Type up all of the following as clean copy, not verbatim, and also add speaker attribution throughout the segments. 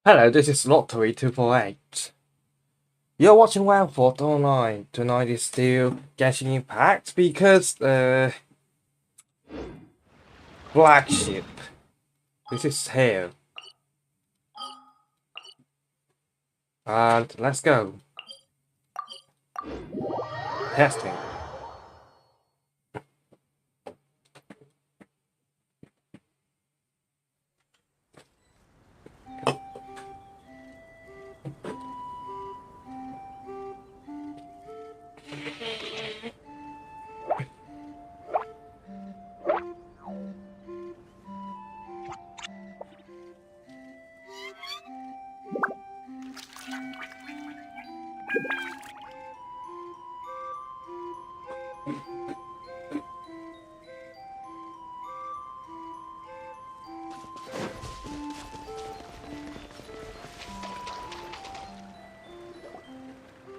Speaker 1: Hello, this is Lottery248. You're watching Wildfort Online. Tonight is still GenshinImpact because the flagship. This is here. And let's go. Testing.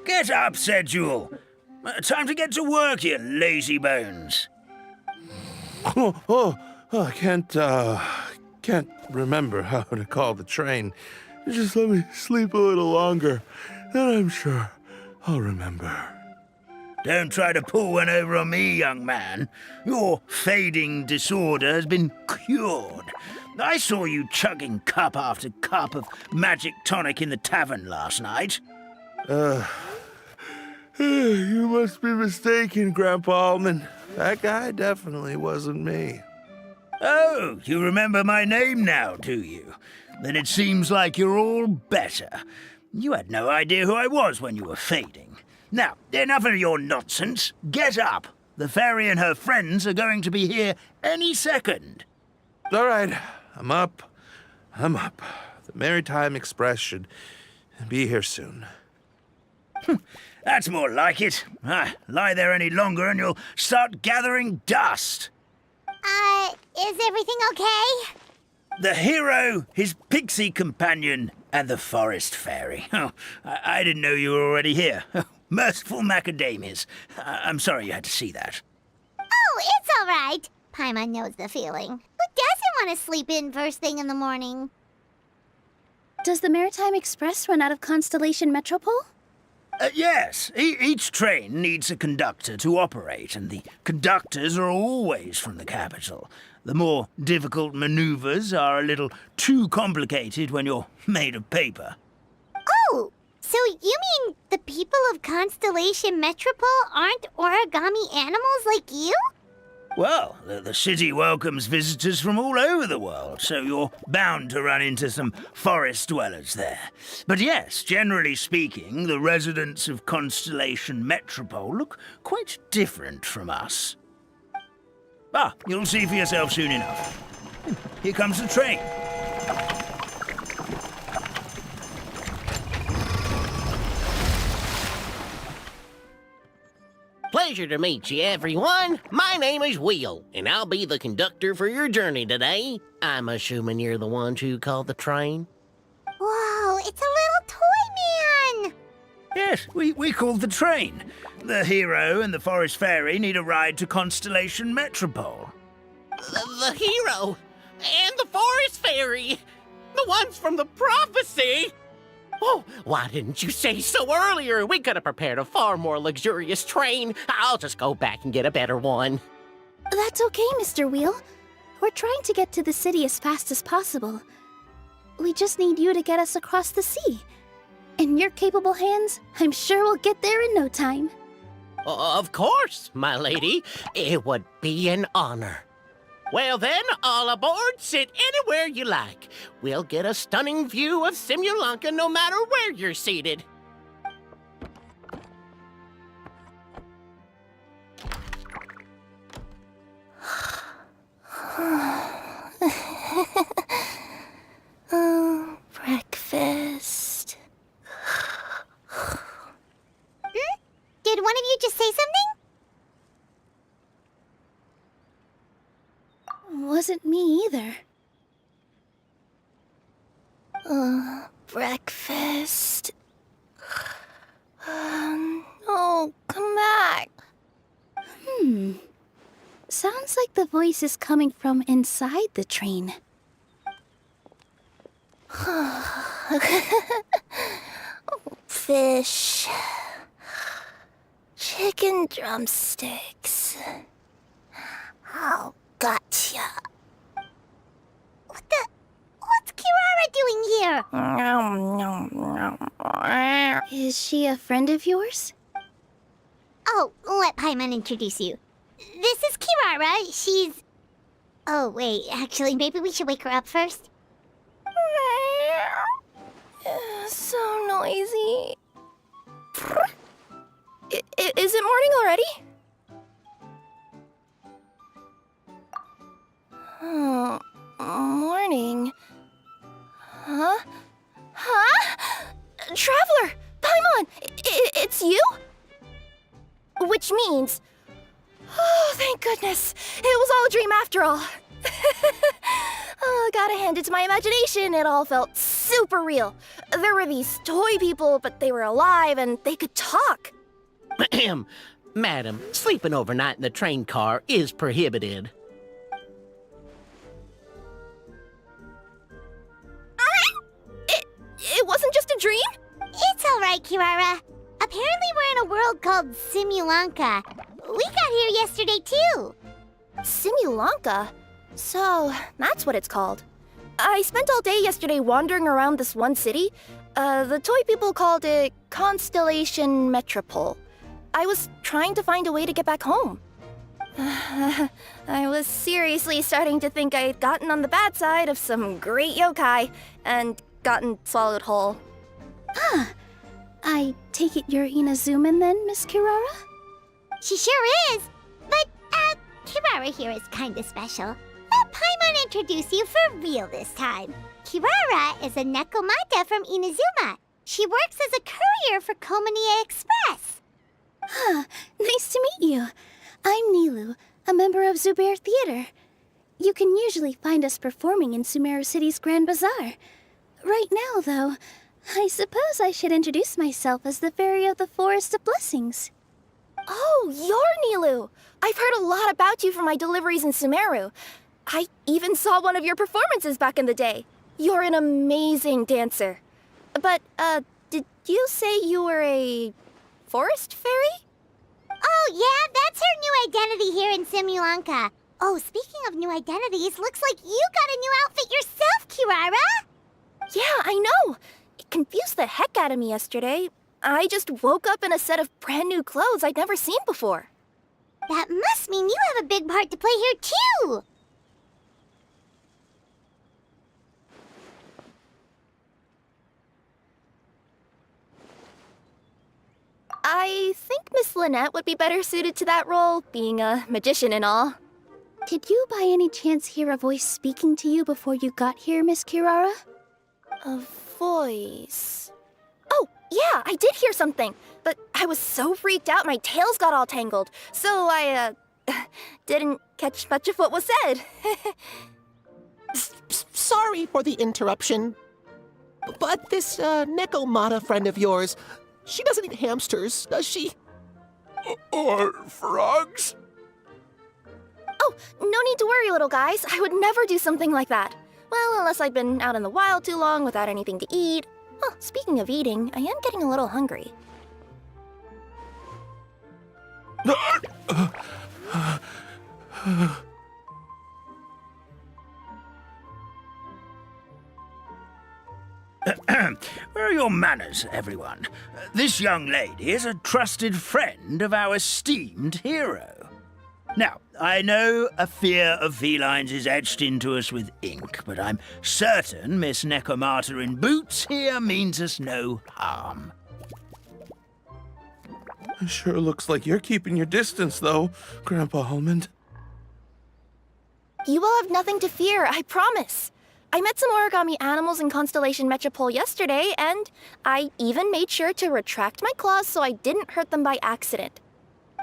Speaker 2: Get up, said Jewel. Time to get to work, you lazy bones.
Speaker 3: I can't remember how to call the train. Just let me sleep a little longer, then I'm sure I'll remember.
Speaker 2: Don't try to pull one over on me, young man. Your fading disorder has been cured. I saw you chugging cup after cup of magic tonic in the tavern last night.
Speaker 3: You must be mistaken, Grandpa Almond. That guy definitely wasn't me.
Speaker 2: Oh, you remember my name now, do you? Then it seems like you're all better. You had no idea who I was when you were fading. Now, enough of your nonsense. Get up. The fairy and her friends are going to be here any second.
Speaker 3: All right, I'm up. The Maritime Express should be here soon.
Speaker 2: That's more like it. Lie there any longer and you'll start gathering dust.
Speaker 4: Is everything okay?
Speaker 2: The hero, his pixie companion, and the forest fairy. Oh, I didn't know you were already here. Merciful macadamias. I'm sorry you had to see that.
Speaker 4: Oh, it's all right. Paimon knows the feeling. Who doesn't want to sleep in first thing in the morning?
Speaker 5: Does the Maritime Express run out of Constellation Metropole?
Speaker 2: Yes, each train needs a conductor to operate, and the conductors are always from the capital. The more difficult maneuvers are a little too complicated when you're made of paper.
Speaker 4: Oh, so you mean the people of Constellation Metropole aren't origami animals like you?
Speaker 2: Well, the city welcomes visitors from all over the world, so you're bound to run into some forest dwellers there. But yes, generally speaking, the residents of Constellation Metropole look quite different from us. You'll see for yourself soon enough. Here comes the train.
Speaker 6: Pleasure to meet you, everyone. My name is Will, and I'll be the conductor for your journey today. I'm assuming you're the ones who called the train?
Speaker 4: Whoa, it's a little toy man!
Speaker 2: Yes, we called the train. The hero and the forest fairy need a ride to Constellation Metropole.
Speaker 6: The hero and the forest fairy, the ones from the prophecy. Oh, why didn't you say so earlier? We could have prepared a far more luxurious train. I'll just go back and get a better one.
Speaker 5: That's okay, Mr. Wheel. We're trying to get to the city as fast as possible. We just need you to get us across the sea. In your capable hands, I'm sure we'll get there in no time.
Speaker 6: Of course, my lady. It would be an honor. Well then, all aboard, sit anywhere you like. We'll get a stunning view of Simulanka no matter where you're seated.
Speaker 5: Breakfast.
Speaker 4: Did one of you just say something?
Speaker 5: Wasn't me either. Breakfast. No, come back. Sounds like the voice is coming from inside the train. Fish. Chicken drumsticks. Oh, gotcha.
Speaker 4: What's Kirara doing here?
Speaker 5: Is she a friend of yours?
Speaker 4: Oh, let Paimon introduce you. This is Kirara. She's... Oh, wait, actually, maybe we should wake her up first.
Speaker 5: So noisy. Is it morning already? Oh, morning. Huh? Traveler! Paimon! It's you? Which means... Oh, thank goodness. It was all a dream after all. Oh, gotta hand it to my imagination. It all felt super real. There were these toy people, but they were alive and they could talk.
Speaker 6: Madam, sleeping overnight in the train car is prohibited.
Speaker 5: It wasn't just a dream?
Speaker 4: It's all right, Kirara. Apparently we're in a world called Simulanka. We got here yesterday, too.
Speaker 5: Simulanka? So, that's what it's called. I spent all day yesterday wandering around this one city. The toy people called it Constellation Metropole. I was trying to find a way to get back home. I was seriously starting to think I had gotten on the bad side of some great yokai and gotten swallowed whole. I take it you're Inazuman then, Miss Kirara?
Speaker 4: She sure is. But, Kirara here is kinda special. Let Paimon introduce you for real this time. Kirara is a Nekomata from Inazuma. She works as a courier for Komania Express.
Speaker 5: Nice to meet you. I'm Nilu, a member of Zubair Theater. You can usually find us performing in Sumeru City's Grand Bazaar. Right now, though, I suppose I should introduce myself as the Fairy of the Forest of Blessings. Oh, you're Nilu! I've heard a lot about you from my deliveries in Sumeru. I even saw one of your performances back in the day. You're an amazing dancer. But, did you say you were a forest fairy?
Speaker 4: Oh, yeah, that's her new identity here in Simulanka. Oh, speaking of new identities, looks like you got a new outfit yourself, Kirara!
Speaker 5: Yeah, I know! It confused the heck out of me yesterday. I just woke up in a set of brand new clothes I'd never seen before.
Speaker 4: That must mean you have a big part to play here, too!
Speaker 5: I think Miss Lynette would be better suited to that role, being a magician and all. Did you by any chance hear a voice speaking to you before you got here, Miss Kirara? A voice... Oh, yeah, I did hear something, but I was so freaked out my tails got all tangled, so I, didn't catch much of what was said.
Speaker 6: Sorry for the interruption. But this, Nekomata friend of yours, she doesn't eat hamsters, does she?
Speaker 3: Or frogs?
Speaker 5: Oh, no need to worry, little guys. I would never do something like that. Well, unless I'd been out in the wild too long without anything to eat. Oh, speaking of eating, I am getting a little hungry.
Speaker 2: Where are your manners, everyone? This young lady is a trusted friend of our esteemed hero. Now, I know a fear of felines is etched into us with ink, but I'm certain Miss Nekomata in boots here means us no harm.
Speaker 3: It sure looks like you're keeping your distance, though, Grandpa Almond.
Speaker 5: You will have nothing to fear, I promise. I met some origami animals in Constellation Metropole yesterday, and I even made sure to retract my claws so I didn't hurt them by accident.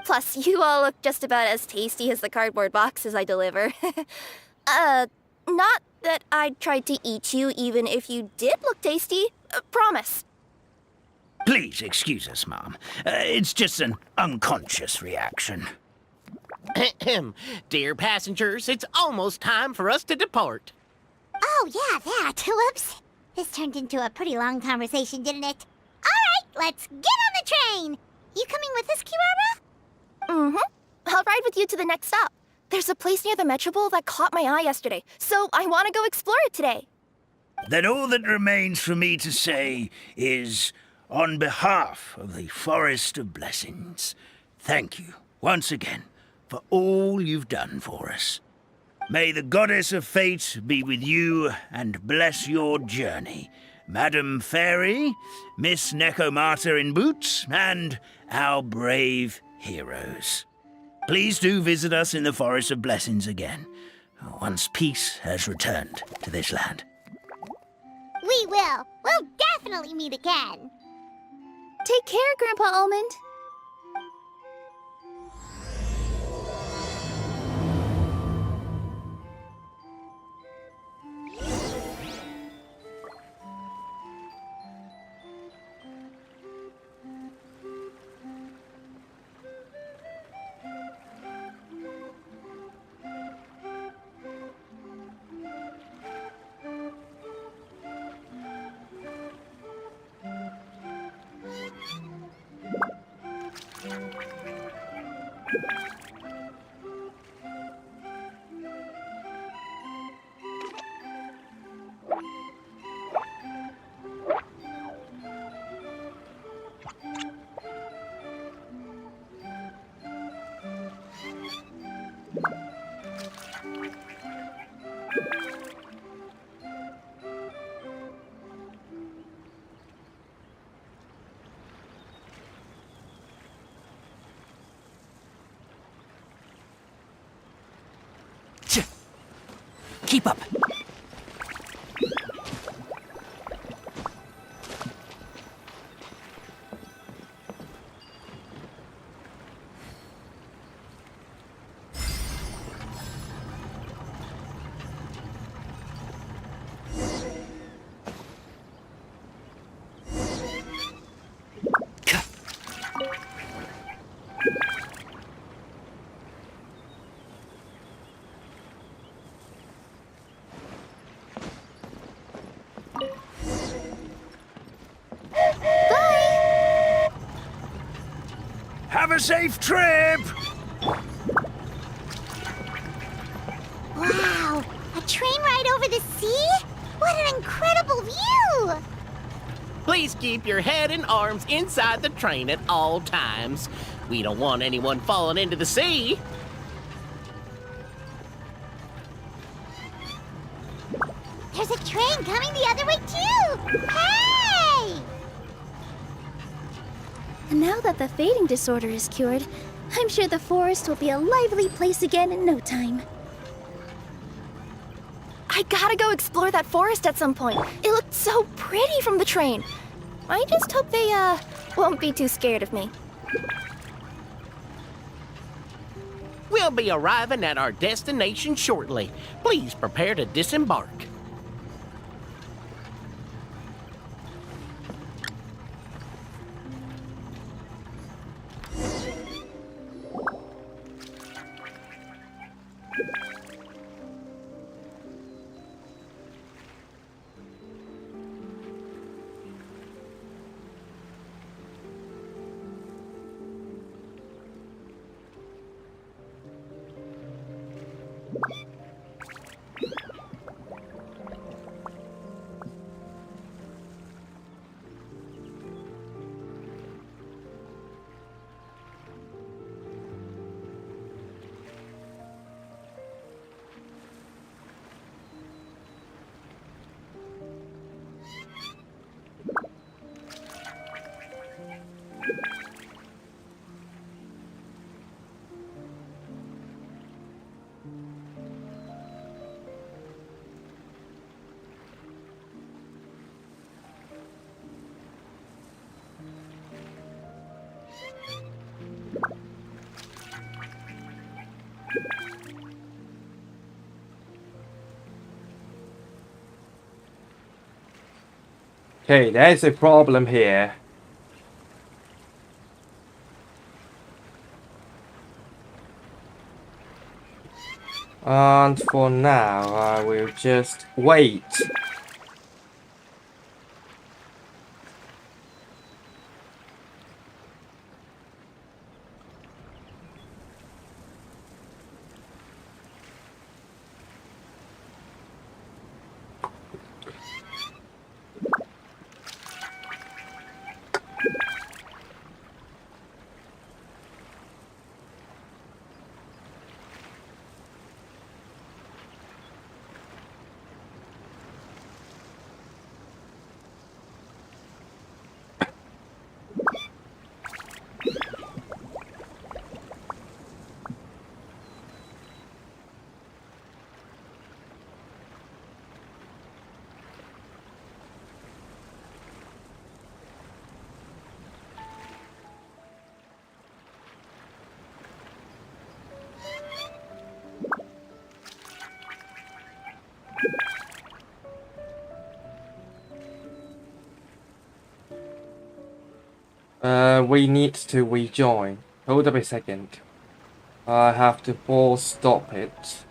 Speaker 5: Plus, you all look just about as tasty as the cardboard boxes I deliver. Not that I'd try to eat you even if you did look tasty. Promise.
Speaker 2: Please excuse us, Mom. It's just an unconscious reaction.
Speaker 6: Dear passengers, it's almost time for us to depart.
Speaker 4: Oh, yeah, that. Whoops. This turned into a pretty long conversation, didn't it? All right, let's get on the train. You coming with us, Kirara?
Speaker 5: Mm-hmm. I'll ride with you to the next stop. There's a place near the Metro Bowl that caught my eye yesterday, so I want to go explore it today.
Speaker 2: Then all that remains for me to say is, on behalf of the Forest of Blessings, thank you once again for all you've done for us. May the Goddess of Fate be with you and bless your journey, Madam Fairy, Miss Nekomata in boots, and our brave heroes. Please do visit us in the Forest of Blessings again, once peace has returned to this land.
Speaker 4: We will. We'll definitely meet again.
Speaker 5: Take care, Grandpa Almond.
Speaker 2: Keep up. Have a safe trip!
Speaker 4: Wow, a train ride over the sea? What an incredible view!
Speaker 6: Please keep your head and arms inside the train at all times. We don't want anyone falling into the sea.
Speaker 4: There's a train coming the other way too! Hey!
Speaker 5: And now that the fading disorder is cured, I'm sure the forest will be a lively place again in no time. I gotta go explore that forest at some point. It looked so pretty from the train. I just hope they, won't be too scared of me.
Speaker 6: We'll be arriving at our destination shortly. Please prepare to disembark.
Speaker 1: Okay, there's a problem here. And for now, I will just wait. We need to rejoin. Hold up a second. I have to force stop it.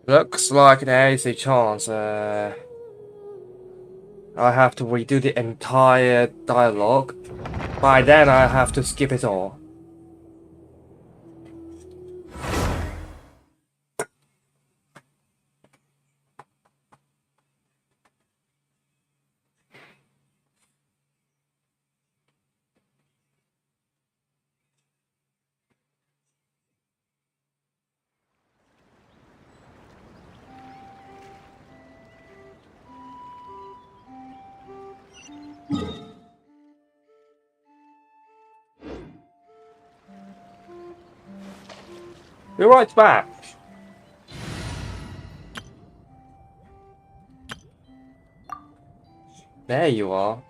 Speaker 1: Looks like there is a chance. I have to redo the entire dialogue. By then, I have to skip it all. Be right back. There you are.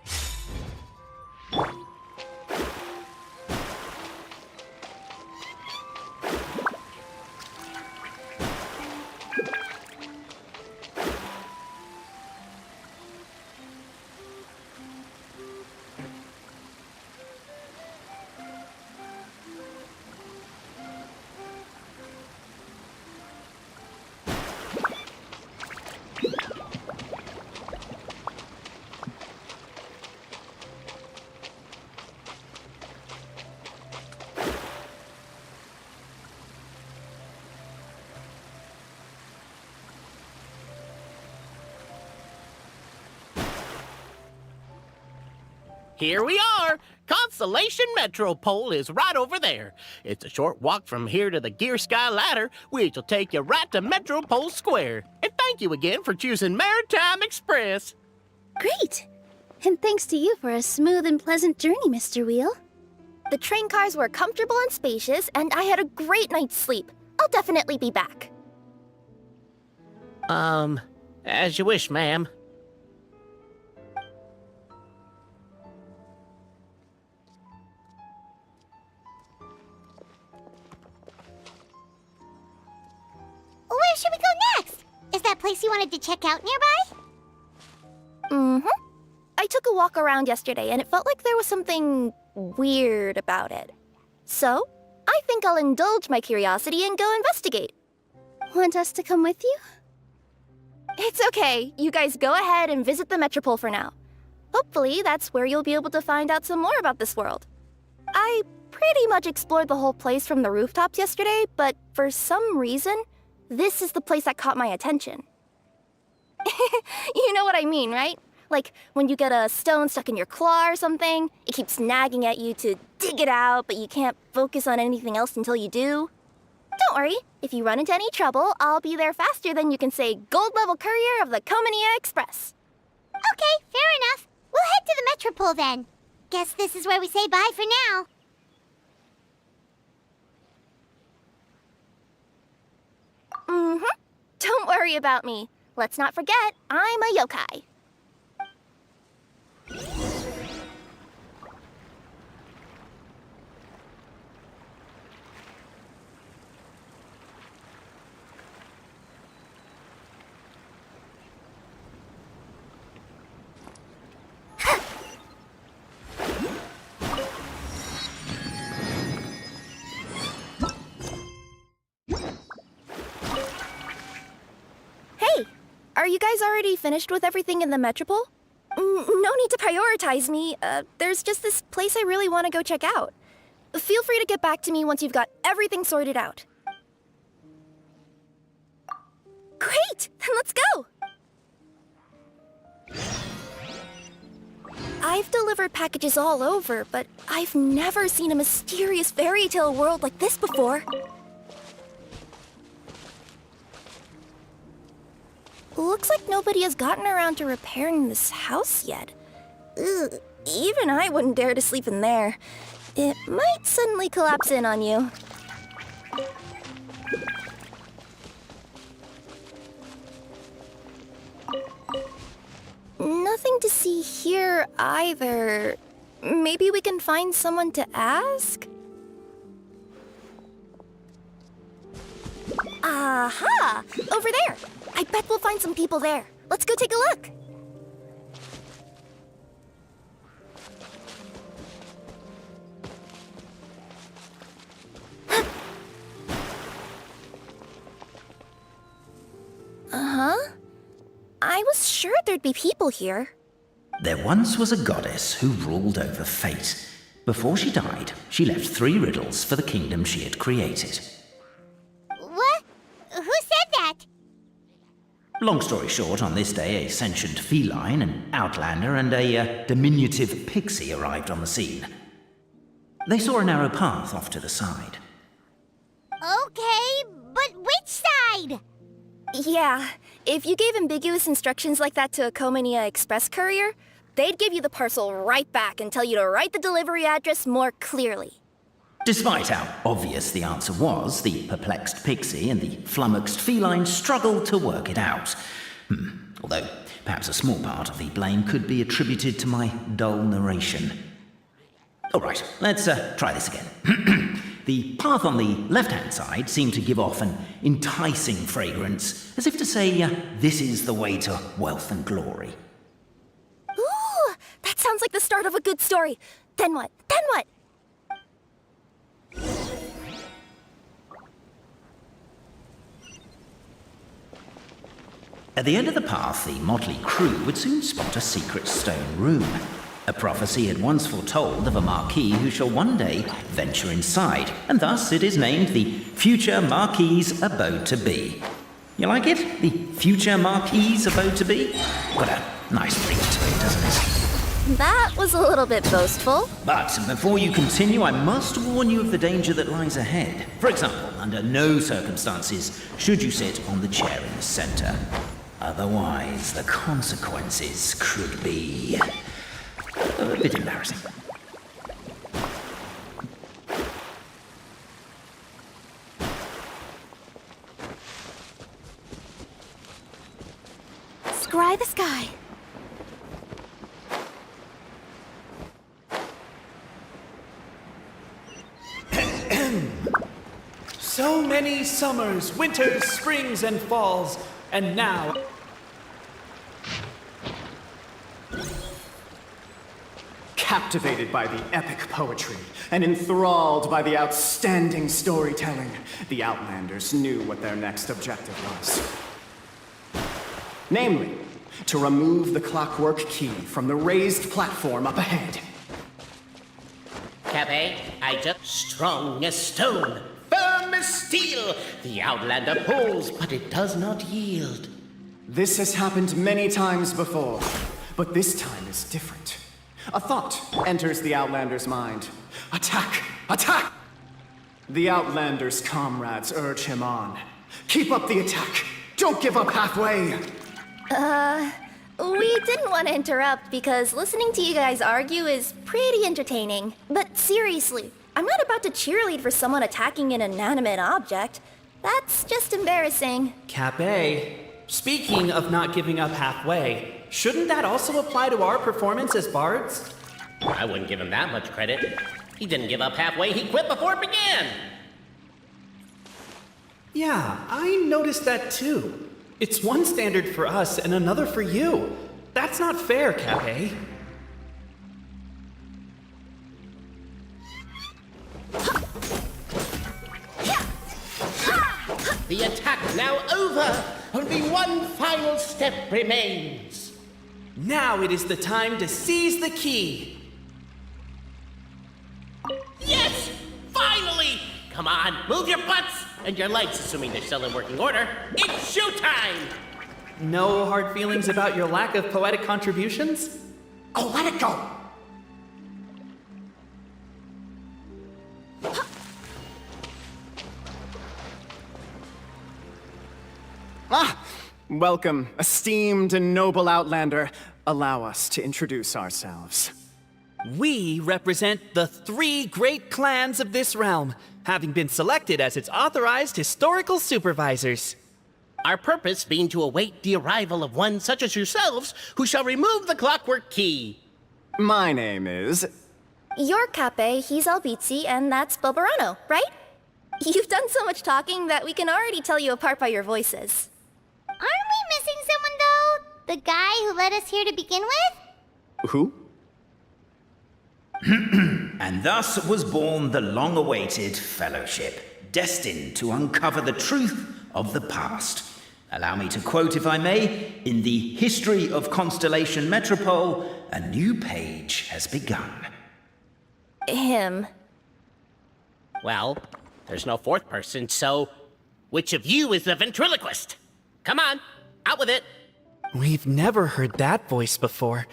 Speaker 6: Here we are! Constellation Metropole is right over there. It's a short walk from here to the Gear Sky Ladder, which will take you right to Metropole Square. And thank you again for choosing Maritime Express.
Speaker 5: Great! And thanks to you for a smooth and pleasant journey, Mr. Wheel. The train cars were comfortable and spacious, and I had a great night's sleep. I'll definitely be back.
Speaker 6: As you wish, ma'am.
Speaker 4: Where should we go next? Is that place you wanted to check out nearby?
Speaker 5: Mm-hmm. I took a walk around yesterday, and it felt like there was something weird about it. So, I think I'll indulge my curiosity and go investigate. Want us to come with you? It's okay. You guys go ahead and visit the Metropole for now. Hopefully, that's where you'll be able to find out some more about this world. I pretty much explored the whole place from the rooftops yesterday, but for some reason, this is the place that caught my attention. You know what I mean, right? Like, when you get a stone stuck in your claw or something, it keeps nagging at you to dig it out, but you can't focus on anything else until you do. Don't worry, if you run into any trouble, I'll be there faster than you can say gold level courier of the Comania Express.
Speaker 4: Okay, fair enough. We'll head to the Metropole then. Guess this is where we say bye for now.
Speaker 5: Mm-hmm. Don't worry about me. Let's not forget, I'm a yokai. Hey, are you guys already finished with everything in the Metropole? No need to prioritize me. There's just this place I really want to go check out. Feel free to get back to me once you've got everything sorted out. Great! Then let's go! I've delivered delivered packages all over, but I've never seen a mysterious fairy tale world like this before. Looks like nobody has gotten around to repairing this house yet. Ugh, even I wouldn't dare to sleep in there. It might suddenly collapse in on you. Nothing to see here either. Maybe we can find someone to ask? Aha! Over there! I bet we'll find some people there. Let's go take a look. Uh-huh. I was sure there'd be people here.
Speaker 2: There once was a goddess who ruled over fate. Before she died, she left 3 riddles for the kingdom she had created.
Speaker 4: What? Who said that?
Speaker 2: Long story short, on this day, a sentient feline, an outlander, and a diminutive pixie arrived on the scene. They saw a narrow path off to the side.
Speaker 4: Okay, but which side?
Speaker 5: Yeah, if you gave ambiguous instructions like that to a Comania Express courier, they'd give you the parcel right back and tell you to write the delivery address more clearly.
Speaker 2: Despite how obvious the answer was, the perplexed pixie and the flummoxed feline struggled to work it out. Although, perhaps a small part of the blame could be attributed to my dull narration. All right, let's try this again. The path on the left-hand side seemed to give off an enticing fragrance, as if to say, this is the way to wealth and glory.
Speaker 5: Ooh, that sounds like the start of a good story. Then what? Then what?
Speaker 2: At the end of the path, the motley crew would soon spot a secret stone room. A prophecy had once foretold of a marquis who shall one day venture inside, and thus it is named the future Marquis's abode to be. You like it? The future Marquis's abode to be? Got a nice ring to it, doesn't it?
Speaker 5: That was a little bit boastful.
Speaker 2: But before you continue, I must warn you of the danger that lies ahead. For example, under no circumstances should you sit on the chair in the center. Otherwise, the consequences could be a bit embarrassing.
Speaker 5: Scry the sky.
Speaker 7: So many summers, winters, springs, and falls, and now... Captivated by the epic poetry and enthralled by the outstanding storytelling, the Outlanders knew what their next objective was. Namely, to remove the clockwork key from the raised platform up ahead.
Speaker 6: Cafe, I just strong as stone, firm as steel. The Outlander pulls, but it does not yield.
Speaker 7: This has happened many times before, but this time is different. A thought enters the Outlander's mind. Attack! Attack! The Outlander's comrades urge him on. Keep up the attack! Don't give up halfway!
Speaker 5: We didn't want to interrupt because listening to you guys argue is pretty entertaining. But seriously, I'm not about to cheerlead for someone attacking an inanimate object. That's just embarrassing.
Speaker 7: Cafe, speaking of not giving up halfway, shouldn't that also apply to our performance as bards?
Speaker 6: I wouldn't give him that much credit. He didn't give up halfway, he quit before it began.
Speaker 7: Yeah, I noticed that too. It's one standard for us and another for you. That's not fair, Cafe.
Speaker 6: The attack now over. Only one final step remains.
Speaker 7: Now it is the time to seize the key.
Speaker 6: Yes! Finally! Come on, move your butts! And your lights, assuming they're still in working order. It's showtime!
Speaker 7: No hard feelings about your lack of poetic contributions?
Speaker 6: Oh, let it go!
Speaker 7: Welcome, esteemed and noble Outlander. Allow us to introduce ourselves.
Speaker 8: We represent the 3 great clans of this realm, having been selected as its authorized historical supervisors.
Speaker 6: Our purpose being to await the arrival of one such as yourselves who shall remove the clockwork key.
Speaker 7: My name is...
Speaker 5: You're Cape, he's Albizzi, and that's Bobarano, right? You've done so much talking that we can already tell you apart by your voices.
Speaker 4: Aren't we missing someone, though? The guy who led us here to begin with?
Speaker 7: Who?
Speaker 9: And thus was born the long-awaited fellowship, destined to uncover the truth of the past. Allow me to quote, if I may, in the history of Constellation Metropole, a new page has begun.
Speaker 5: Him.
Speaker 6: Well, there's no fourth person, so which of you is the ventriloquist? Come on, out with it.
Speaker 8: We've never heard that voice before,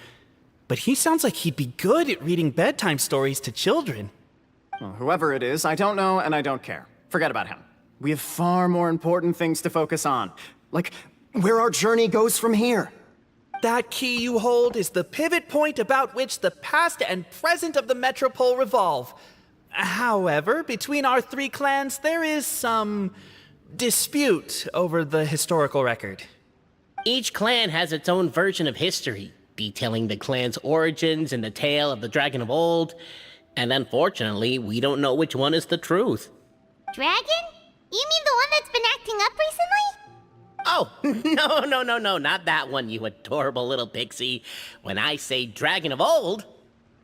Speaker 8: but he sounds like he'd be good at reading bedtime stories to children.
Speaker 7: Well, whoever it is, I don't know and I don't care. Forget about him. We have far more important things to focus on, like where our journey goes from here.
Speaker 8: That key you hold is the pivot point about which the past and present of the Metropole revolve. However, between our 3 clans, there is some dispute over the historical record.
Speaker 6: Each clan has its own version of history, detailing the clan's origins and the tale of the dragon of old, and unfortunately, we don't know which one is the truth.
Speaker 4: Dragon? You mean the one that's been acting up recently?
Speaker 6: Oh, no, not that one, you adorable little pixie. When I say dragon of old...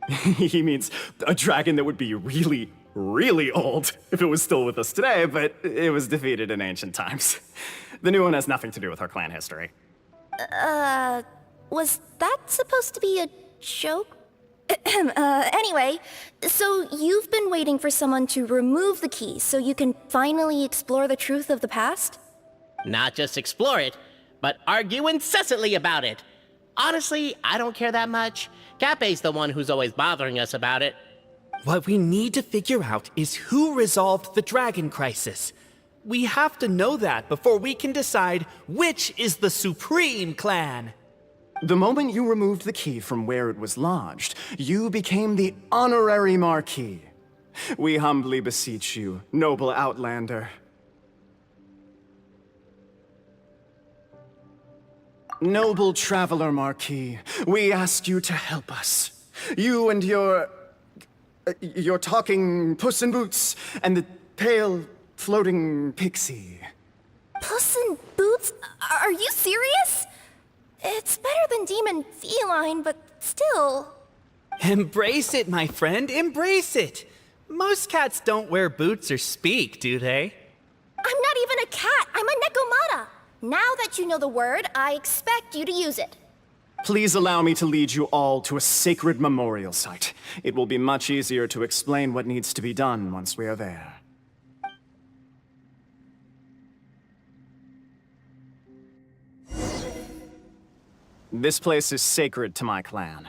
Speaker 7: He means a dragon that would be really, really old if it was still with us today, but it was defeated in ancient times. The new one has nothing to do with our clan history.
Speaker 5: Was that supposed to be a joke? Anyway, so you've been waiting for someone to remove the key so you can finally explore the truth of the past?
Speaker 6: Not just explore it, but argue incessantly about it. Honestly, I don't care that much. Cape's the one who's always bothering us about it.
Speaker 8: What we need to figure out is who resolved the dragon crisis. We have to know that before we can decide which is the supreme clan.
Speaker 7: The moment you removed the key from where it was lodged, you became the honorary Marquis. We humbly beseech you, noble Outlander. Noble Traveler Marquis, we ask you to help us. You and your talking Puss in Boots and the pale floating pixie.
Speaker 5: Puss in Boots? Are you serious? It's better than demon feline, but still.
Speaker 8: Embrace it, my friend, embrace it. Most cats don't wear boots or speak, do they?
Speaker 5: I'm not even a cat, I'm a Nekomata. Now that you know the word, I expect you to use it.
Speaker 7: Please allow me to lead you all to a sacred memorial site. It will be much easier to explain what needs to be done once we are there. This place is sacred to my clan.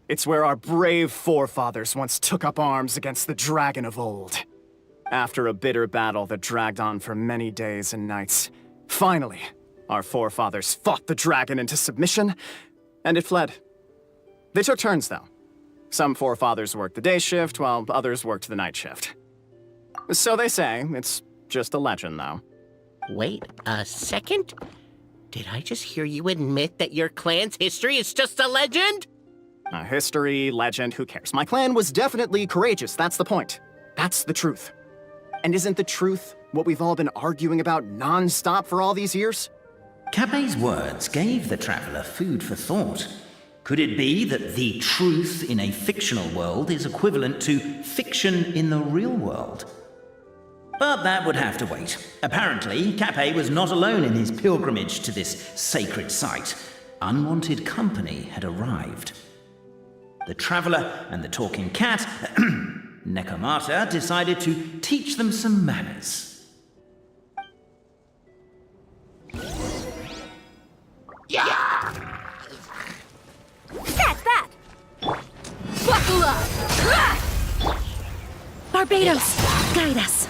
Speaker 7: It's where our brave forefathers once took up arms against the dragon of old. After a bitter battle that dragged on for many days and nights, finally, our forefathers fought the dragon into submission, and it fled. They took turns, though. Some forefathers worked the day shift, while others worked the night shift. So they say. It's just a legend, though.
Speaker 6: Wait a second? Did I just hear you admit that your clan's history is just a legend?
Speaker 7: History, legend, who cares? My clan was definitely courageous, that's the point. That's the truth. And isn't the truth what we've all been arguing about non-stop for all these years?
Speaker 9: Cape's words gave the traveler food for thought. Could it be that the truth in a fictional world is equivalent to fiction in the real world? But that would have to wait. Apparently, Cape was not alone in his pilgrimage to this sacred site. Unwanted company had arrived. The traveler and the talking cat, Nekomata, decided to teach them some manners.
Speaker 5: That's that! Buckle up! Barbados, guide us.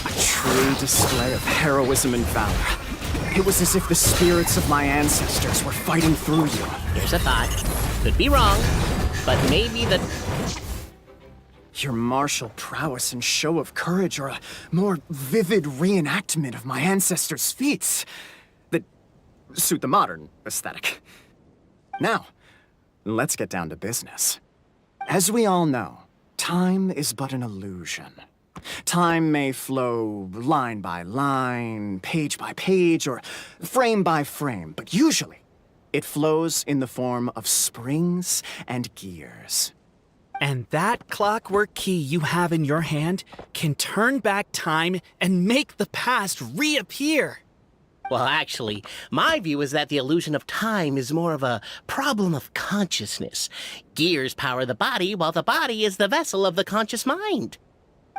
Speaker 7: A true eerie display of heroism and valor. It was as if the spirits of my ancestors were fighting through you.
Speaker 6: Here's a thought. Could be wrong, but maybe the...
Speaker 7: Your martial prowess and show of courage are a more vivid reenactment of my ancestors' feats that suit the modern aesthetic. Now, let's get down to business. As we all know, time is but an illusion. Time may flow line by line, page by page, or frame by frame, but usually it flows in the form of springs and gears.
Speaker 8: And that clockwork key you have in your hand can turn back time and make the past reappear.
Speaker 6: Well, actually, my view is that the illusion of time is more of a problem of consciousness. Gears power the body, while the body is the vessel of the conscious mind.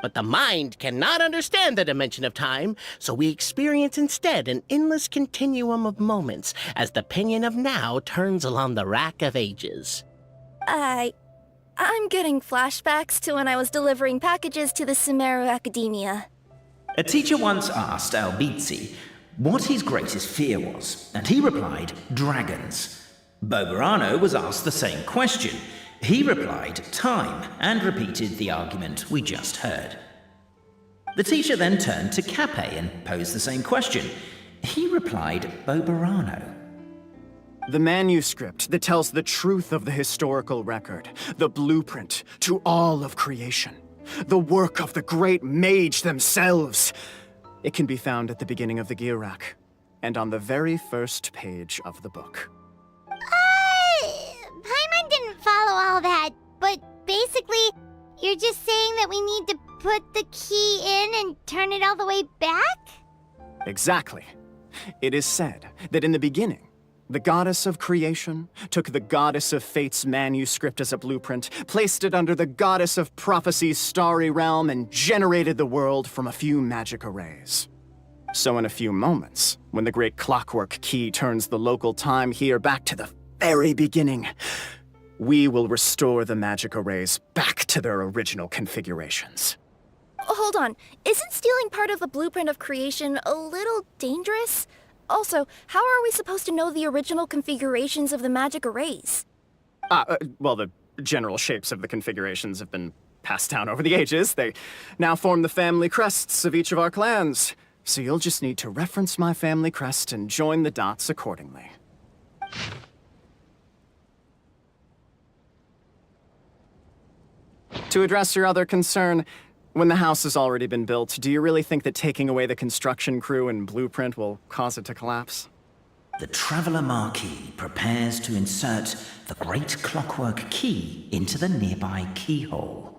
Speaker 6: But the mind cannot understand the dimension of time, so we experience instead an endless continuum of moments as the pinion of now turns along the rack of ages.
Speaker 5: I'm getting flashbacks to when I was delivering packages to the Sumeru Academia.
Speaker 9: A teacher once asked Albizzi what his greatest fear was, and he replied, dragons. Boberano was asked the same question. He replied, time, and repeated the argument we just heard. The teacher then turned to Cape and posed the same question. He replied, Boberano.
Speaker 7: The manuscript that tells the truth of the historical record, the blueprint to all of creation, the work of the great mage themselves. It can be found at the beginning of the gear rack, and on the very first page of the book.
Speaker 4: Paimon didn't follow all that, but basically, you're just saying that we need to put the key in and turn it all the way back?
Speaker 7: Exactly. It is said that in the beginning, the goddess of creation took the goddess of fate's manuscript as a blueprint, placed it under the goddess of prophecy's starry realm, and generated the world from a few magic arrays. So in a few moments, when the great clockwork key turns the local time here back to the very beginning, we will restore the magic arrays back to their original configurations.
Speaker 5: Hold on, isn't stealing part of the blueprint of creation a little dangerous? Also, how are we supposed to know the original configurations of the magic arrays?
Speaker 7: Well, the general shapes of the configurations have been passed down over the ages. They now form the family crests of each of our clans. So you'll just need to reference my family crest and join the dots accordingly. To address your other concern, when the house has already been built, do you really think that taking away the construction crew and blueprint will cause it to collapse?
Speaker 9: The Traveller Marquis prepares to insert the great clockwork key into the nearby keyhole.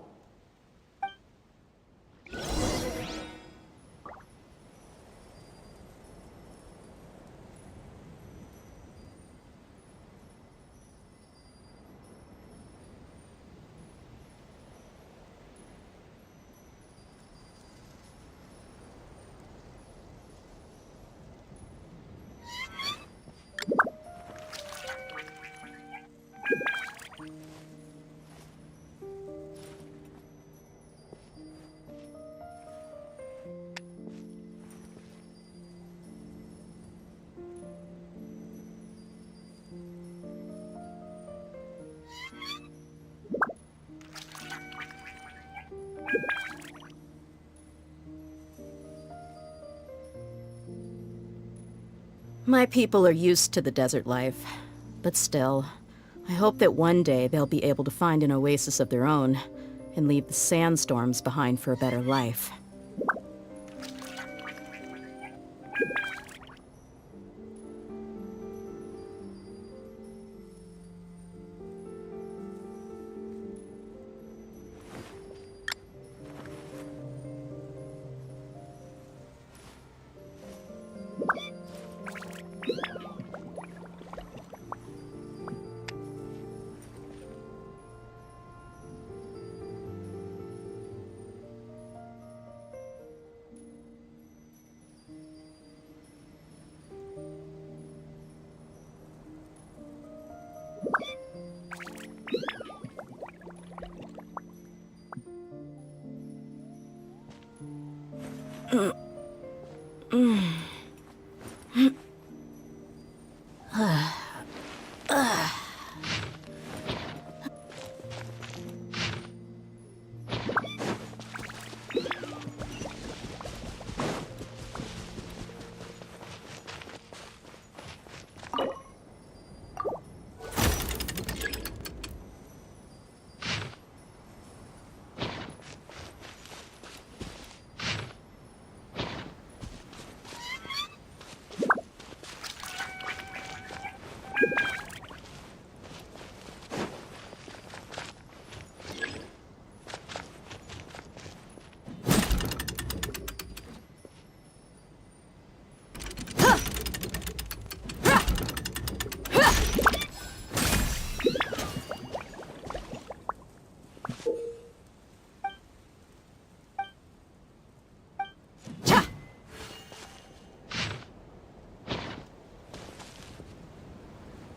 Speaker 10: My people are used to the desert life, but still, I hope that one day they'll be able to find an oasis of their own and leave the sandstorms behind for a better life.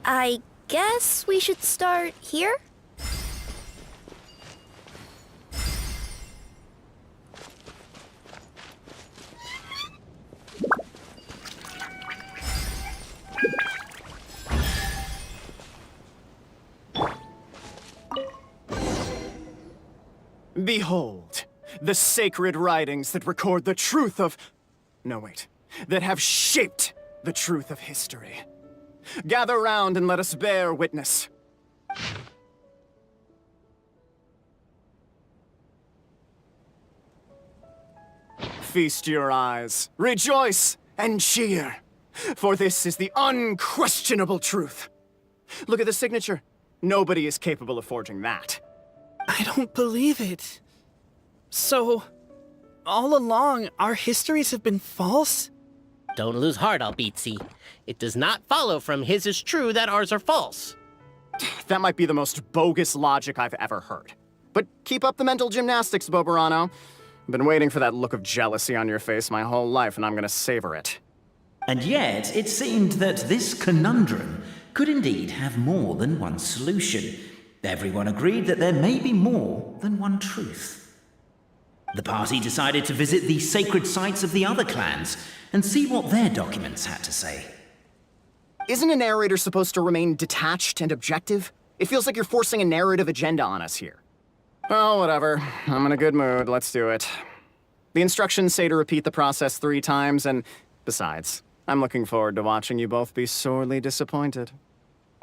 Speaker 5: I guess we should start here?
Speaker 7: Behold, the sacred writings that record the truth of... No, wait. That have shaped the truth of history. Gather round and let us bear witness. Feast your eyes, rejoice, and cheer, for this is the unquestionable truth. Look at the signature. Nobody is capable of forging that.
Speaker 8: I don't believe it. So, all along, our histories have been false?
Speaker 6: Don't lose heart, Albizzi. It does not follow from his is true that ours are false.
Speaker 7: That might be the most bogus logic I've ever heard. But keep up the mental gymnastics, Boberano. I've been waiting for that look of jealousy on your face my whole life, and I'm gonna savor it.
Speaker 9: And yet, it seemed that this conundrum could indeed have more than one solution. Everyone agreed that there may be more than one truth. The party decided to visit the sacred sites of the other clans and see what their documents had to say.
Speaker 7: Isn't a narrator supposed to remain detached and objective? It feels like you're forcing a narrative agenda on us here. Well, whatever. I'm in a good mood. Let's do it. The instructions say to repeat the process 3 times, and besides, I'm looking forward to watching you both be sorely disappointed.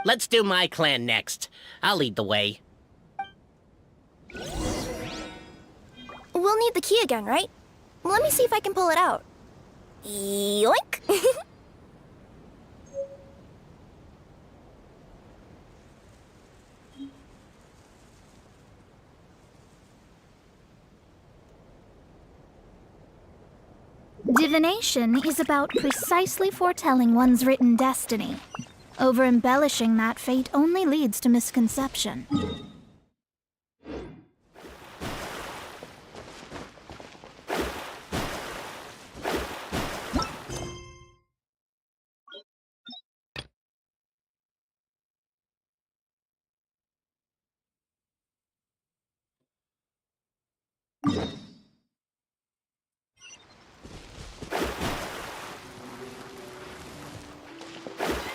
Speaker 6: Let's do my clan next. I'll lead the way.
Speaker 5: We'll need the key again, right? Let me see if I can pull it out. Yoink!
Speaker 11: Divination is about precisely foretelling one's written destiny. Over-embellishing that fate only leads to misconception.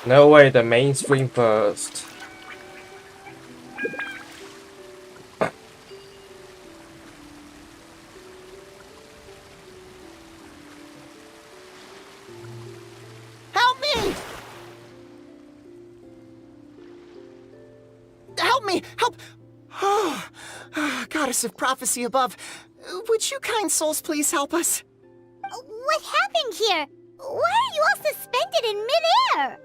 Speaker 1: No way, the mainstream first.
Speaker 7: Help me! Help me! Help! Oh, goddess of prophecy above, would you kind souls please help us?
Speaker 4: What happened here? Why are you all suspended in midair?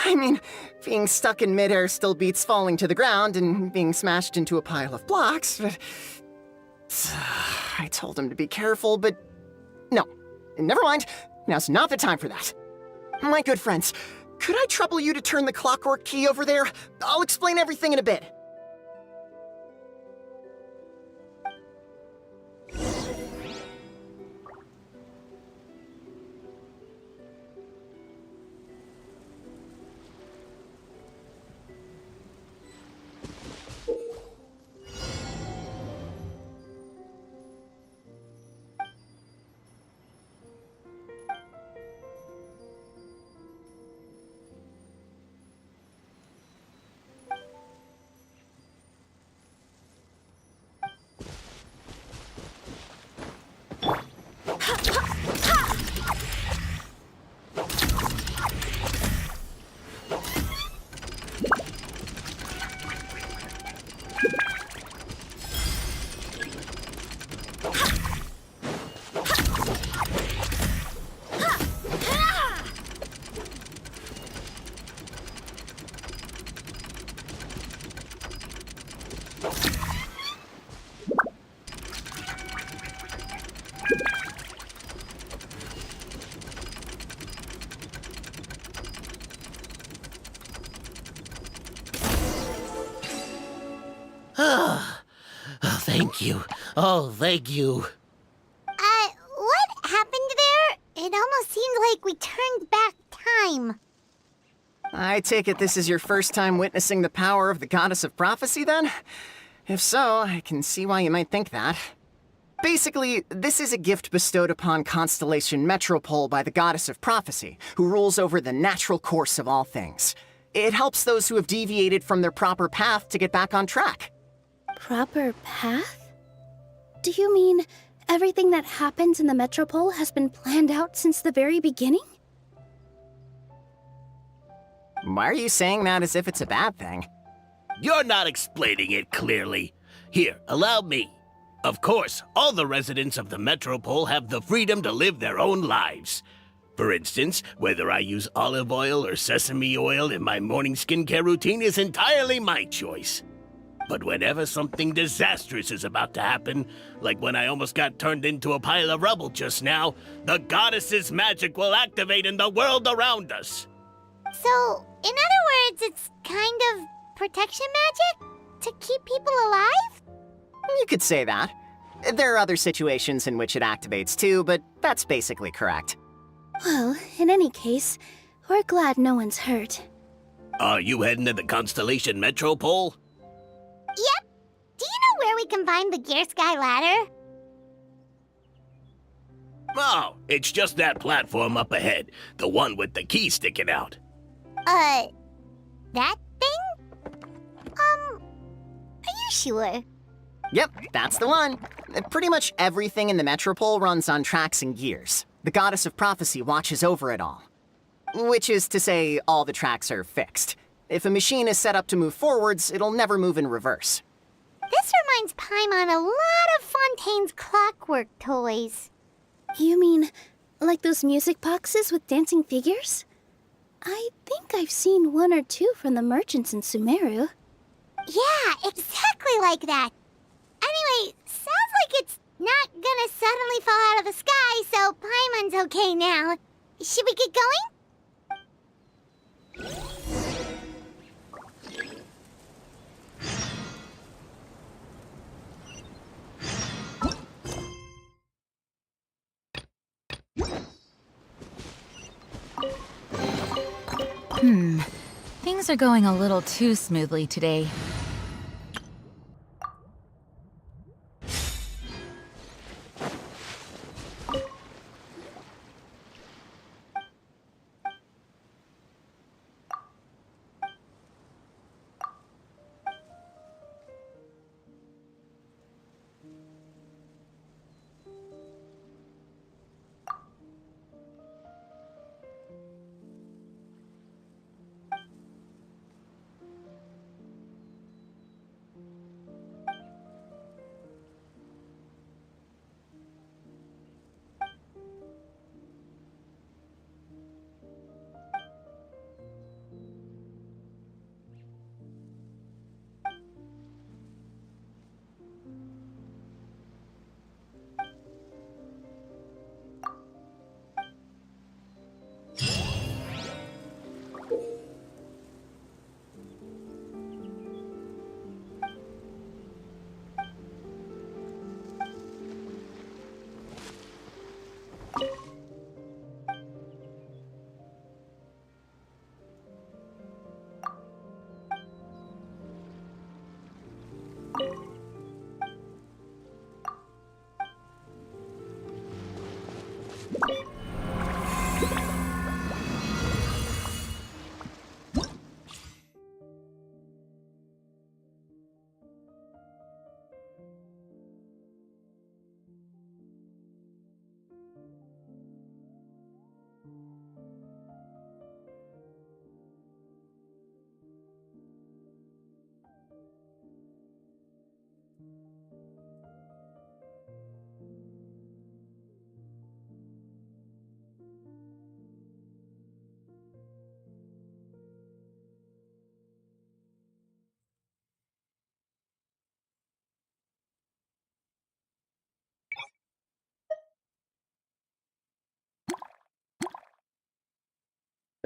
Speaker 7: I mean, being stuck in midair still beats falling to the ground and being smashed into a pile of blocks, but... I told him to be careful, but... No, never mind. Now's not the time for that. My good friends, could I trouble you to turn the clockwork key over there? I'll explain everything in a bit.
Speaker 6: Oh, thank you. Oh, thank you.
Speaker 4: What happened there? It almost seemed like we turned back time.
Speaker 7: I take it this is your first time witnessing the power of the Goddess of Prophecy, then? If so, I can see why you might think that. Basically, this is a gift bestowed upon Constellation Metropole by the Goddess of Prophecy, who rules over the natural course of all things. It helps those who have deviated from their proper path to get back on track.
Speaker 5: Proper path? Do you mean everything that happens in the Metropole has been planned out since the very beginning?
Speaker 7: Why are you saying that as if it's a bad thing?
Speaker 6: You're not explaining it clearly. Here, allow me. Of course, all the residents of the Metropole have the freedom to live their own lives. For instance, whether I use olive oil or sesame oil in my morning skincare routine is entirely my choice. But whenever something disastrous is about to happen, like when I almost got turned into a pile of rubble just now, the goddess's magic will activate in the world around us.
Speaker 4: So, in other words, it's kind of protection magic? To keep people alive?
Speaker 7: You could say that. There are other situations in which it activates too, but that's basically correct.
Speaker 5: Well, in any case, we're glad no one's hurt.
Speaker 6: Are you heading to the Constellation Metropole?
Speaker 4: Yep. Do you know where we can find the Gear Sky ladder?
Speaker 6: Oh, it's just that platform up ahead. The one with the key sticking out.
Speaker 4: That thing? Are you sure?
Speaker 7: Yep, that's the one. Pretty much everything in the Metropole runs on tracks and gears. The Goddess of Prophecy watches over it all. Which is to say, all the tracks are fixed. If a machine is set up to move forwards, it'll never move in reverse.
Speaker 4: This reminds Paimon a lot of Fontaine's clockwork toys.
Speaker 5: You mean, like those music boxes with dancing figures? I think I've seen one or two from the merchants in Sumeru.
Speaker 4: Yeah, exactly like that. Anyway, sounds like it's not gonna suddenly fall out of the sky, so Paimon's okay now. Should we get going?
Speaker 12: Things are going a little too smoothly today.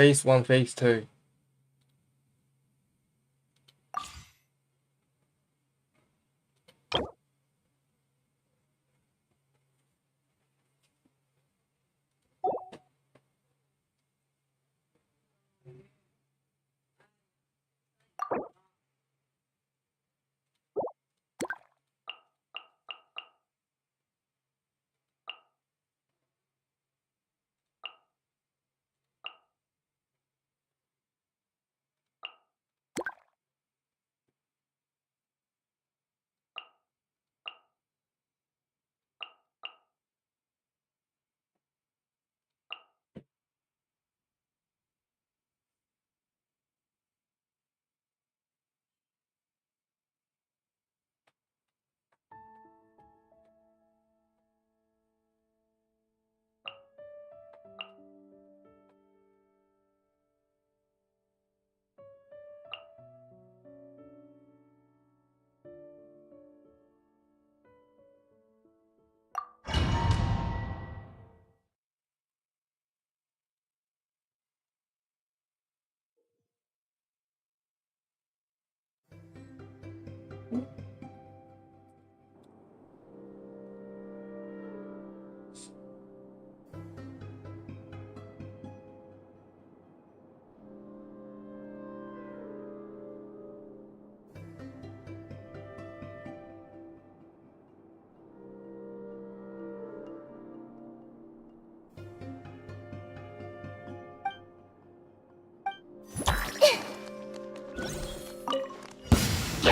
Speaker 1: Phase 1, Phase 2.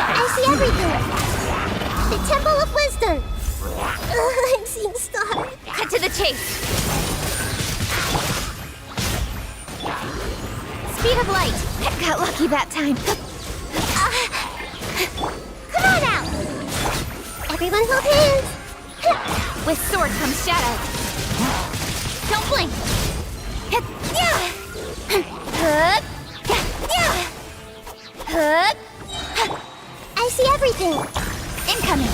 Speaker 4: I see everything! The Temple of Wisdom! I'm seeing stars.
Speaker 5: Cut to the chase. Speed of light. Got lucky that time.
Speaker 4: Come on out! Everyone hold hands!
Speaker 5: With sword comes shadow. Don't blink.
Speaker 4: I see everything!
Speaker 5: Incoming.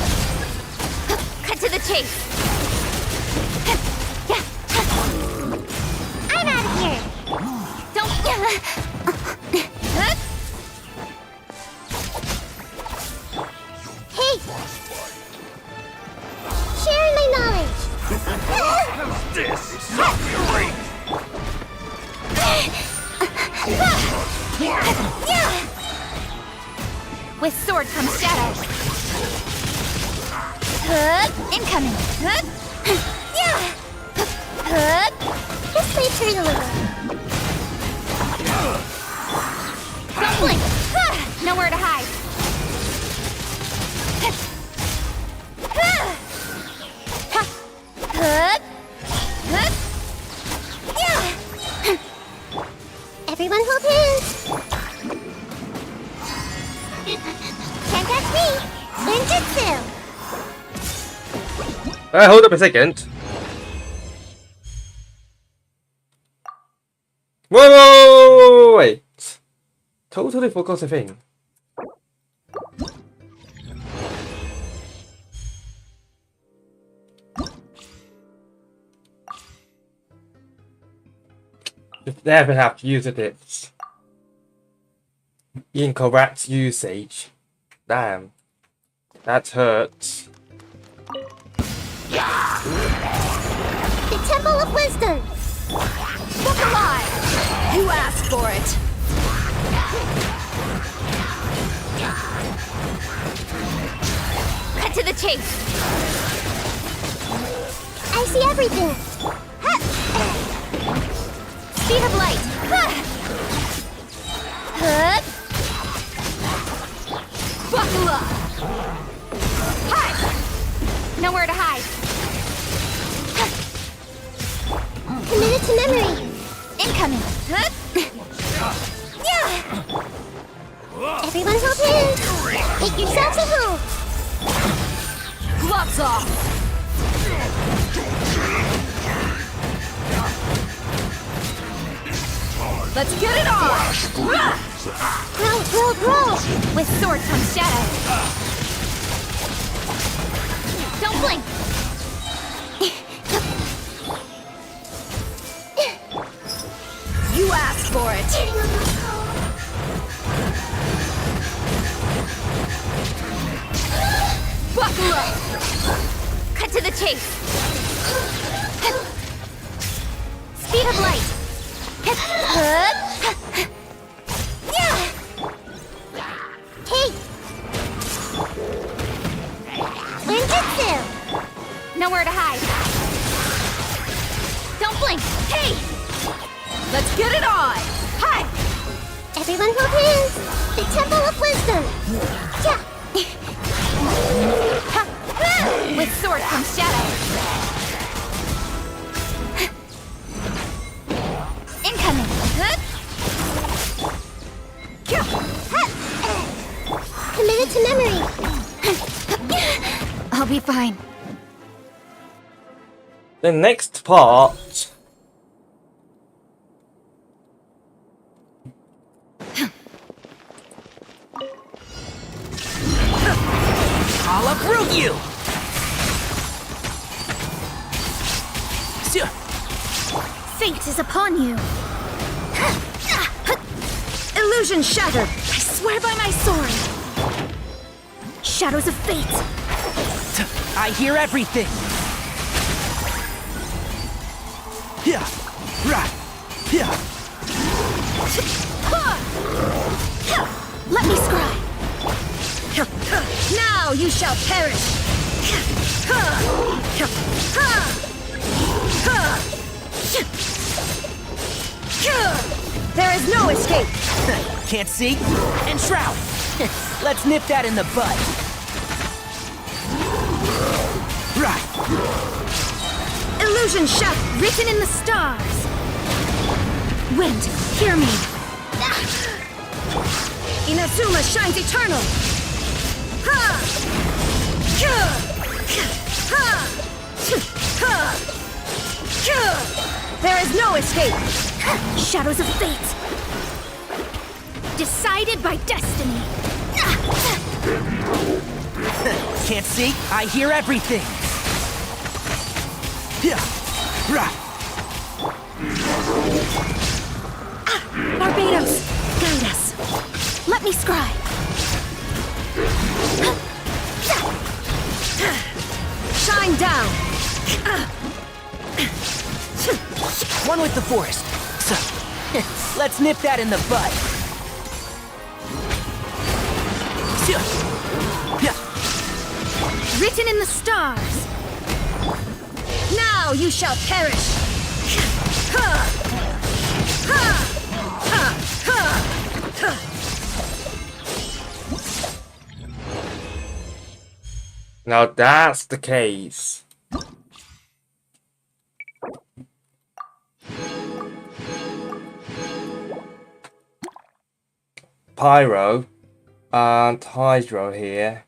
Speaker 5: Cut to the chase.
Speaker 4: I'm out of here!
Speaker 5: Don't.
Speaker 4: Hey! Sharing my knowledge!
Speaker 2: This is not great!
Speaker 5: With sword comes shadow. Incoming.
Speaker 4: Just wait turn a little.
Speaker 5: Don't blink. Nowhere to hide.
Speaker 4: Everyone hold hands! Can't catch me! Ninjutsu!
Speaker 1: Hold up a second. Whoa, wait. Totally forgot a thing. Just never have used it. Incorrect usage. Damn. That hurts.
Speaker 4: The Temple of Wisdom!
Speaker 5: Look alive! You asked for it. Cut to the chase.
Speaker 4: I see everything!
Speaker 5: Speed of light. Buckle up. Hide. Nowhere to hide.
Speaker 4: Committed to memory!
Speaker 5: Incoming.
Speaker 4: Everyone hold hands! Make yourselves at home!
Speaker 5: Gloves off. Let's get it on!
Speaker 4: Roll!
Speaker 5: With sword comes shadow. Don't blink! You asked for for it. Buckle up! Cut to the chase! Speed of light!
Speaker 4: Hey! Ninjutsu!
Speaker 5: Nowhere to hide. Don't blink! Hey! Let's get it on! Hi!
Speaker 4: Everyone hold hands! The Temple of Wisdom! Yeah!
Speaker 5: With sword comes shadow. Incoming!
Speaker 4: Committed to memory!
Speaker 5: I'll be fine.
Speaker 1: The next part.
Speaker 6: I'll uproot you!
Speaker 5: Fate is upon you. Illusion shattered. I swear by my sword. Shadows of fate.
Speaker 6: I hear everything! Yeah! Right! Yeah!
Speaker 5: Let me scry. Now you shall perish. There is no escape.
Speaker 6: Can't see? And Shroud! Let's nip that in the bud! Right!
Speaker 5: Illusion shut, written in the stars. Wind, hear me. Inazuma shines eternal. There is no escape. Shadows of fate. Decided by destiny.
Speaker 6: Can't see? I hear everything! Yeah! Right!
Speaker 5: Barbados, guide us. Let me scry. Shine down.
Speaker 6: One with the forest. So, let's nip that in the bud.
Speaker 5: Written in the stars. Now you shall perish.
Speaker 1: Now that's the case. Pyro and Hydro here.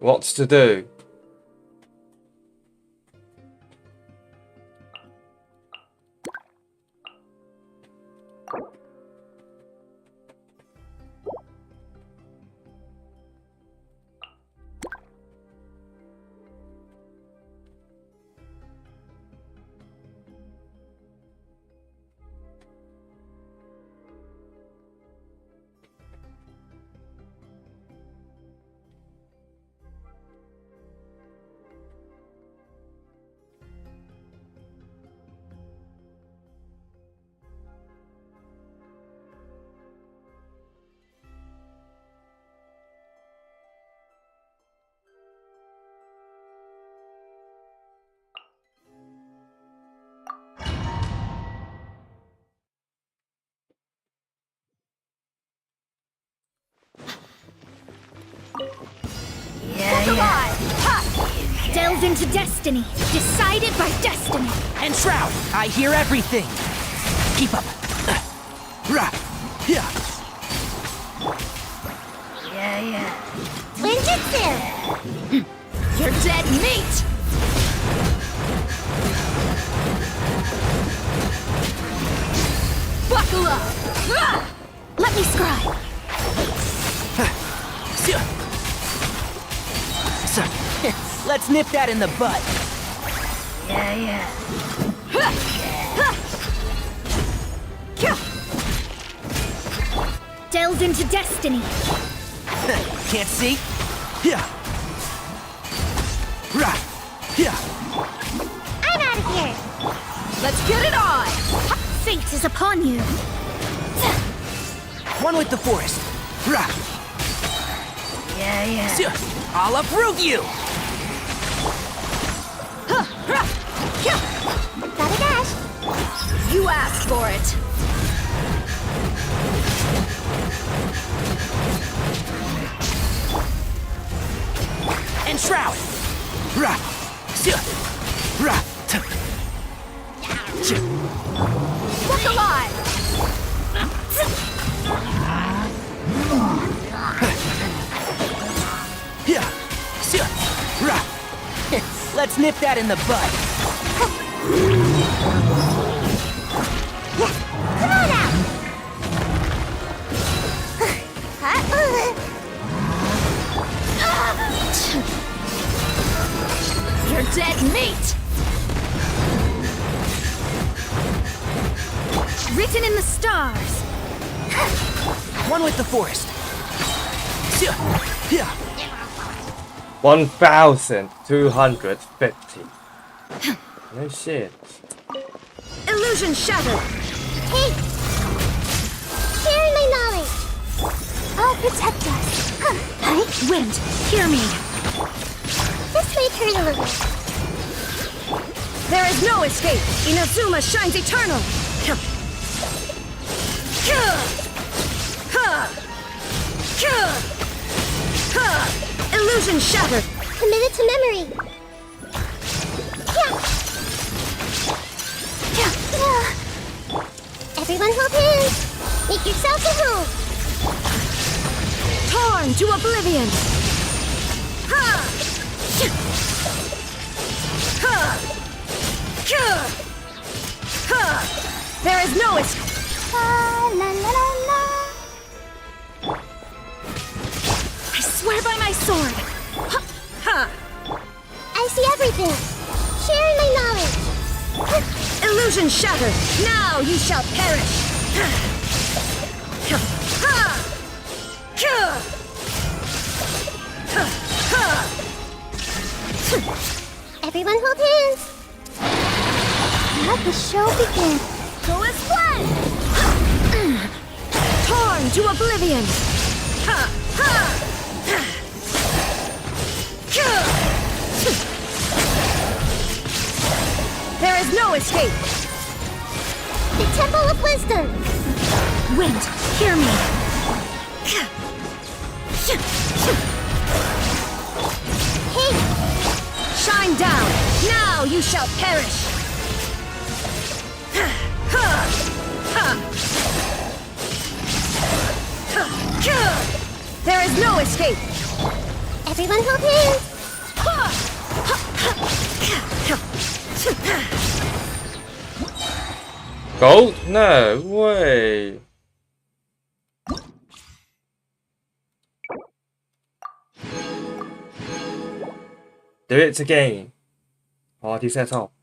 Speaker 1: What's to do?
Speaker 5: Delve into destiny. Decided by destiny.
Speaker 6: And Shroud! I hear everything! Keep up! Right! Yeah!
Speaker 4: Ninjutsu!
Speaker 5: You're dead meat! Let me scry.
Speaker 6: Let's nip that in the butt.
Speaker 11: Delve into destiny.
Speaker 6: Can't see?
Speaker 4: I'm out of here.
Speaker 5: Let's get it on.
Speaker 11: Fate is upon you.
Speaker 6: One with the forest. I'll uproot you.
Speaker 4: Gotta dash.
Speaker 5: You asked for it.
Speaker 6: Enshroud.
Speaker 5: Look alive.
Speaker 6: Let's nip that in the butt.
Speaker 4: Come on out.
Speaker 5: You're dead meat.
Speaker 11: Written in the stars.
Speaker 6: One with the forest.
Speaker 1: 1,250. No shit.
Speaker 5: Illusion shattered.
Speaker 4: Hey, sharing my knowledge. I'll protect us.
Speaker 5: Hey, wind, hear me.
Speaker 4: This may hurt a little.
Speaker 5: There is no escape. Inazuma shines eternal. Illusion shattered.
Speaker 4: Committed to memory. Everyone hold hands. Make yourselves at home.
Speaker 5: Torn to oblivion. There is no escape.
Speaker 4: La la la la.
Speaker 5: I swear by my sword.
Speaker 4: I see everything. Sharing my knowledge.
Speaker 5: Illusion shattered. Now you shall perish.
Speaker 4: Everyone hold hands. Let the show begin.
Speaker 5: Go as one. Torn to oblivion. There is no escape.
Speaker 4: The Temple of Wisdom.
Speaker 5: Wind, hear me.
Speaker 4: Hey,
Speaker 5: Shine down. Now you shall perish. There is no escape.
Speaker 4: everyone hold hands.
Speaker 1: Gold? No way. Do it again. Party set up.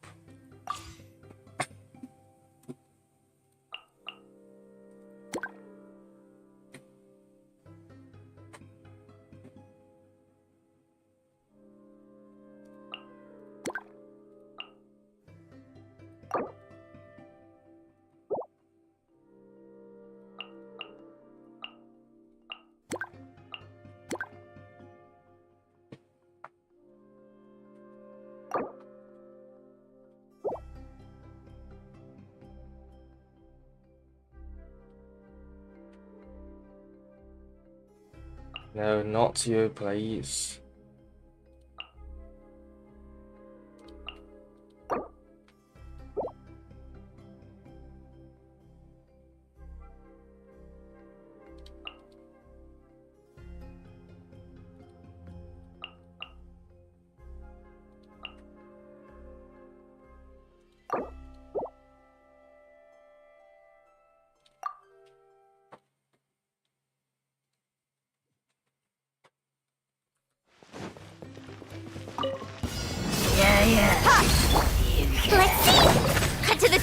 Speaker 1: No, not you, please.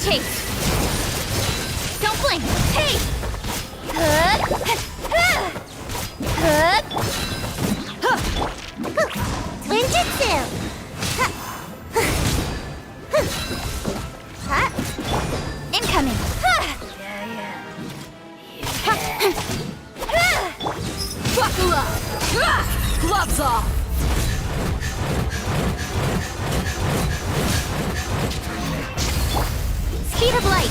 Speaker 11: chase. Don't blink. Hey!
Speaker 4: Ninjutsu!
Speaker 11: Incoming. Buckle up. Gloves off. Speed of light.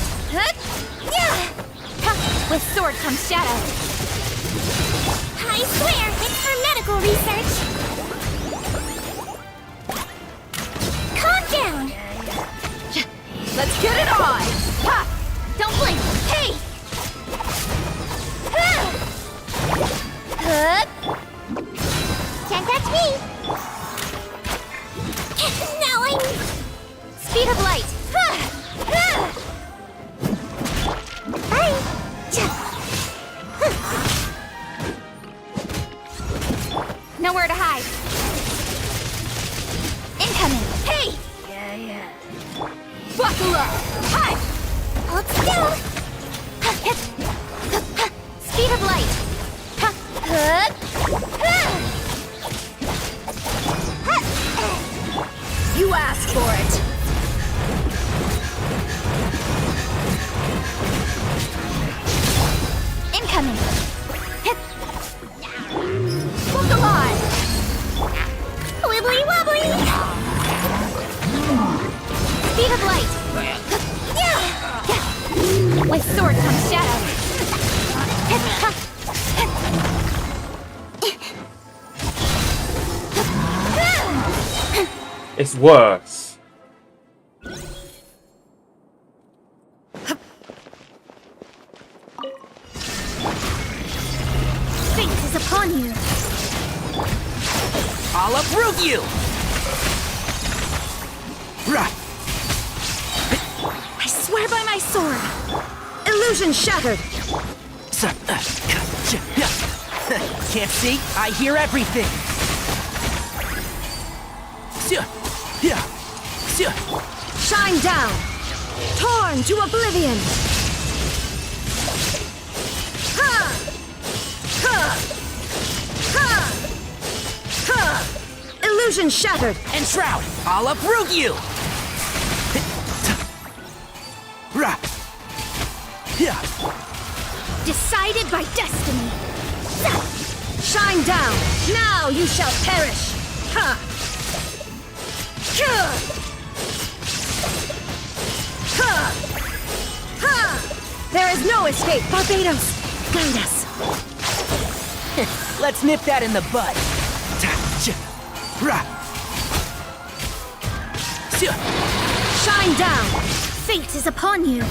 Speaker 11: With sword comes shadow.
Speaker 4: I swear, it's for medical research. Calm down.
Speaker 11: Let's get it on! Ha! Don't blink! Hey!
Speaker 4: Can't touch me. Now I'm...
Speaker 11: Speed of light!
Speaker 4: Bye.
Speaker 11: Nowhere to hide. Incoming! Hey! Buckle up! Hi!
Speaker 4: Hold still.
Speaker 11: Speed of light! You asked for it! Incoming! Look alive!
Speaker 4: Wibbly wobbly.
Speaker 11: Speed of light! With sword comes shadow!
Speaker 1: It's worse.
Speaker 11: Fate is upon you!
Speaker 8: I'll uproot you! Rah!
Speaker 11: I swear by my sword! Illusion shattered!
Speaker 8: Can't see? I hear everything!
Speaker 11: Shine down! Torn to oblivion! Ha! Ha! Ha! Ha! Illusion shattered!
Speaker 8: And Shroud, I'll uproot you! Rah!
Speaker 11: Decided by destiny! Shine down! Now you shall perish! Ha! Ha! Ha! There is no escape! Barbados! Guide us!
Speaker 8: Let's nip that in the bud! Rah!
Speaker 11: Shine down! Fate is upon you!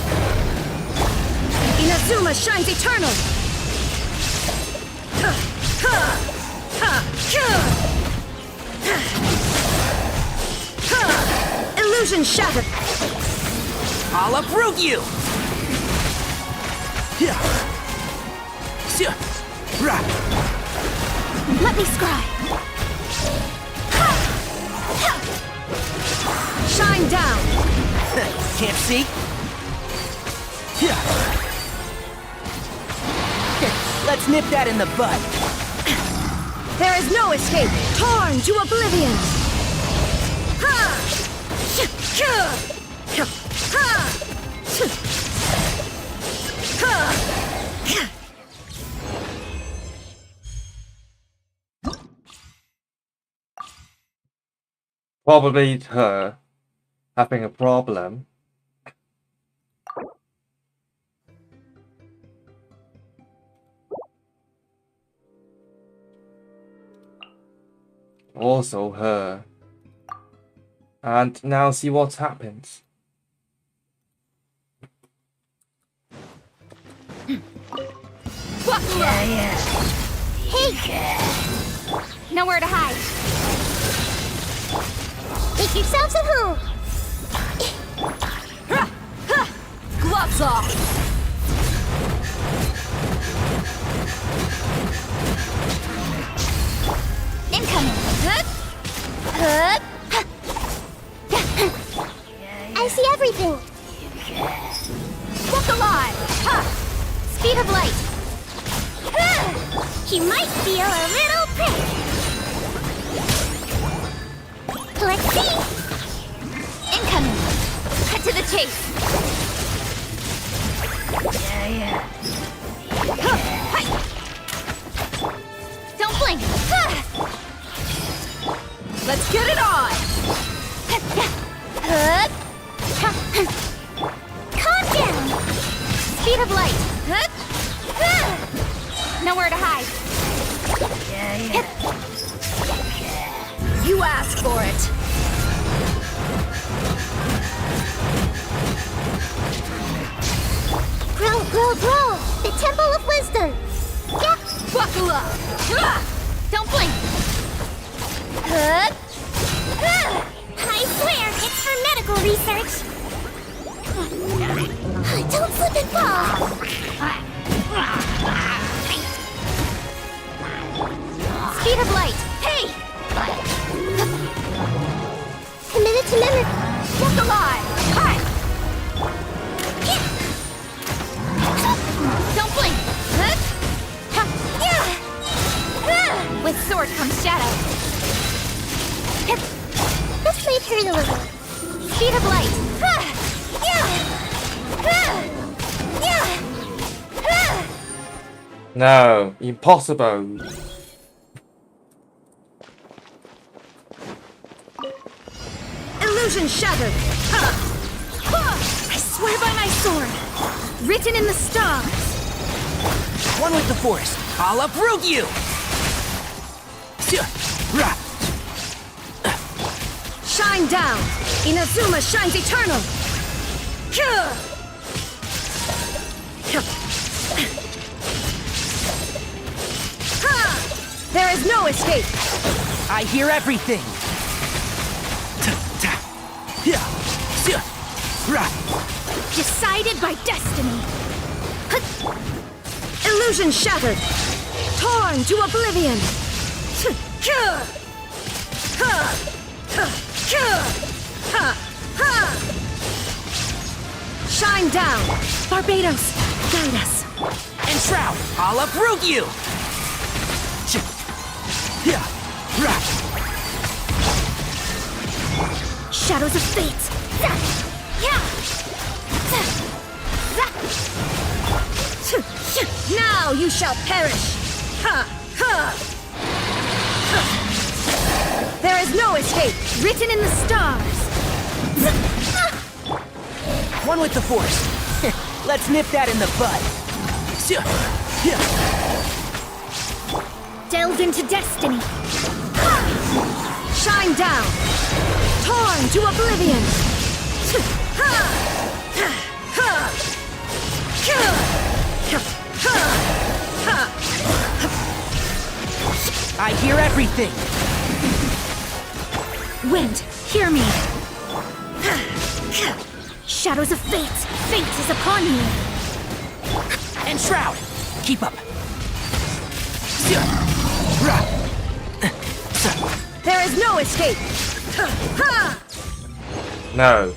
Speaker 11: Inazuma shines eternal! Illusion shattered!
Speaker 8: I'll uproot you!
Speaker 11: Let me scry! Shine down!
Speaker 8: Can't see? Let's nip that in the bud.
Speaker 11: There is no escape! Torn to oblivion!
Speaker 1: Probably her having a problem. Also her. And now see what happens.
Speaker 11: Hey! Nowhere to hide.
Speaker 4: Make yourselves at home.
Speaker 11: Gloves off! Incoming!
Speaker 4: I see everything. Walk alive! Ha! Speed of light! He might feel a little prick! Let's see! Incoming! Cut to the chase! Hi. Don't blink!
Speaker 5: Let's get it on!
Speaker 4: Calm down! Speed of light! Nowhere to hide!
Speaker 5: You asked for it!
Speaker 4: Grow! The Temple of Wisdom! Yeah!
Speaker 5: Buckle up!
Speaker 4: Don't blink! I swear, it's for medical research! Don't slip and fall! Speed of light! Hey! Committed to memory! Walk alive! Hi! Don't blink! With sword comes shadow. This might hurt a little. Speed of light.
Speaker 1: No, impossible.
Speaker 5: Illusion shattered! I swear by my sword! Written in the stars!
Speaker 6: One with the Force. I'll uproot you!
Speaker 5: Shine down! Inazuma shines eternal! There is no escape!
Speaker 6: I hear everything!
Speaker 5: Decided by destiny! Illusion shattered! Torn to oblivion! Shine down! Barbados, guide us!
Speaker 6: And Shroud, I'll uproot you!
Speaker 5: Shadows of fate! Now you shall perish! There is no escape! Written in the stars!
Speaker 6: One with the Force. Let's nip that in the bud.
Speaker 5: Delve into destiny! Shine down! Torn to oblivion!
Speaker 6: I hear everything!
Speaker 5: Wind, hear me! Shadows of fate! Fate is upon you!
Speaker 6: And Shroud, keep up!
Speaker 5: There is no escape!
Speaker 1: No.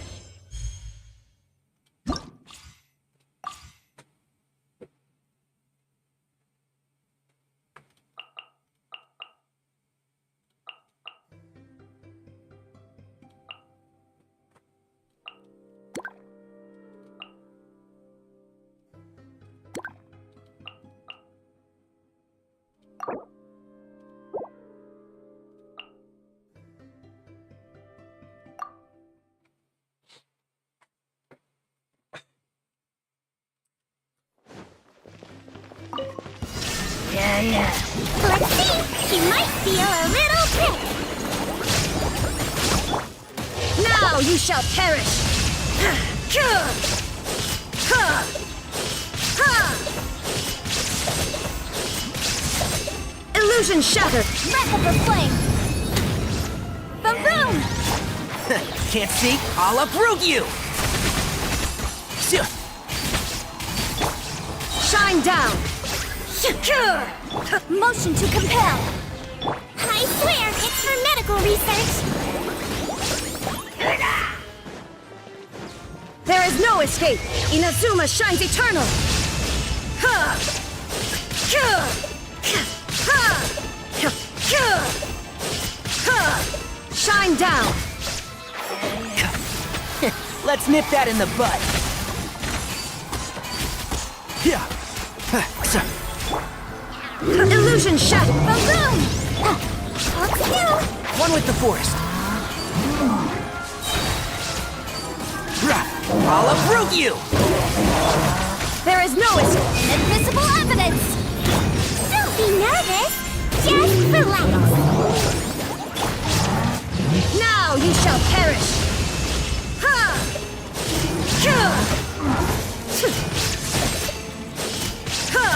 Speaker 4: Let's see! He might feel a little prick!
Speaker 5: Now you shall perish! Illusion shattered!
Speaker 4: Wrap up the flame! Boom!
Speaker 6: Can't see? I'll uproot you!
Speaker 5: Shine down!
Speaker 4: Motion to compel! I swear, it's for medical research!
Speaker 5: There is no escape! Inazuma shines eternal! Ha! Ha! Ha! Ha! Shine down!
Speaker 6: Let's nip that in the bud. Yeah.
Speaker 5: Illusion shot! Balloon!
Speaker 6: One with the forest. I'll uproot you!
Speaker 5: There is no escape!
Speaker 4: Invisible evidence! Don't be nervous! Just relax!
Speaker 5: Now you shall perish! Ha! Ha! Ha!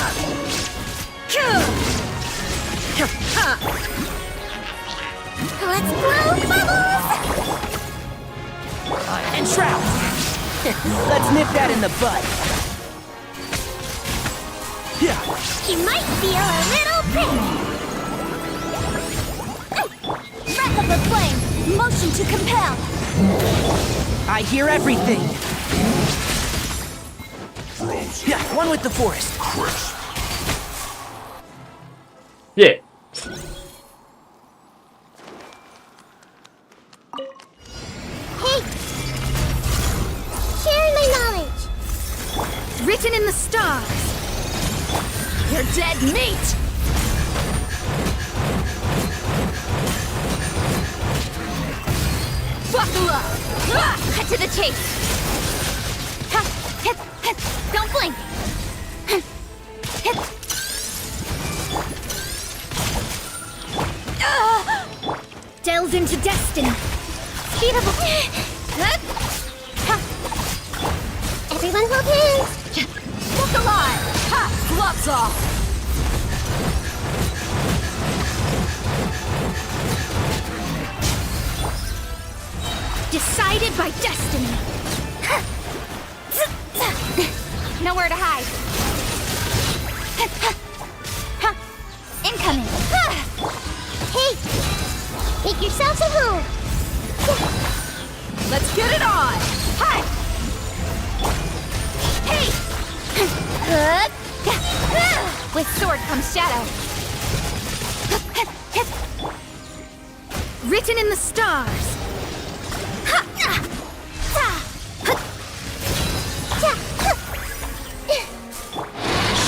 Speaker 5: Ha!
Speaker 4: Let's blow bubbles!
Speaker 6: And Shroud! Let's nip that in the bud. Yeah.
Speaker 4: He might feel a little pain.
Speaker 5: Wrath of the flame! Motion to compel!
Speaker 6: I hear everything. Yeah, one with the forest.
Speaker 1: Yeah.
Speaker 4: Hey! Share my knowledge!
Speaker 5: Written in the stars! You're dead meat! Buckle up! Cut to the chase! Don't blink! Delve into destiny!
Speaker 4: Speed up! Everyone hold hands!
Speaker 5: Look alive! Ha! Gloves off! Decided by destiny! Nowhere to hide! Incoming!
Speaker 4: Hey! Make yourselves at home!
Speaker 5: Let's get it on! Hi! Hey! With sword comes shadow. Written in the stars.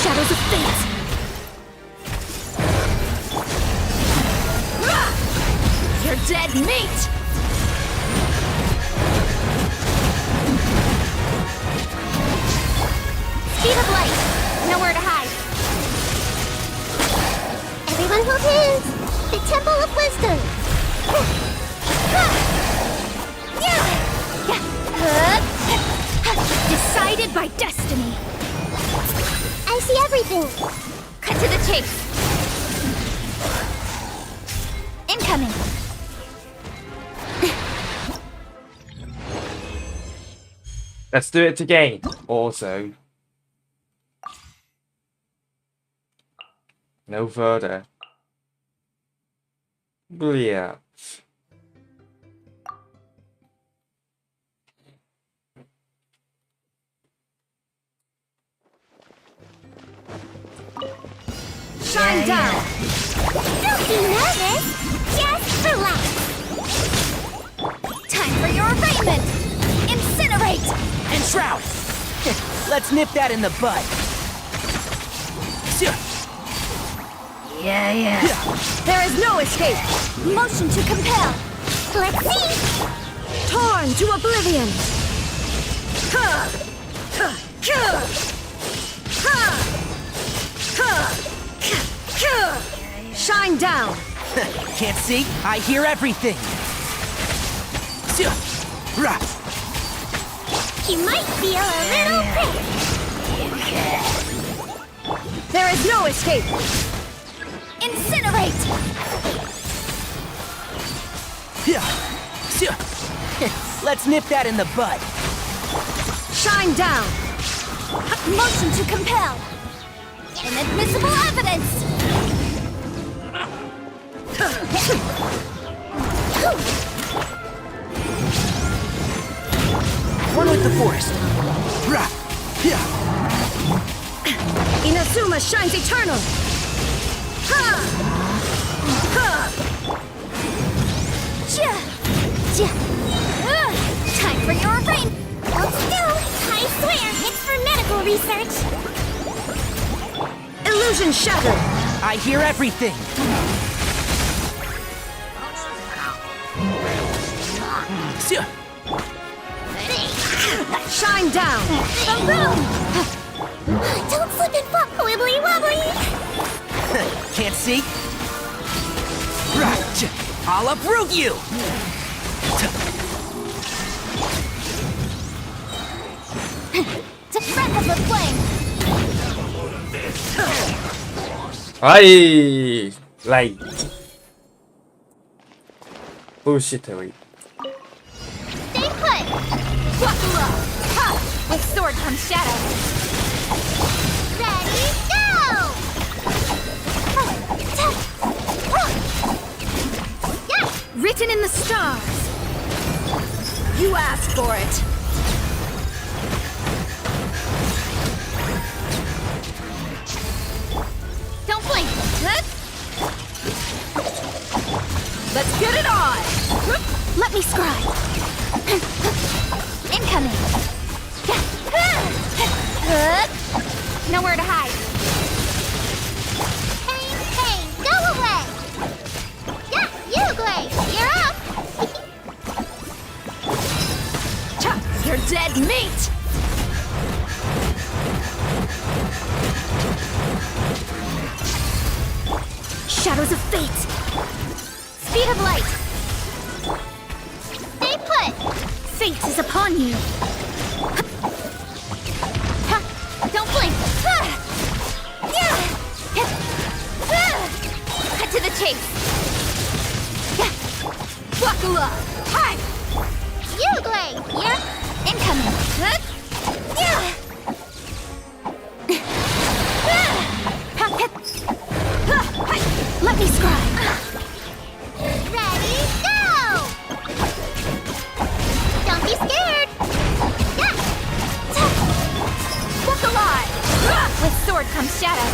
Speaker 5: Shadows of fate. You're dead meat!
Speaker 4: Speed of light! Nowhere to hide! Everyone hold hands! The Temple of Wisdom!
Speaker 5: Decided by destiny!
Speaker 4: I see everything!
Speaker 5: Cut to the chase! Incoming!
Speaker 1: Let's do it again. Also. No further. Brilliant.
Speaker 5: Shine down!
Speaker 4: Don't be nervous! Just relax!
Speaker 5: Time for your arraignment! Incinerate!
Speaker 6: And Shroud! Let's nip that in the bud.
Speaker 5: Yeah. There is no escape! Motion to compel!
Speaker 4: Let's see!
Speaker 5: Torn to oblivion! Shine down!
Speaker 6: Can't see? I hear everything.
Speaker 4: He might feel a little pain.
Speaker 5: There is no escape! Incinerate!
Speaker 6: Let's nip that in the bud.
Speaker 5: Shine down! Motion to compel! Inadmissible evidence!
Speaker 8: One with the forest. Rah! Yeah!
Speaker 5: Inazuma shines eternal! Ha! Ha!
Speaker 4: Time for your brain. Let's do. I swear, it's for medical research.
Speaker 5: Illusion shattered!
Speaker 8: I hear everything!
Speaker 5: Shine down!
Speaker 4: Don't slip and fall, wibbly wobbly.
Speaker 8: Can't see? Right! I'll uproot you!
Speaker 4: To breath of the flame.
Speaker 1: Ay, like bullshit.
Speaker 4: Stay put. Buckle up. Ha! With sword comes shadow. Ready, go! Yeah!
Speaker 5: Written in the stars! You asked for it!
Speaker 4: Don't blink.
Speaker 5: Let's get it on!
Speaker 4: Let me scribe. Incoming. Nowhere to hide. Hey, go away. Yeah, you, Glaze. You're up.
Speaker 5: You're dead meat! Shadows of fate!
Speaker 4: Speed of light. Stay put.
Speaker 5: Fate is upon you!
Speaker 4: Don't blink. Cut to the chase.
Speaker 5: Buckle up!
Speaker 4: Hi. You, Glaze. You're incoming.
Speaker 5: Let me scribe!
Speaker 4: Ready, go! Don't be scared.
Speaker 5: Walk alive!
Speaker 4: With sword comes shadow.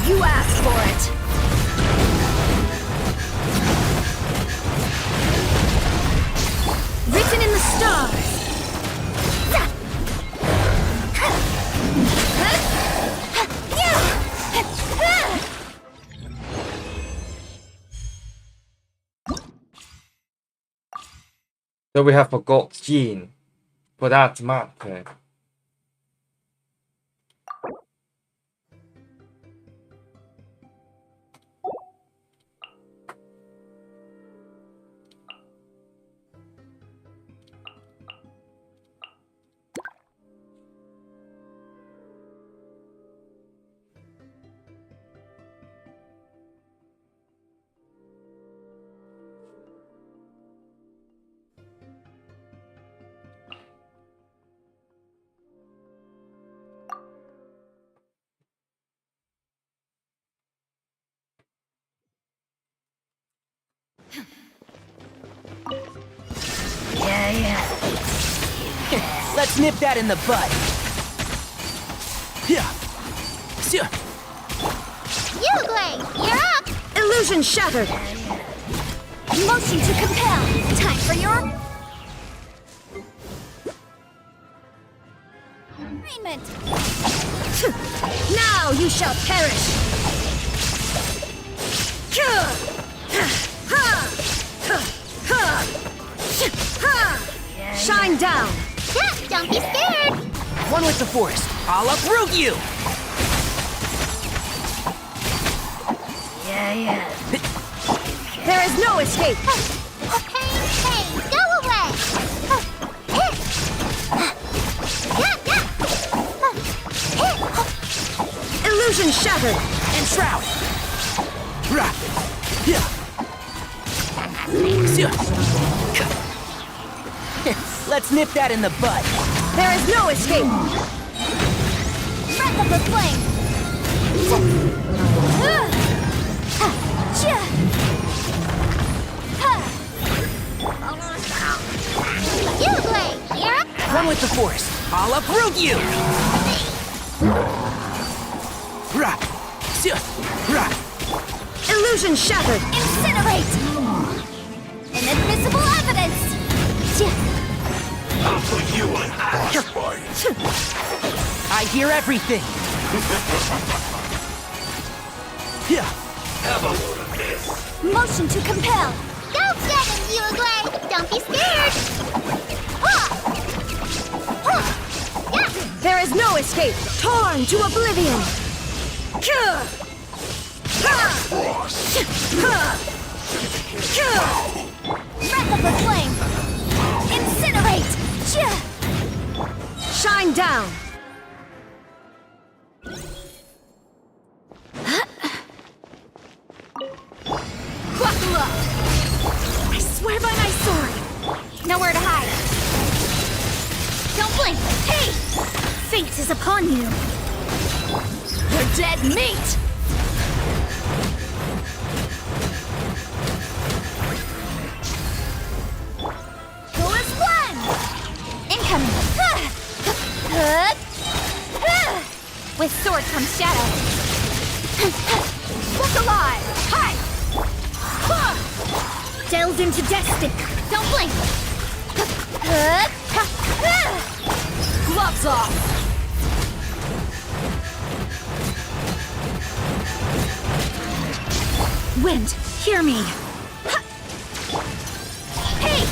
Speaker 5: You asked for it! Written in the stars!
Speaker 1: So we have forgot Jean for that map.
Speaker 8: Let's nip that in the bud. Yeah.
Speaker 4: You, Glaze. You're up.
Speaker 5: Illusion shattered!
Speaker 4: Motion to compel. Time for your alignment.
Speaker 5: Now you shall perish! Shine down!
Speaker 4: Don't be scared.
Speaker 8: One with the forest. I'll uproot you!
Speaker 5: There is no escape!
Speaker 4: Hey, go away.
Speaker 5: Illusion shattered!
Speaker 8: Enshroud! Rah! Yeah! Let's nip that in the bud.
Speaker 5: There is no escape!
Speaker 4: Breath of the flame.
Speaker 13: Down with the force! I'll uproot you!
Speaker 5: Illusion shattered!
Speaker 4: Incinerate! Inadmissible evidence!
Speaker 3: I'll put you on ice.
Speaker 13: I hear everything!
Speaker 3: Have a load of this.
Speaker 4: Motion to compel! Go get him, Uruguay! Don't be scared!
Speaker 5: There is no escape! Torn to oblivion!
Speaker 4: Breath of the flame! Incinerate!
Speaker 5: Shine down!
Speaker 4: Quackula! I swear by my sword! Nowhere to hide! Don't blink! Hey! Fate is upon you!
Speaker 5: You're dead meat!
Speaker 4: Go as one! Incoming! With sword comes shadow! Look alive! Hi! Delves into destiny! Don't blink!
Speaker 5: Gloves off! Wind, hear me!
Speaker 4: Hey!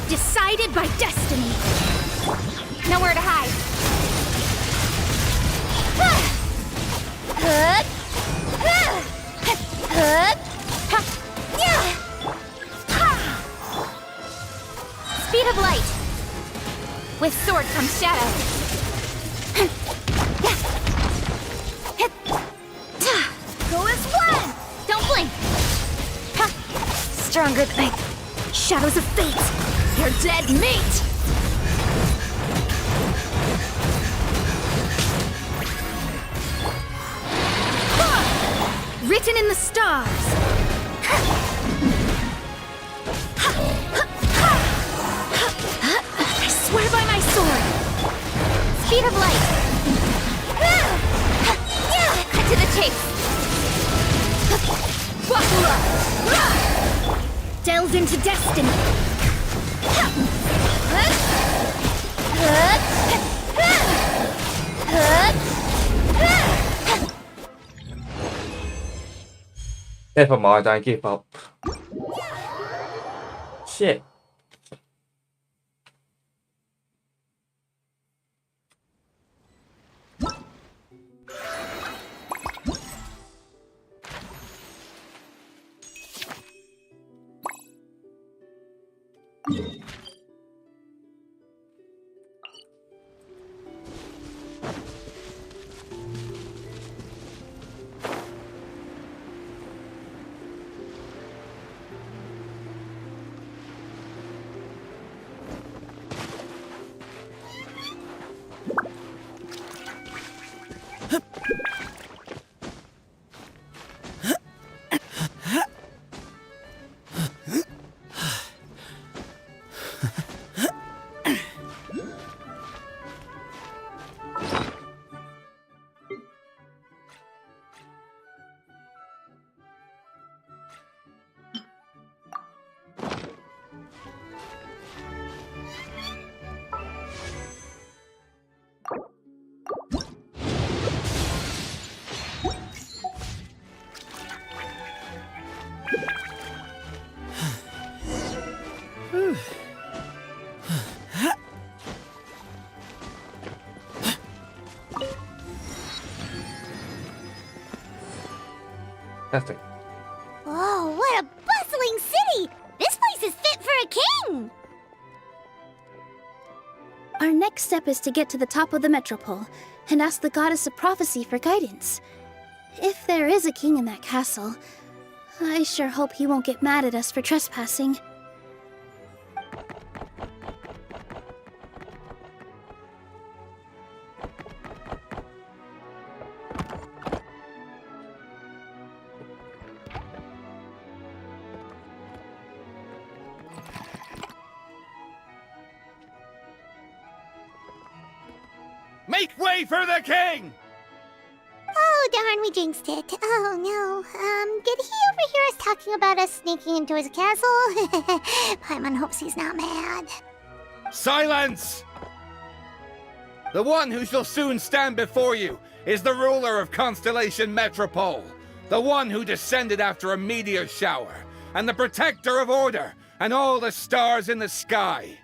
Speaker 4: Decided by destiny! Nowhere to hide! Speed of light! With sword comes shadow! Go as one! Don't blink!
Speaker 5: Stronger than I... Shadows of fate! You're dead meat! Written in the stars! I swear by my sword!
Speaker 4: Speed of light! Cut to the chase! Delves into destiny!
Speaker 1: Never mind, I give up. Shit. Fantastic.
Speaker 4: Whoa, what a bustling city! This place is fit for a king!
Speaker 5: Our next step is to get to the top of the metropole and ask the goddess of prophecy for guidance. If there is a king in that castle, I sure hope he won't get mad at us for trespassing.
Speaker 14: Make way for the king!
Speaker 4: Oh, darn, we jinxed it. Oh, no. Did he overhear us talking about us sneaking into his castle? Paimon hopes he's not mad.
Speaker 14: Silence! The one who shall soon stand before you is the ruler of Constellation Metropole, the one who descended after a meteor shower, and the protector of order and all the stars in the sky.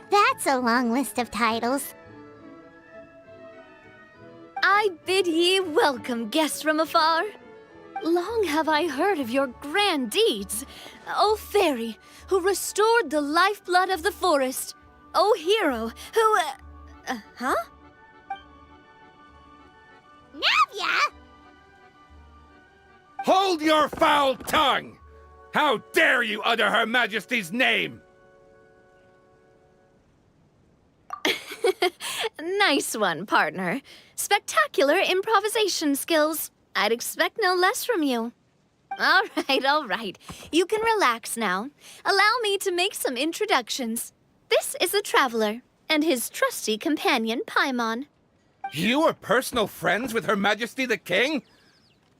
Speaker 4: That's a long list of titles.
Speaker 5: I bid ye welcome, guests from afar. Long have I heard of your grand deeds, O fairy, who restored the lifeblood of the forest, O hero, who... huh?
Speaker 4: Navia!
Speaker 14: Hold your foul tongue! How dare you utter Her Majesty's name?
Speaker 5: Nice one, partner. Spectacular improvisation skills. I'd expect no less from you. All right. You can relax now. Allow me to make some introductions. This is the Traveler, and his trusty companion, Paimon.
Speaker 14: You are personal friends with Her Majesty the King?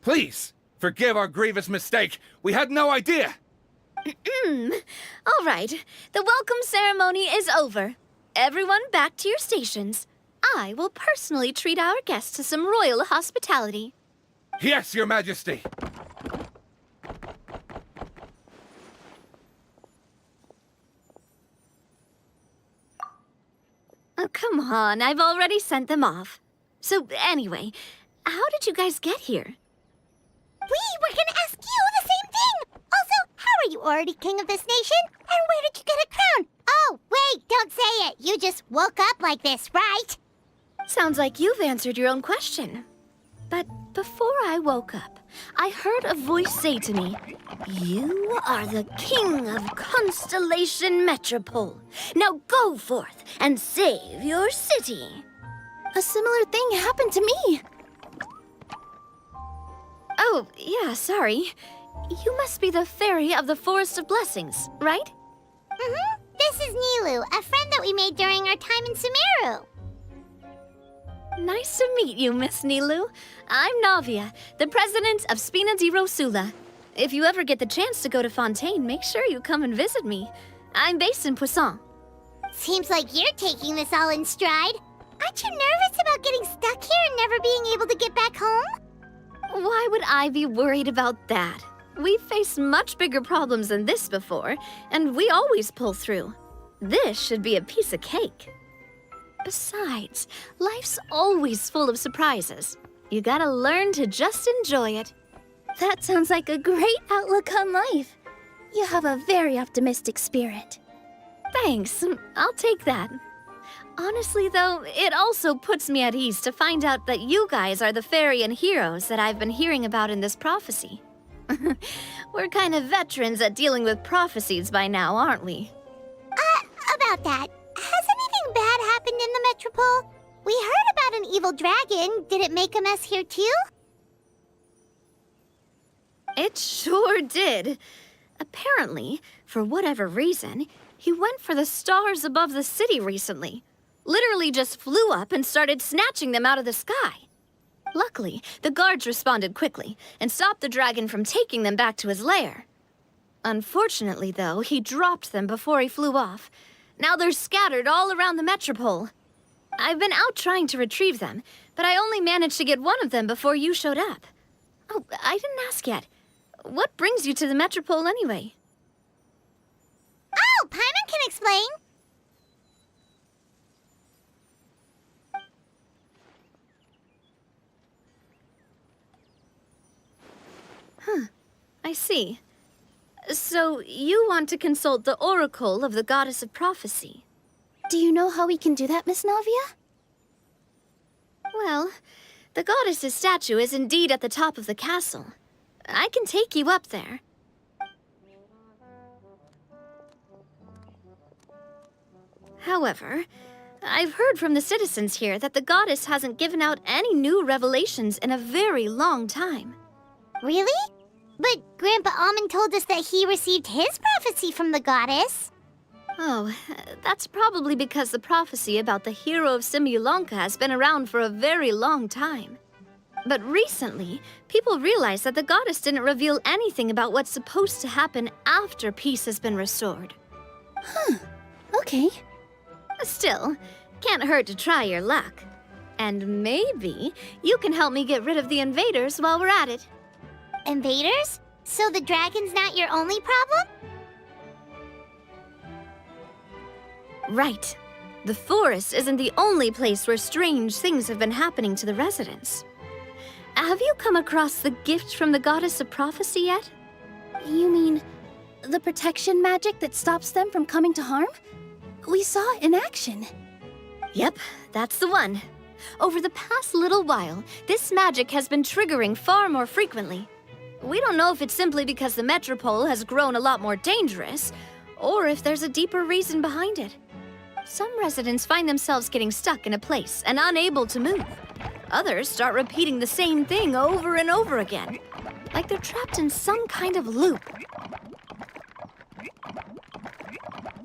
Speaker 14: Please, forgive our grievous mistake. We had no idea.
Speaker 5: All right. The welcome ceremony is over. Everyone back to your stations. I will personally treat our guests to some royal hospitality.
Speaker 14: Yes, Your Majesty.
Speaker 5: Oh, come on. I've already sent them off. So, anyway, how did you guys get here?
Speaker 4: We were gonna ask you the same thing! Also, how are you already king of this nation? And where did you get a crown? Oh, wait, don't say it. You just woke up like this, right?
Speaker 5: Sounds like you've answered your own question. But before I woke up, I heard a voice say to me, "You are the king of Constellation Metropole. Now go forth and save your city." A similar thing happened to me. Oh, yeah, sorry. You must be the fairy of the Forest of Blessings, right?
Speaker 4: Mm-hmm. This is Nilu, a friend that we made during our time in Sumeru.
Speaker 5: Nice to meet you, Miss Nilu. I'm Navia, the president of Spina di Rosula. If you ever get the chance to go to Fontaine, make sure you come and visit me. I'm based in Poisson.
Speaker 4: Seems like you're taking this all in stride. Aren't you nervous about getting stuck here and never being able to get back home?
Speaker 5: Why would I be worried about that? We've faced much bigger problems than this before, and we always pull through. This should be a piece of cake. Besides, life's always full of surprises. You gotta learn to just enjoy it. That sounds like a great outlook on life. You have a very optimistic spirit. Thanks, I'll take that. Honestly, though, it also puts me at ease to find out that you guys are the fairy and heroes that I've been hearing about in this prophecy. We're kind of veterans at dealing with prophecies by now, aren't we?
Speaker 4: About that, has anything bad happened in the Metropole? We heard about an evil dragon. Did it make a mess here too?
Speaker 5: It sure did. Apparently, for whatever reason, he went for the stars above the city recently. Literally just flew up and started snatching them out of the sky. Luckily, the guards responded quickly and stopped the dragon from taking them back to his lair. Unfortunately, though, he dropped them before he flew off. Now they're scattered all around the Metropole. I've been out trying to retrieve them, but I only managed to get one of them before you showed up. Oh, I didn't ask yet. What brings you to the Metropole anyway?
Speaker 4: Oh, Paimon can explain.
Speaker 5: I see. So, you want to consult the Oracle of the Goddess of Prophecy.
Speaker 11: Do you know how we can do that, Miss Navia?
Speaker 5: Well, the goddess's statue is indeed at the top of the castle. I can take you up there. However, I've heard from the citizens here that the goddess hasn't given out any new revelations in a very long time.
Speaker 4: Really? But Grandpa Almond told us that he received his prophecy from the goddess.
Speaker 5: Oh, that's probably because the prophecy about the hero of Simulanka has been around for a very long time. But recently, people realized that the goddess didn't reveal anything about what's supposed to happen after peace has been restored.
Speaker 11: Huh. Okay.
Speaker 5: Still, can't hurt to try your luck. And maybe you can help me get rid of the invaders while we're at it.
Speaker 4: Invaders? So the dragon's not your only problem?
Speaker 5: Right. The forest isn't the only place where strange things have been happening to the residents. Have you come across the gift from the goddess of prophecy yet?
Speaker 11: You mean the protection magic that stops them from coming to harm? We saw it in action.
Speaker 5: Yep, that's the one. Over the past little while, this magic has been triggering far more frequently. We don't know if it's simply because the metropole has grown a lot more dangerous, or if there's a deeper reason behind it. Some residents find themselves getting stuck in a place and unable to move. Others start repeating the same thing over and over again, like they're trapped in some kind of loop.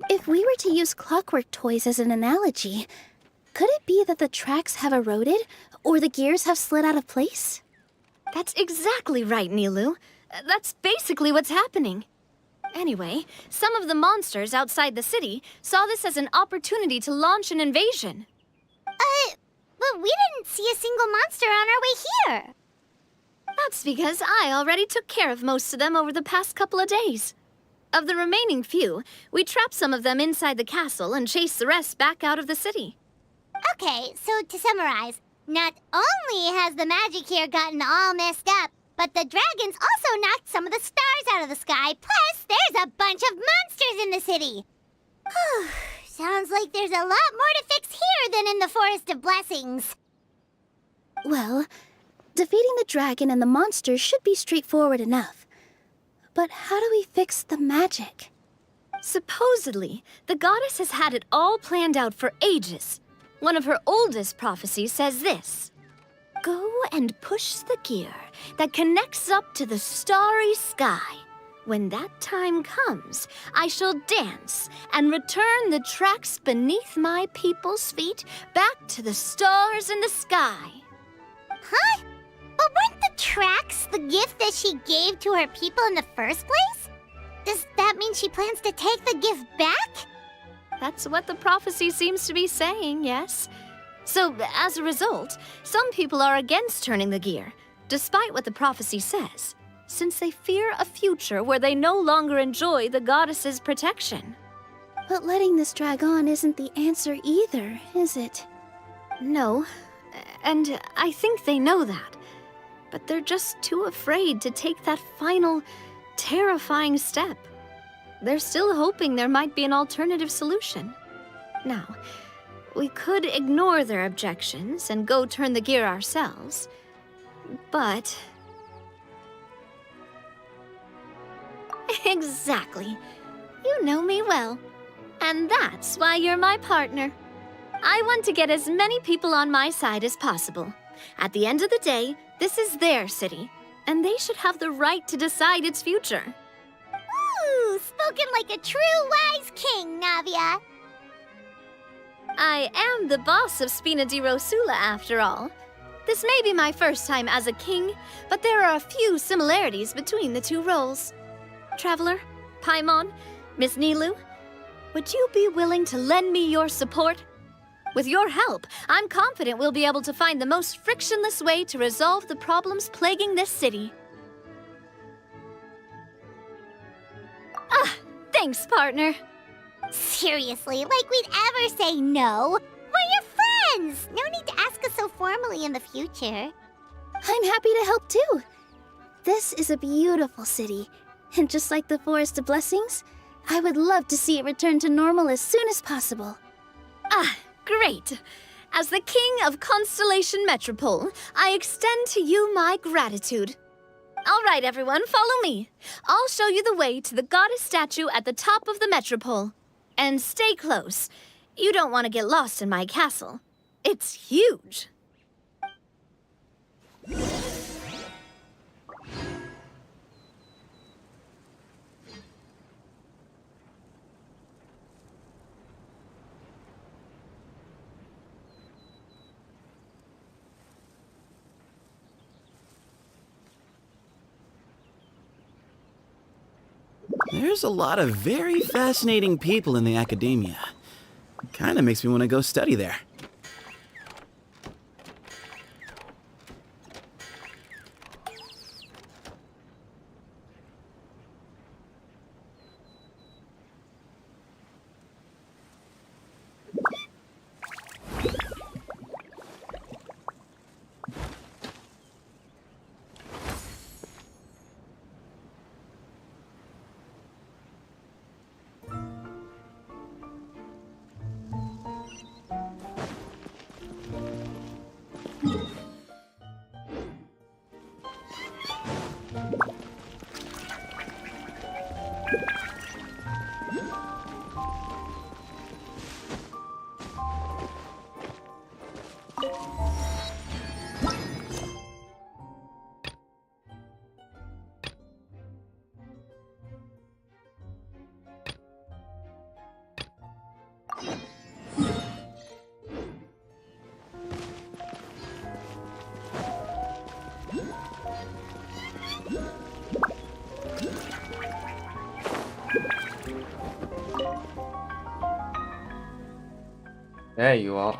Speaker 11: If we were to use clockwork toys as an analogy, could it be that the tracks have eroded or the gears have slid out of place?
Speaker 5: That's exactly right, Nilu. That's basically what's happening. Anyway, some of the monsters outside the city saw this as an opportunity to launch an invasion.
Speaker 4: But we didn't see a single monster on our way here.
Speaker 5: That's because I already took care of most of them over the past couple of days. Of the remaining few, we trapped some of them inside the castle and chased the rest back out of the city.
Speaker 4: Okay, so to summarize, not only has the magic here gotten all messed up, but the dragons also knocked some of the stars out of the sky, plus there's a bunch of monsters in the city. Sounds like there's a lot more to fix here than in the Forest of Blessings.
Speaker 11: Well, defeating the dragon and the monsters should be straightforward enough. But how do we fix the magic?
Speaker 5: Supposedly, the goddess has had it all planned out for ages. One of her oldest prophecies says this: "Go and push the gear that connects up to the starry sky. When that time comes, I shall dance and return the tracks beneath my people's feet back to the stars in the sky."
Speaker 4: Huh? But weren't the tracks the gift that she gave to her people in the first place? Does that mean she plans to take the gift back?
Speaker 5: That's what the prophecy seems to be saying, yes. So, as a result, some people are against turning the gear, despite what the prophecy says, since they fear a future where they no longer enjoy the goddess's protection.
Speaker 11: But letting this drag on isn't the answer either, is it?
Speaker 5: No, and I think they know that. But they're just too afraid to take that final, terrifying step. They're still hoping there might be an alternative solution. Now, we could ignore their objections and go turn the gear ourselves, but... Exactly. You know me well. And that's why you're my partner. I want to get as many people on my side as possible. At the end of the day, this is their city, and they should have the right to decide its future.
Speaker 4: Ooh, spoken like a true wise king, Navia.
Speaker 5: I am the boss of Spina di Rosula, after all. This may be my first time as a king, but there are a few similarities between the two roles. Traveler, Paimon, Miss Nilu, would you be willing to lend me your support? With your help, I'm confident we'll be able to find the most frictionless way to resolve the problems plaguing this city. Thanks, partner.
Speaker 4: Seriously, like we'd ever say no. We're your friends. No need to ask us so formally in the future.
Speaker 11: I'm happy to help too. This is a beautiful city, and just like the Forest of Blessings, I would love to see it return to normal as soon as possible.
Speaker 5: Great. As the King of Constellation Metropole, I extend to you my gratitude. All right, everyone, follow me. I'll show you the way to the goddess statue at the top of the Metropole. And stay close. You don't want to get lost in my castle. It's huge.
Speaker 7: There's a lot of very fascinating people in the academia. Kinda makes me want to go study there.
Speaker 1: There you are.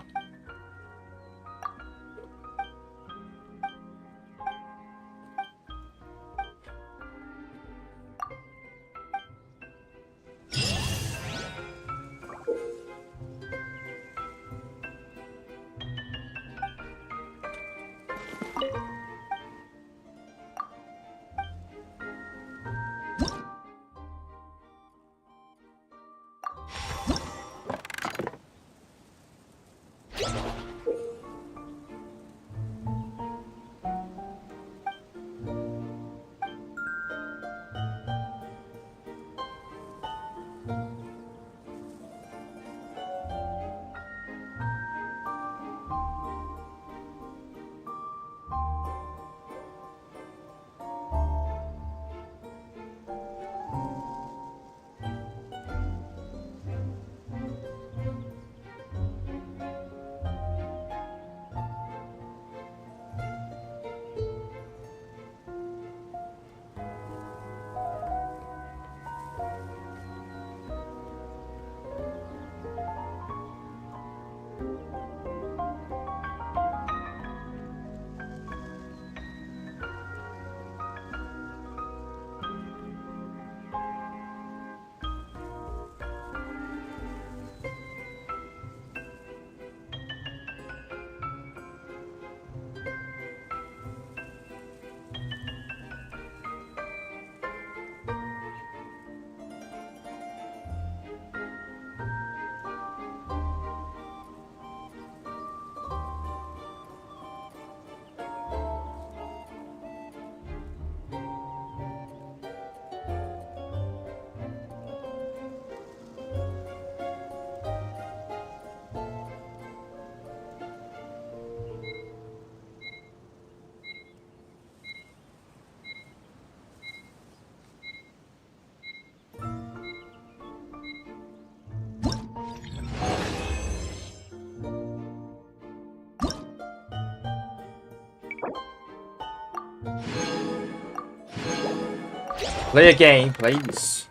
Speaker 1: Play a game, please.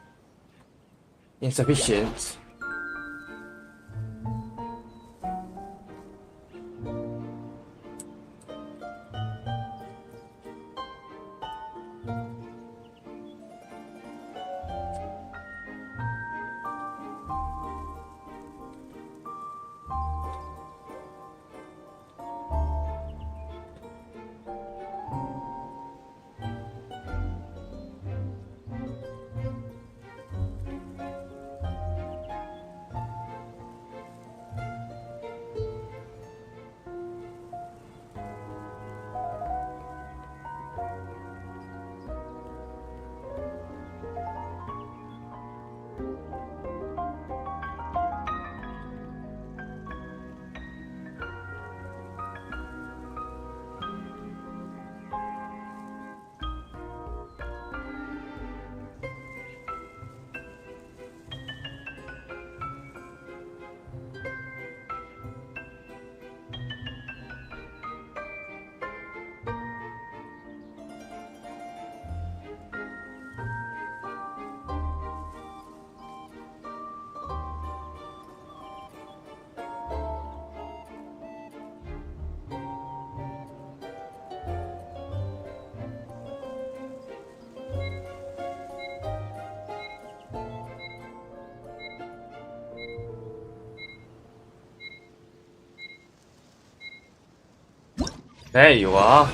Speaker 1: Insufficient. There you are.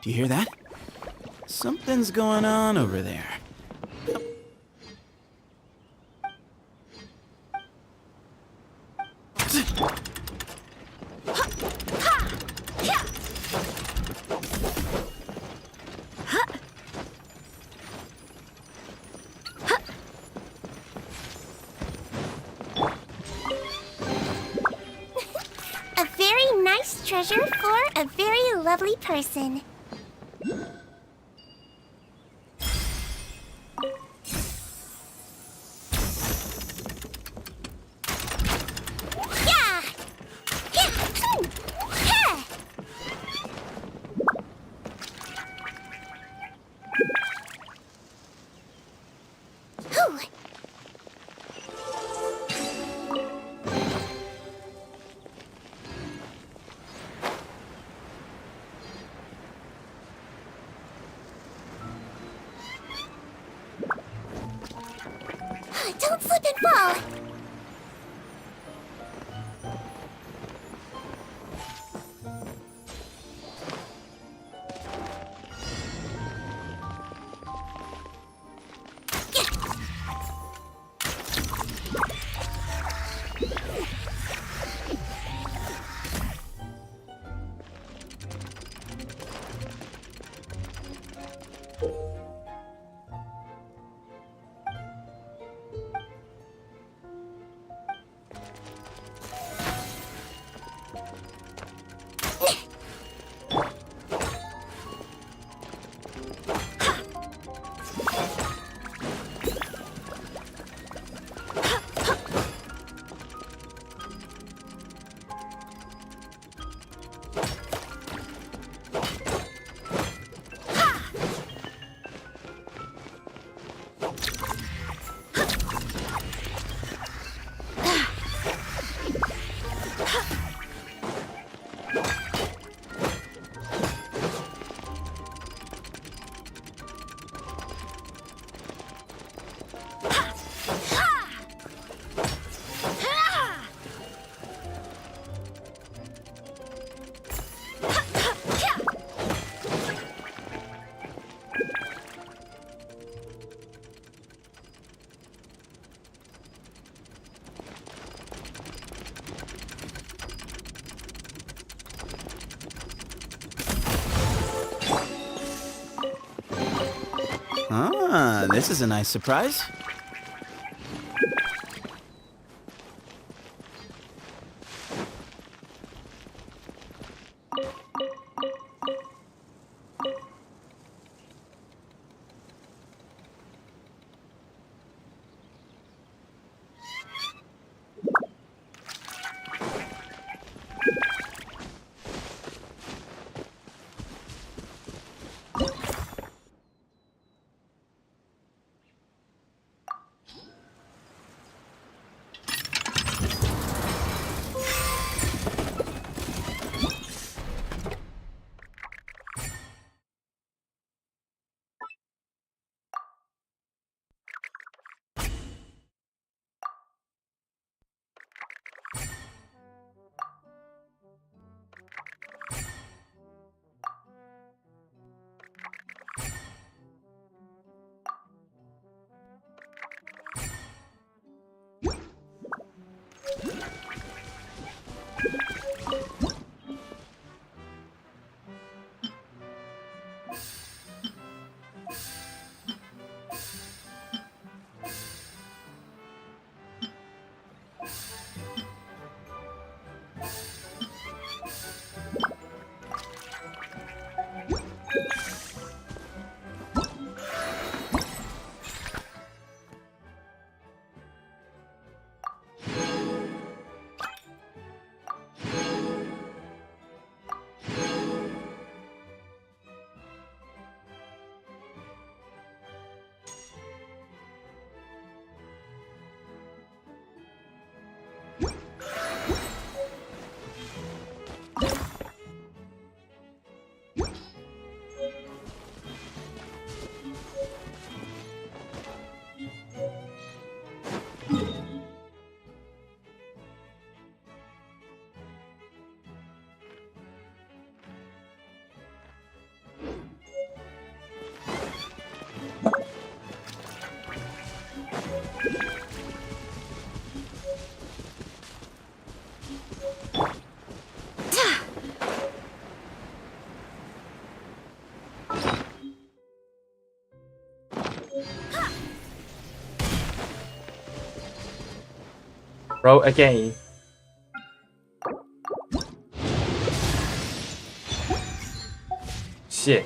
Speaker 13: Do you hear that? Something's going on over there.
Speaker 4: A very nice treasure for a very lovely person. Yeah! Yeah! Yeah! Ooh. Don't slip and fall!
Speaker 13: Ah, this is a nice surprise.
Speaker 1: Roll again. Shit.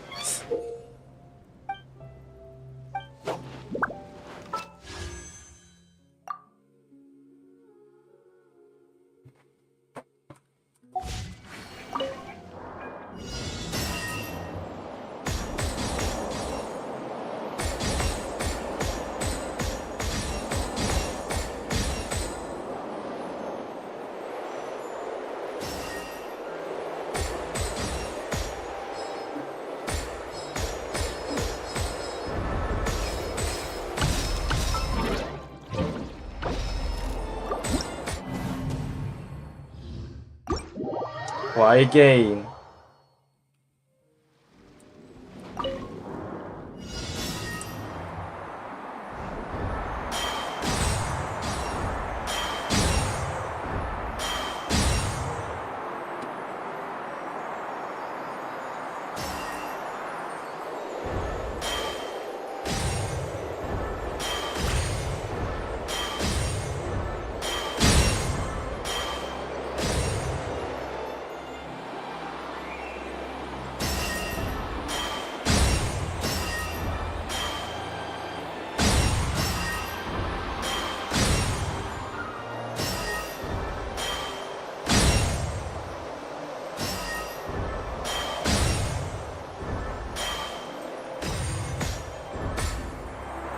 Speaker 1: Why again?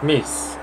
Speaker 1: Miss.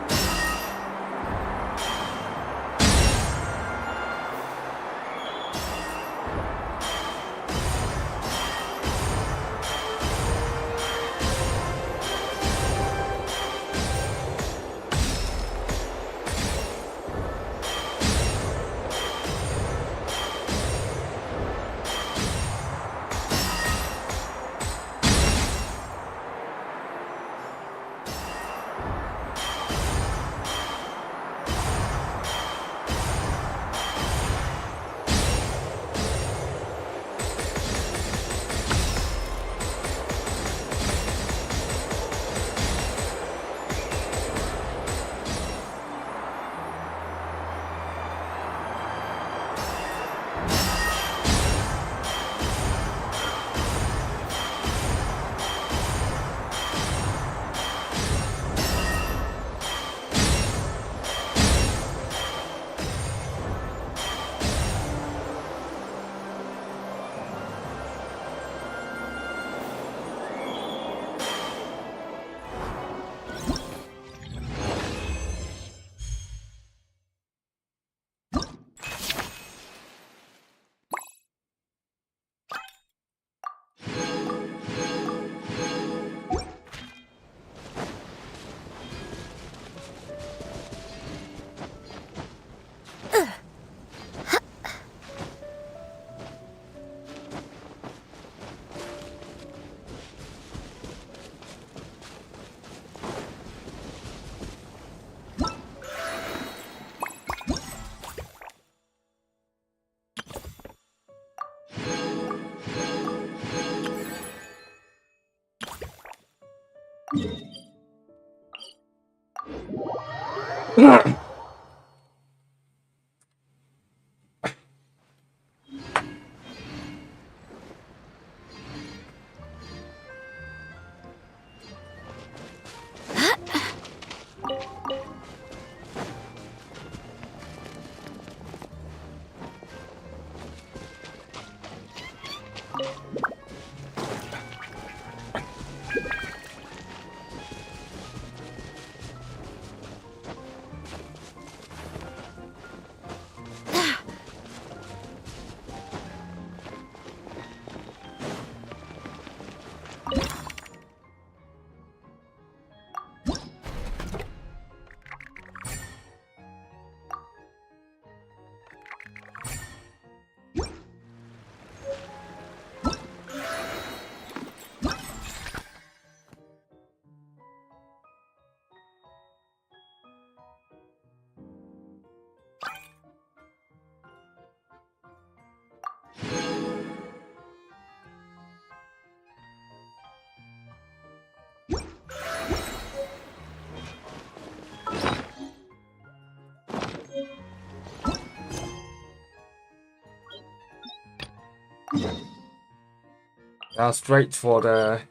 Speaker 1: Now straight for the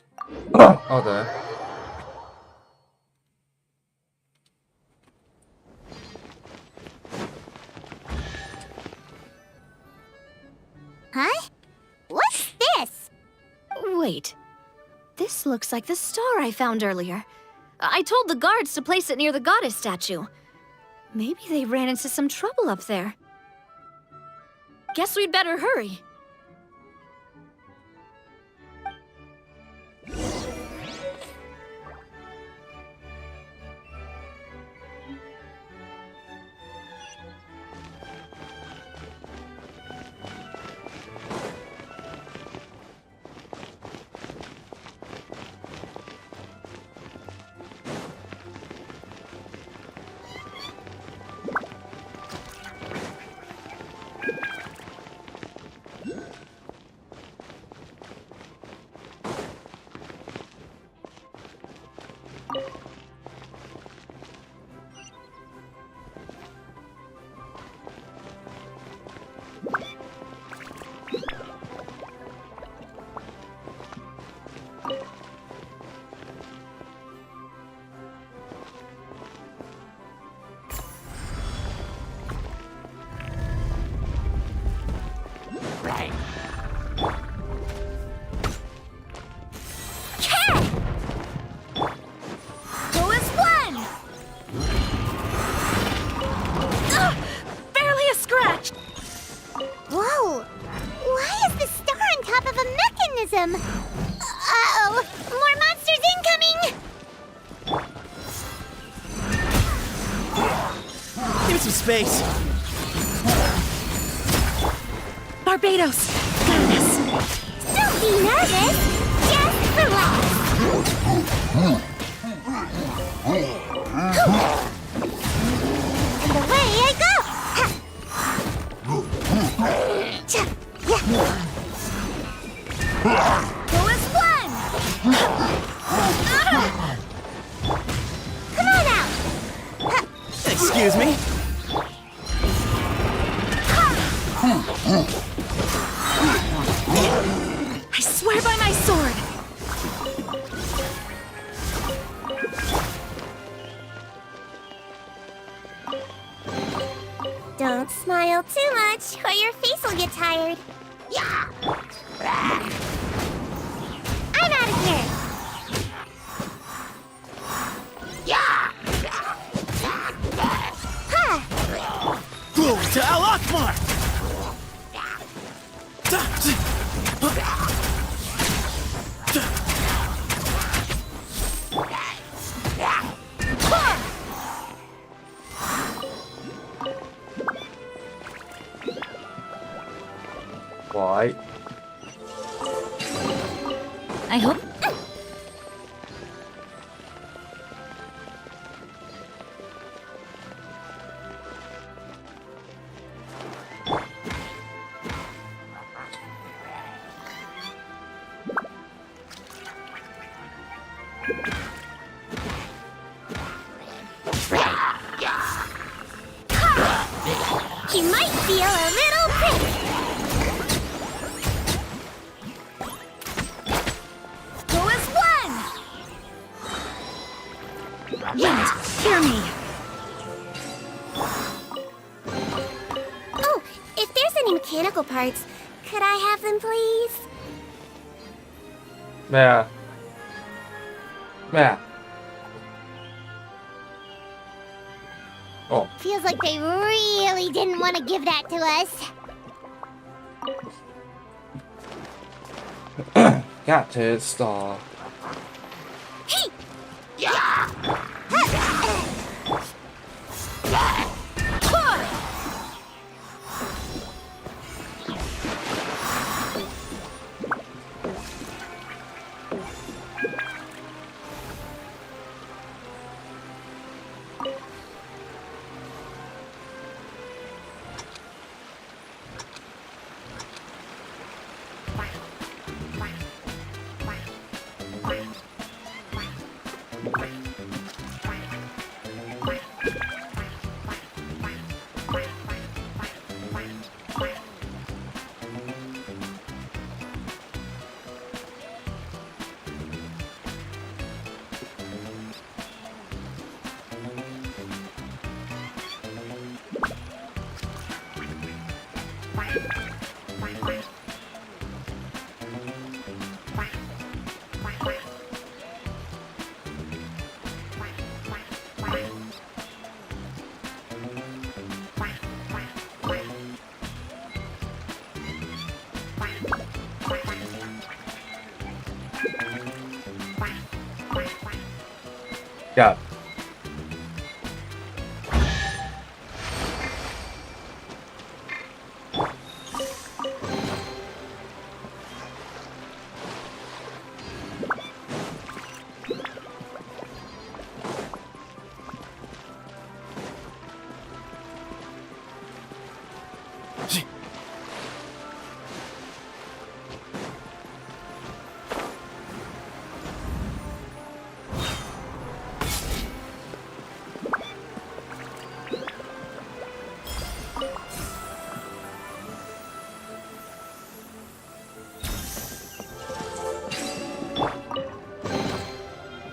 Speaker 1: other.
Speaker 4: Huh? What's this?
Speaker 5: Wait. This looks like the star I found earlier. I told the guards to place it near the goddess statue. Maybe they ran into some trouble up there. Guess we'd better hurry.
Speaker 4: Uh-oh! More monsters incoming!
Speaker 13: Give me some space.
Speaker 5: Barbados! Got this!
Speaker 4: Don't be nervous! Just relax! And away I go!
Speaker 5: Go as one!
Speaker 4: Come on out!
Speaker 13: Excuse me?
Speaker 5: I swear by my sword!
Speaker 4: Don't smile too much, or your face will get tired. Yeah! I'm out of here! Yeah! Huh!
Speaker 13: Glory to Al Akbar!
Speaker 1: Why?
Speaker 12: I hope.
Speaker 4: She might feel a little prick. Go as one!
Speaker 12: Wait, hear me.
Speaker 4: Oh, if there's any mechanical parts, could I have them, please?
Speaker 1: Yeah. Yeah. Oh.
Speaker 4: Feels like they really didn't want to give that to us.
Speaker 1: Got to start.
Speaker 4: Hey!
Speaker 1: Yeah.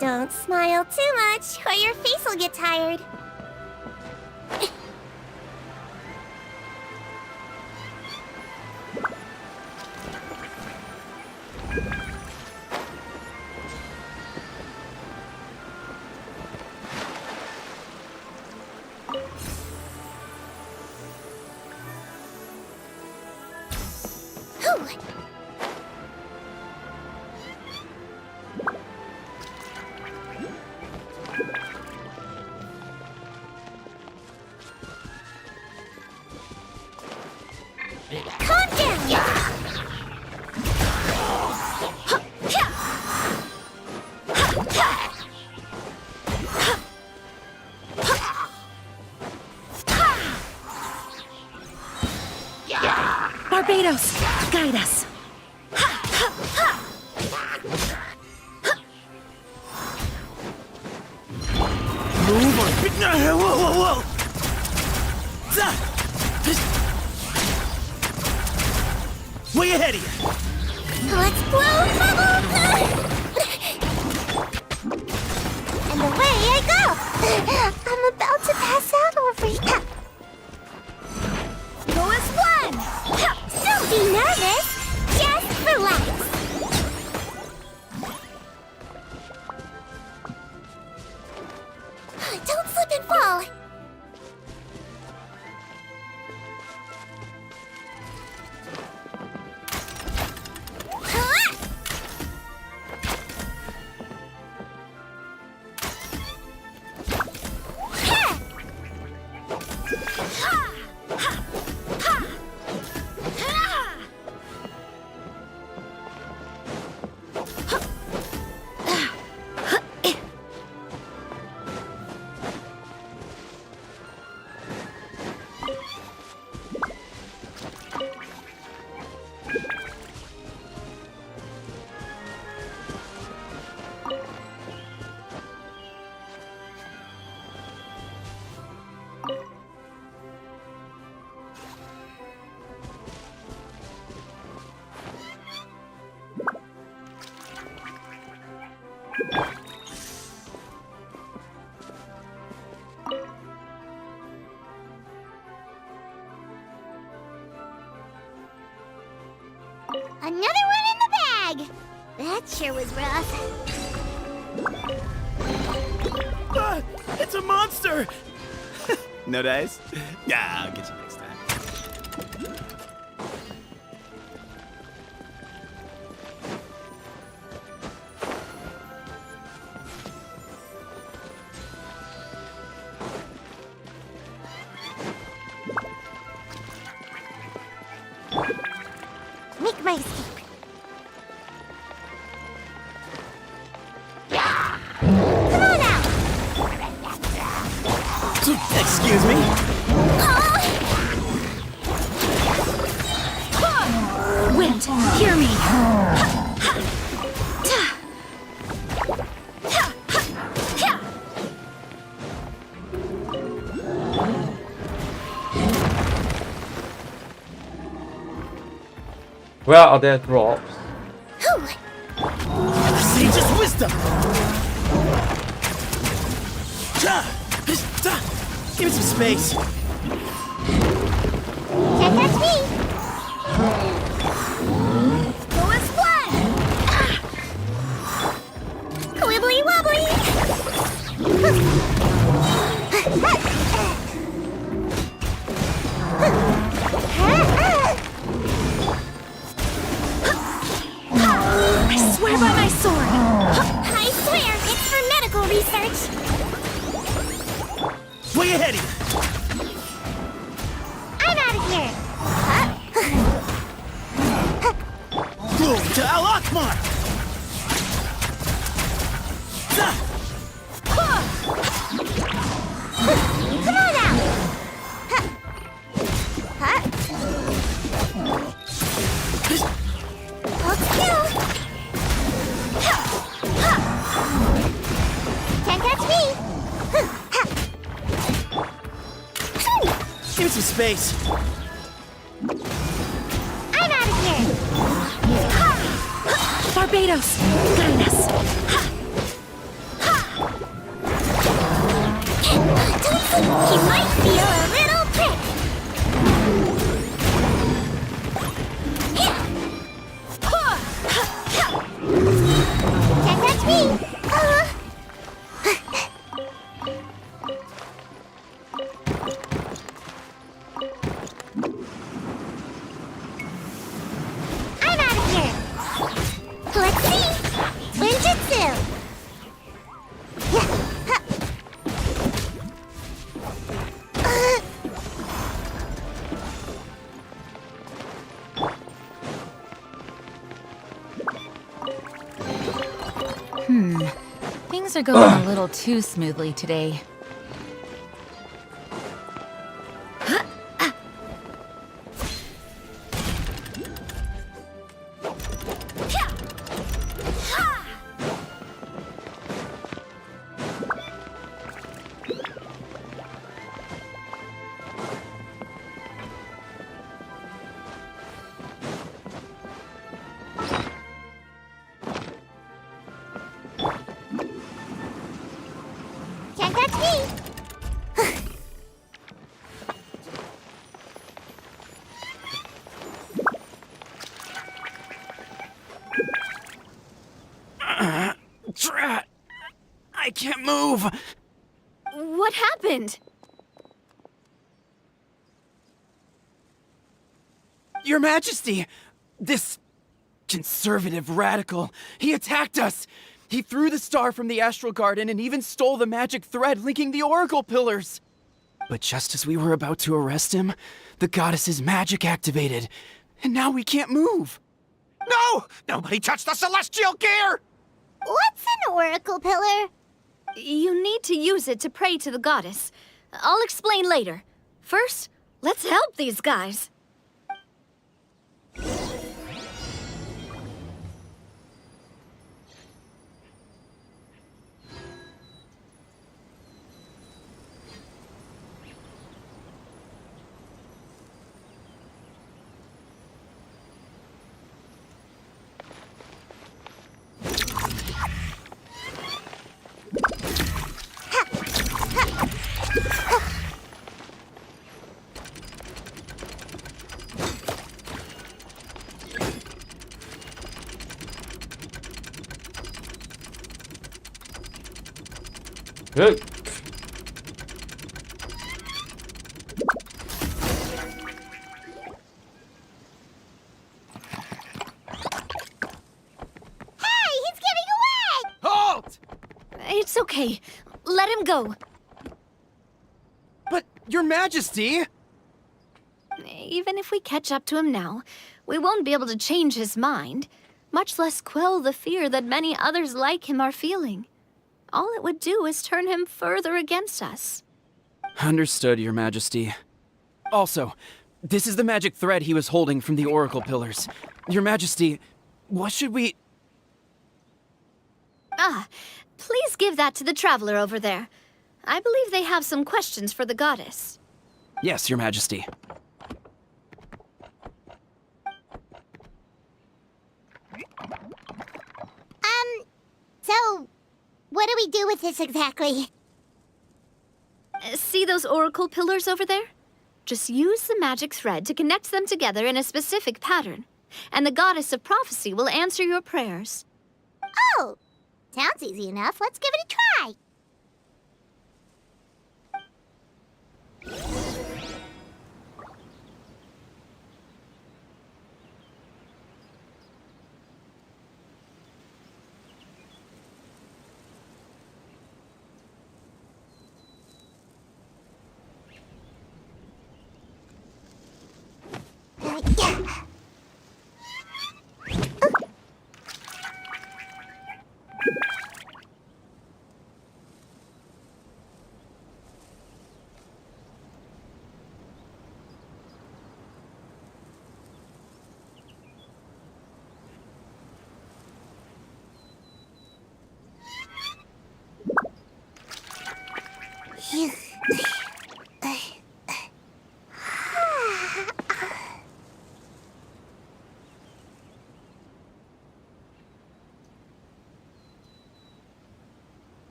Speaker 4: Don't smile too much, or your face will get tired. Calm down!
Speaker 12: Barbados, guide us.
Speaker 2: Move on. Whoa, whoa, whoa! Way ahead of you!
Speaker 4: Let's blow bubbles! And away I go! I'm about to pass out over here. Go as one! Don't be nervous! Just relax! Don't slip and fall! Another one in the bag! That sure was rough.
Speaker 13: Ah, it's a monster! No dice? Yeah, I'll get you next time.
Speaker 4: Make my escape. Come on out!
Speaker 13: Excuse me?
Speaker 5: Wind, hear me.
Speaker 1: Where are their drops?
Speaker 13: Sage's wisdom! Give me some space.
Speaker 4: Can't catch me! Go as one! Quibbly wobbly!
Speaker 5: I swear by my sword.
Speaker 4: I swear, it's for medical research!
Speaker 13: Where you heading?
Speaker 4: I'm out of here!
Speaker 13: Glory to Al Akmar!
Speaker 4: Come on out! Hold still! Can't catch me!
Speaker 13: Give me some space.
Speaker 4: I'm out of here!
Speaker 5: Barbados, guide us.
Speaker 4: Don't think he might feel a little prick! Can't catch me! I'm out of here! Let's see! Ninjutsu!
Speaker 12: Things are going a little too smoothly today.
Speaker 4: Can't catch me!
Speaker 13: Drat! I can't move!
Speaker 5: What happened?
Speaker 13: Your Majesty! This conservative radical, he attacked us! He threw the star from the Astral Garden and even stole the magic thread linking the Oracle Pillars! But just as we were about to arrest him, the goddess's magic activated, and now we can't move!
Speaker 6: No! Nobody touched the celestial gear!
Speaker 4: What's an oracle pillar?
Speaker 5: You need to use it to pray to the goddess. I'll explain later. First, let's help these guys.
Speaker 1: Good.
Speaker 4: Hey, he's getting away!
Speaker 13: Halt!
Speaker 12: It's okay. Let him go.
Speaker 13: But, Your Majesty!
Speaker 12: Even if we catch up to him now, we won't be able to change his mind, much less quell the fear that many others like him are feeling. All it would do is turn him further against us.
Speaker 13: Understood, Your Majesty. Also, this is the magic thread he was holding from the Oracle Pillars. Your Majesty, what should we...
Speaker 12: Ah, please give that to the traveler over there. I believe they have some questions for the goddess.
Speaker 13: Yes, Your Majesty.
Speaker 4: So, what do we do with this exactly?
Speaker 12: See those oracle pillars over there? Just use the magic thread to connect them together in a specific pattern, and the goddess of prophecy will answer your prayers.
Speaker 4: Oh, sounds easy enough. Let's give it a try.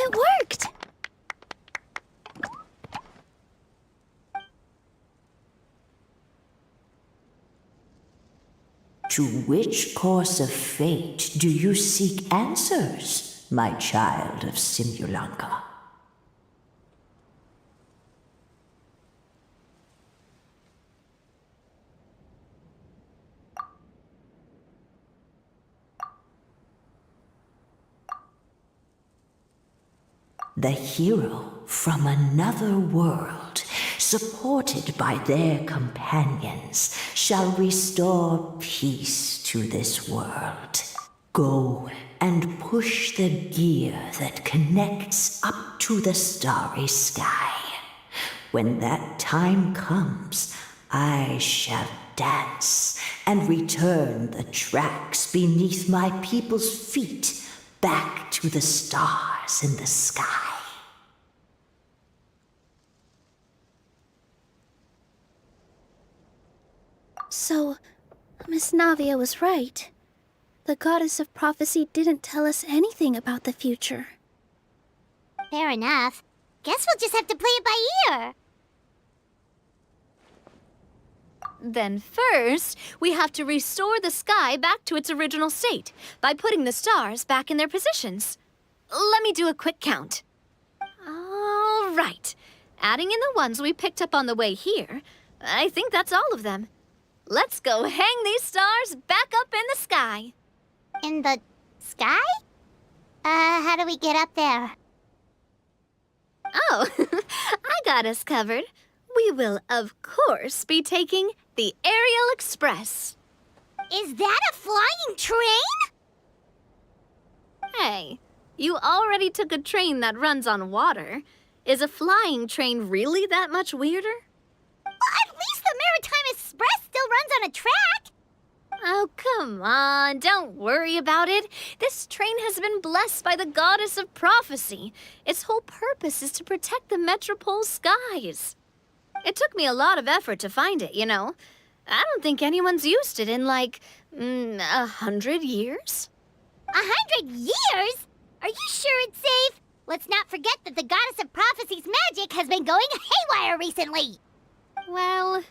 Speaker 11: It worked!
Speaker 15: To which course of fate do you seek answers, my child of Simulanka? The hero from another world, supported by their companions, shall restore peace to this world. Go and push the gear that connects up to the starry sky. When that time comes, I shall dance and return the tracks beneath my people's feet back to the stars in the sky.
Speaker 11: So, Miss Navia was right. The goddess of prophecy didn't tell us anything about the future.
Speaker 4: Fair enough. Guess we'll just have to play it by ear.
Speaker 12: Then first, we have to restore the sky back to its original state by putting the stars back in their positions. Let me do a quick count. Adding in the ones we picked up on the way here, I think that's all of them. Let's go hang these stars back up in the sky.
Speaker 4: In the sky? How do we get up there?
Speaker 12: Oh, I got us covered. We will, of course, be taking the Aerial Express.
Speaker 4: Is that a flying train?
Speaker 12: Hey, you already took a train that runs on water. Is a flying train really that much weirder?
Speaker 4: Well, at least the Maritime Express still runs on a track.
Speaker 12: Oh, come on, don't worry about it. This train has been blessed by the goddess of prophecy. Its whole purpose is to protect the Metropole skies. It took me a lot of effort to find it, you know. I don't think anyone's used it in, like, 100 years.
Speaker 4: 100 years? Are you sure it's safe? Let's not forget that the goddess of prophecy's magic has been going haywire recently.
Speaker 12: Well,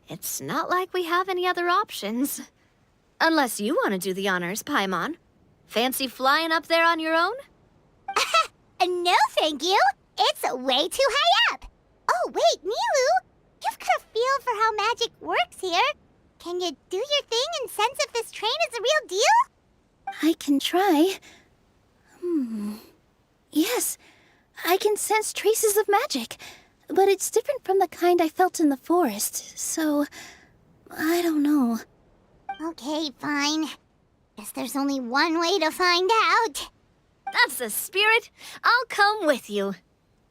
Speaker 12: it's not like we have any other options. Unless you want to do the honors, Paimon. Fancy flying up there on your own?
Speaker 4: No, thank you. It's way too high up. Oh, wait, Nilu. You've got a feel for how magic works here. Can you do your thing and sense if this train is the real deal?
Speaker 11: I can try. Yes, I can sense traces of magic, but it's different from the kind I felt in the forest, so I don't know.
Speaker 4: Okay, fine. Guess there's only one way to find out.
Speaker 12: That's the spirit. I'll come with you.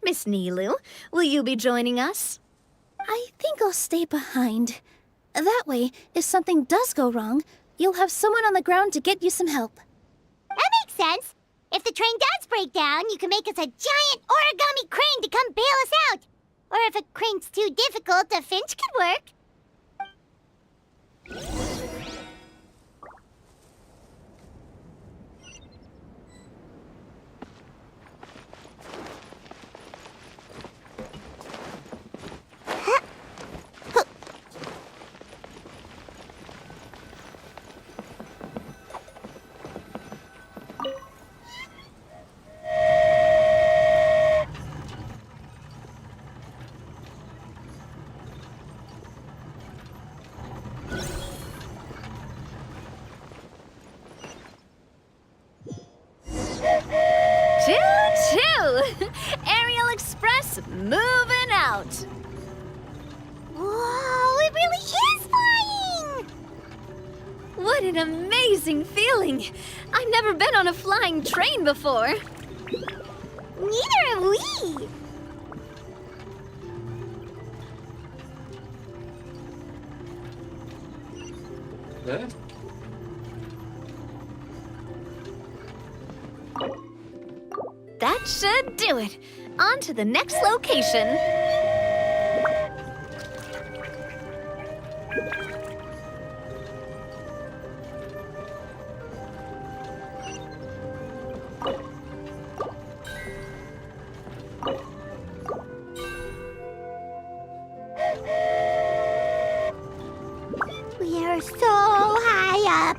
Speaker 12: Miss Nilu, will you be joining us?
Speaker 11: I think I'll stay behind. That way, if something does go wrong, you'll have someone on the ground to get you some help.
Speaker 4: That makes sense. If the train does break down, you can make us a giant origami crane to come bail us out. Or if a crane's too difficult, a finch could work.
Speaker 12: Choo-choo! Aerial Express moving out.
Speaker 4: Whoa, it really is flying!
Speaker 12: What an amazing feeling! I've never been on a flying train before.
Speaker 4: Neither have we!
Speaker 1: Yeah.
Speaker 12: That should do it. On to the next location.
Speaker 4: We are so high up.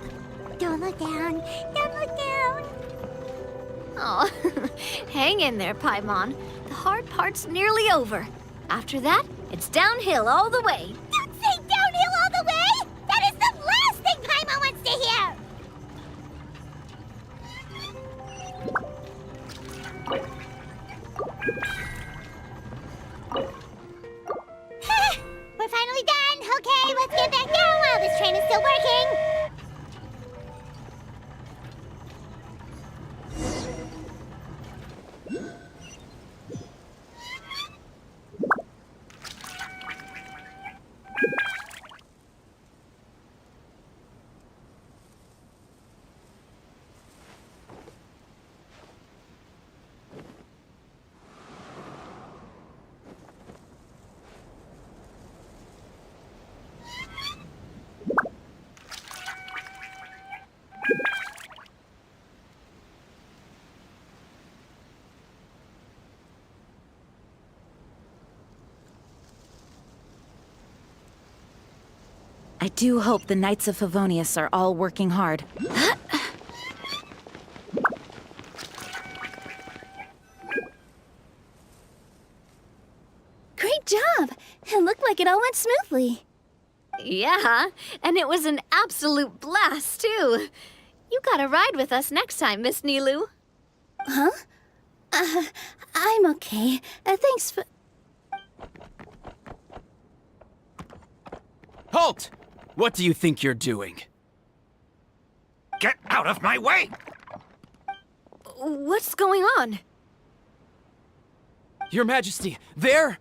Speaker 4: Don't look down. Don't look down.
Speaker 12: Oh, hang in there, Paimon. The hard part's nearly over. After that, it's downhill all the way.
Speaker 4: Don't say downhill all the way! That is the last thing Paimon wants to hear! We're finally done! Okay, let's get back down while this train is still working!
Speaker 16: I do hope the Knights of Favonius are all working hard.
Speaker 11: Good job! It looked like it all went smoothly.
Speaker 12: Yeah, and it was an absolute blast, too. You gotta ride with us next time, Miss Nilu.
Speaker 11: Huh? I'm okay. Thanks for...
Speaker 13: Halt! What do you think you're doing?
Speaker 2: Get out of my way!
Speaker 12: What's going on?
Speaker 13: Your Majesty, there!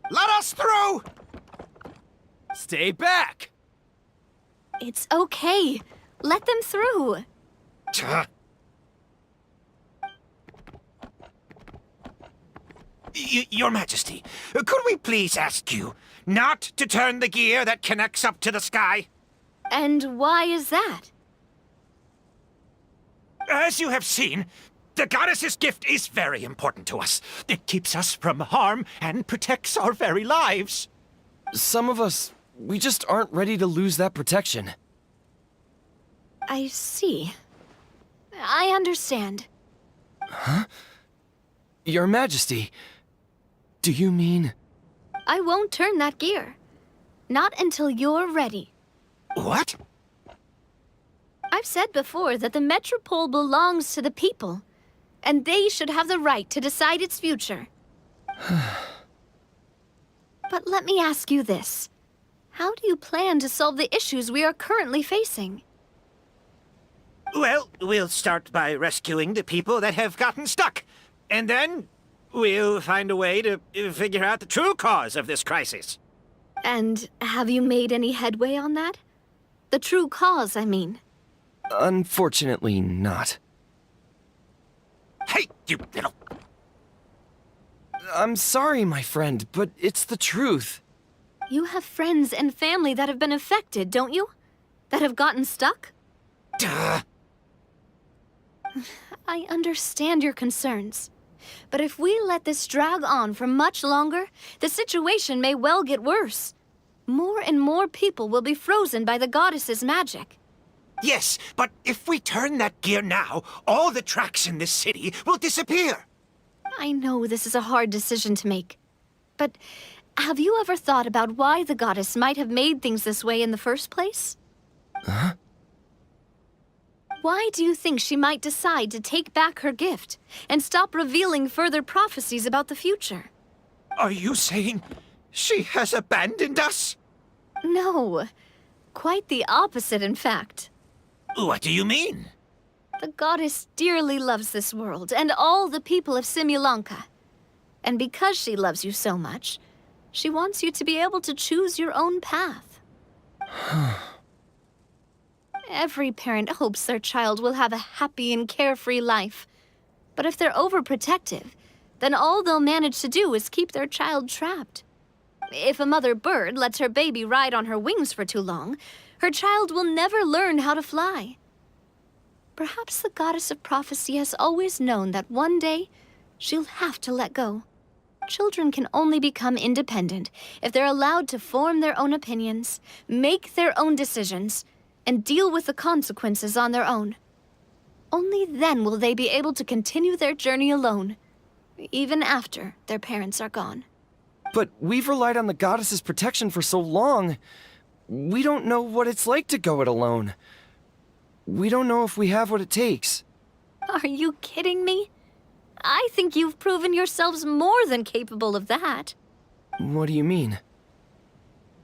Speaker 2: Let us through!
Speaker 13: Stay back!
Speaker 12: It's okay. Let them through.
Speaker 2: Your Majesty, could we please ask you not to turn the gear that connects up to the sky?
Speaker 12: And why is that?
Speaker 2: As you have seen, the goddess's gift is very important to us. It keeps us from harm and protects our very lives.
Speaker 17: Some of us, we just aren't ready to lose that protection.
Speaker 12: I see. I understand.
Speaker 17: Huh? Your Majesty, do you mean...
Speaker 12: I won't turn that gear. Not until you're ready.
Speaker 2: What?
Speaker 12: I've said before that the Metropole belongs to the people, and they should have the right to decide its future. But let me ask you this. How do you plan to solve the issues we are currently facing?
Speaker 2: Well, we'll start by rescuing the people that have gotten stuck. And then we'll find a way to figure out the true cause of this crisis.
Speaker 12: And have you made any headway on that? The true cause, I mean.
Speaker 17: Unfortunately not.
Speaker 2: Hey, you little...
Speaker 17: I'm sorry, my friend, but it's the truth.
Speaker 12: You have friends and family that have been affected, don't you? That have gotten stuck?
Speaker 2: Duh.
Speaker 12: I understand your concerns. But if we let this drag on for much longer, the situation may well get worse. More and more people will be frozen by the goddess's magic.
Speaker 2: Yes, but if we turn that gear now, all the tracks in this city will disappear.
Speaker 12: I know this is a hard decision to make. But have you ever thought about why the goddess might have made things this way in the first place?
Speaker 17: Huh?
Speaker 12: Why do you think she might decide to take back her gift and stop revealing further prophecies about the future?
Speaker 2: Are you saying she has abandoned us?
Speaker 12: No. Quite the opposite, in fact.
Speaker 2: What do you mean?
Speaker 12: The goddess dearly loves this world and all the people of Simulanka. And because she loves you so much, she wants you to be able to choose your own path. Every parent hopes their child will have a happy and carefree life. But if they're overprotective, then all they'll manage to do is keep their child trapped. If a mother bird lets her baby ride on her wings for too long, her child will never learn how to fly. Perhaps the goddess of prophecy has always known that one day she'll have to let go. Children can only become independent if they're allowed to form their own opinions, make their own decisions, and deal with the consequences on their own. Only then will they be able to continue their journey alone, even after their parents are gone.
Speaker 17: But we've relied on the goddess's protection for so long. We don't know what it's like to go it alone. We don't know if we have what it takes.
Speaker 12: Are you kidding me? I think you've proven yourselves more than capable of that.
Speaker 17: What do you mean?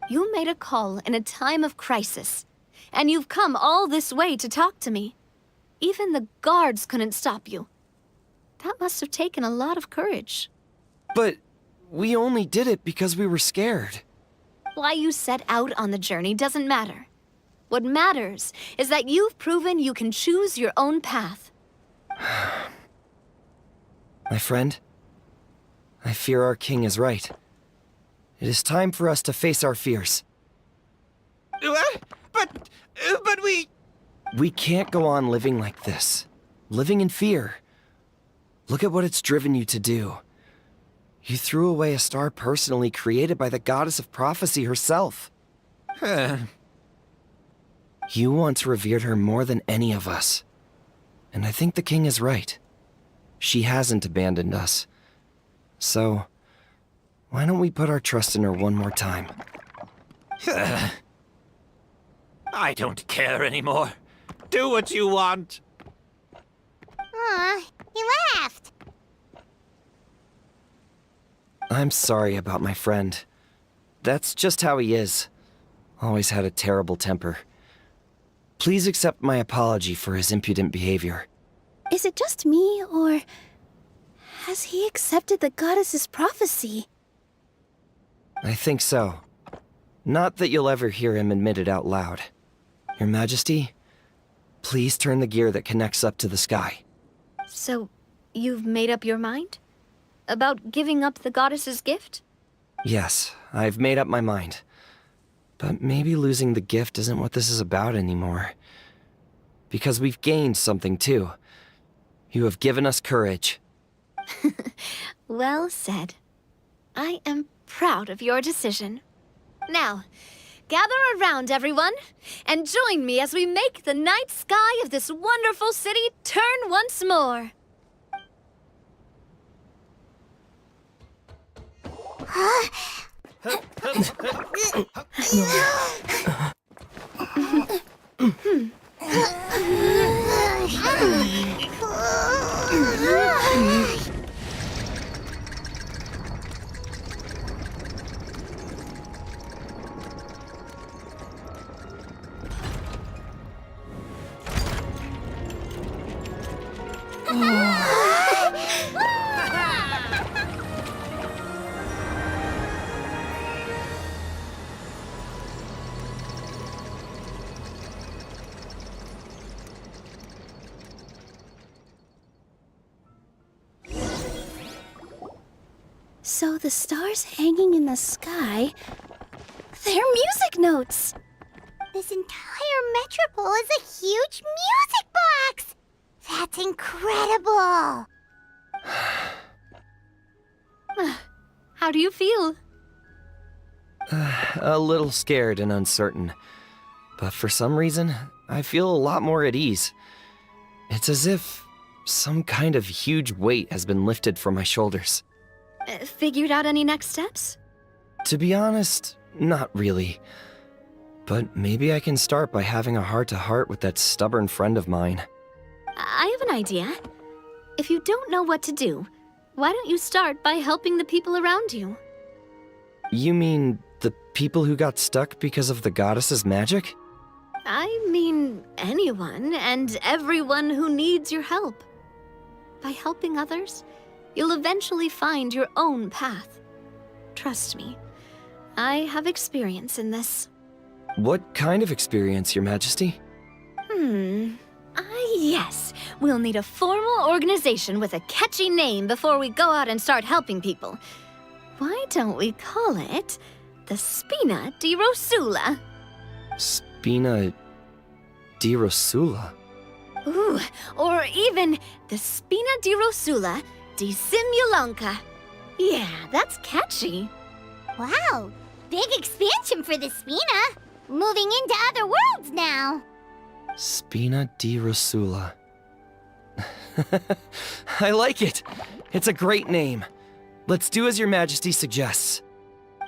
Speaker 12: You made a call in a time of crisis, and you've come all this way to talk to me. Even the guards couldn't stop you. That must have taken a lot of courage.
Speaker 17: But we only did it because we were scared.
Speaker 12: Why you set out on the journey doesn't matter. What matters is that you've proven you can choose your own path.
Speaker 17: My friend, I fear our king is right. It is time for us to face our fears.
Speaker 2: What? But we...
Speaker 17: We can't go on living like this. Living in fear. Look at what it's driven you to do. You threw away a star personally created by the goddess of prophecy herself. You once revered her more than any of us. And I think the king is right. She hasn't abandoned us. So, Why don't we put our trust in her one more time?
Speaker 18: I don't care anymore. Do what you want.
Speaker 4: Aw, he laughed.
Speaker 17: I'm sorry about my friend. That's just how he is. Always had a terrible temper. Please accept my apology for his impudent behavior.
Speaker 11: Is it just me, or has he accepted the goddess's prophecy?
Speaker 17: I think so. Not that you'll ever hear him admit it out loud. Your Majesty, please turn the gear that connects up to the sky.
Speaker 12: So, you've made up your mind? About giving up the goddess's gift?
Speaker 17: Yes, I've made up my mind. But maybe losing the gift isn't what this is about anymore. Because we've gained something too. You have given us courage.
Speaker 12: Well said. I am proud of your decision. Now, gather around, everyone, and join me as we make the night sky of this wonderful city turn once more.
Speaker 11: So the stars hanging in the sky, they're music notes!
Speaker 4: This entire metropole is a huge music box! That's incredible!
Speaker 12: How do you feel?
Speaker 17: A little scared and uncertain. But for some reason, I feel a lot more at ease. It's as if some kind of huge weight has been lifted from my shoulders.
Speaker 12: Figured out any next steps?
Speaker 17: To be honest, not really. But maybe I can start by having a heart-to-heart with that stubborn friend of mine.
Speaker 12: I have an idea. If you don't know what to do, why don't you start by helping the people around you?
Speaker 17: You mean the people who got stuck because of the goddess's magic?
Speaker 12: I mean anyone and everyone who needs your help. By helping others, you'll eventually find your own path. Trust me, I have experience in this.
Speaker 17: What kind of experience, Your Majesty?
Speaker 12: Yes. We'll need a formal organization with a catchy name before we go out and start helping people. Why don't we call it the Spina di Rosula?
Speaker 17: Spina di Rosula?
Speaker 12: Ooh, or even the Spina di Rosula di Simulanka. Yeah, that's catchy.
Speaker 4: Wow, big expansion for the Spina. Moving into other worlds now.
Speaker 17: Spina di Rosula. I like it. It's a great name. Let's do as Your Majesty suggests.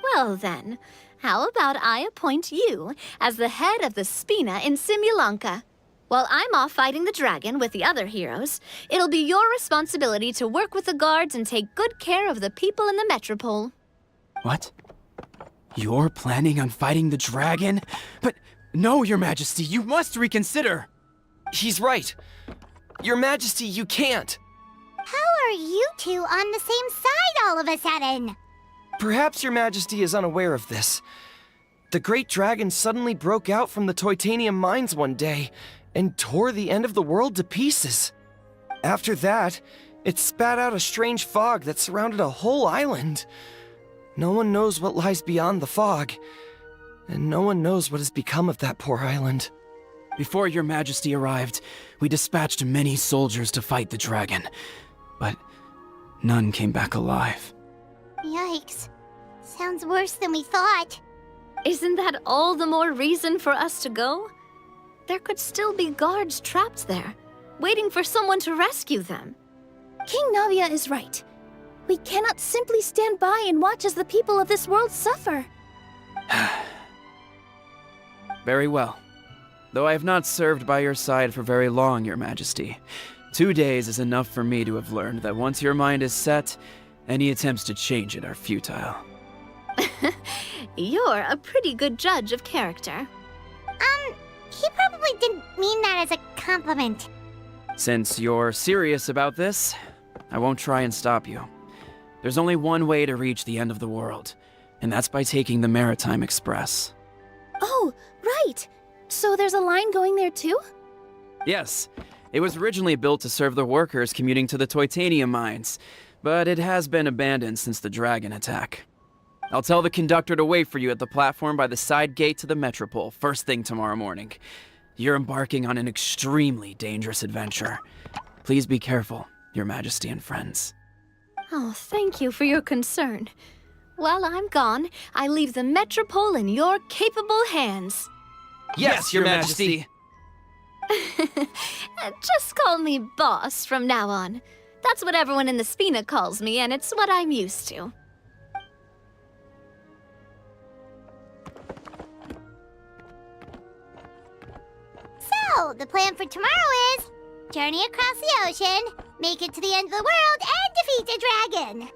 Speaker 12: Well then, how about I appoint you as the head of the Spina in Simulanka? While I'm off fighting the dragon with the other heroes, it'll be your responsibility to work with the guards and take good care of the people in the metropole.
Speaker 13: What? You're planning on fighting the dragon? But no, Your Majesty, you must reconsider.
Speaker 17: He's right. Your Majesty, you can't.
Speaker 4: How are you two on the same side all of a sudden?
Speaker 17: Perhaps Your Majesty is unaware of this. The great dragon suddenly broke out from the Titanium mines one day and tore the end of the world to pieces. After that, it spat out a strange fog that surrounded a whole island. No one knows what lies beyond the fog, and no one knows what has become of that poor island.
Speaker 13: Before Your Majesty arrived, we dispatched many soldiers to fight the dragon, but none came back alive.
Speaker 4: Yikes. Sounds worse than we thought.
Speaker 12: Isn't that all the more reason for us to go? There could still be guards trapped there, waiting for someone to rescue them.
Speaker 11: King Navia is right. We cannot simply stand by and watch as the people of this world suffer.
Speaker 13: Very well. Though I have not served by your side for very long, Your Majesty. 2 days is enough for me to have learned that once your mind is set, any attempts to change it are futile.
Speaker 12: You're a pretty good judge of character.
Speaker 4: He probably didn't mean that as a compliment.
Speaker 13: Since you're serious about this, I won't try and stop you. There's only one way to reach the end of the world, and that's by taking the Maritime Express.
Speaker 11: Oh, right! So there's a line going there too?
Speaker 13: Yes, it was originally built to serve the workers commuting to the Titanium mines, but it has been abandoned since the dragon attack. I'll tell the conductor to wait for you at the platform by the side gate to the Metropole first thing tomorrow morning. You're embarking on an extremely dangerous adventure. Please be careful, Your Majesty and friends.
Speaker 12: Oh, thank you for your concern. While I'm gone, I leave the Metropole in your capable hands.
Speaker 13: Yes, Your Majesty!
Speaker 12: Just call me boss from now on. That's what everyone in the Spina calls me, and it's what I'm used to.
Speaker 4: So, the plan for tomorrow is journey across the ocean, make it to the end of the world, and defeat a dragon.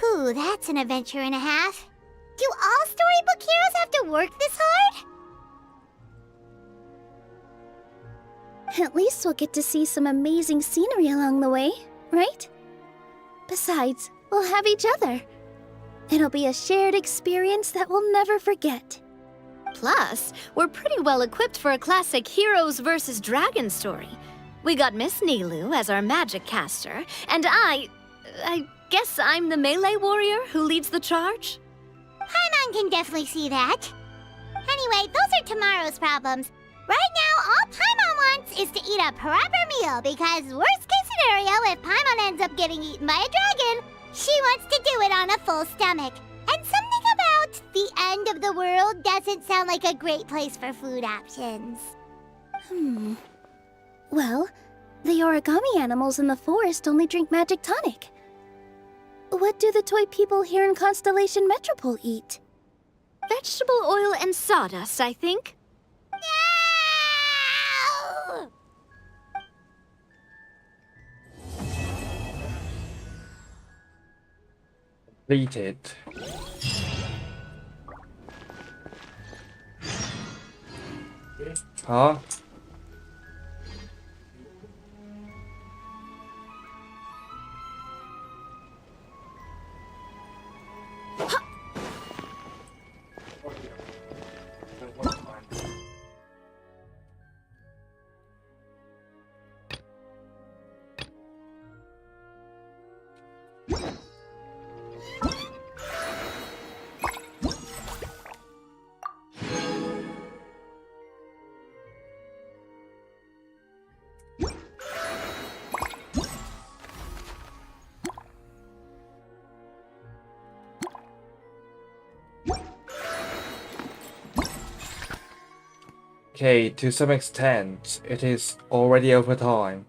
Speaker 4: Whew, that's an adventure and a half. Do all storybook heroes have to work this hard?
Speaker 11: At least we'll get to see some amazing scenery along the way, right? Besides, we'll have each other. It'll be a shared experience that we'll never forget.
Speaker 12: Plus, we're pretty well equipped for a classic heroes versus dragons story. We got Miss Nilu as our magic caster, and I guess I'm the melee warrior who leads the charge?
Speaker 4: Paimon can definitely see that. Anyway, those are tomorrow's problems. Right now, all Paimon wants is to eat a proper meal, because worst case scenario, if Paimon ends up getting eaten by a dragon, she wants to do it on a full stomach. And something about the end of the world doesn't sound like a great place for food options.
Speaker 11: Well, the origami animals in the forest only drink magic tonic. What do the toy people here in Constellation Metropole eat?
Speaker 12: Vegetable oil and sawdust, I think.
Speaker 1: Completed. Huh? Okay, to some extent, it is already over time.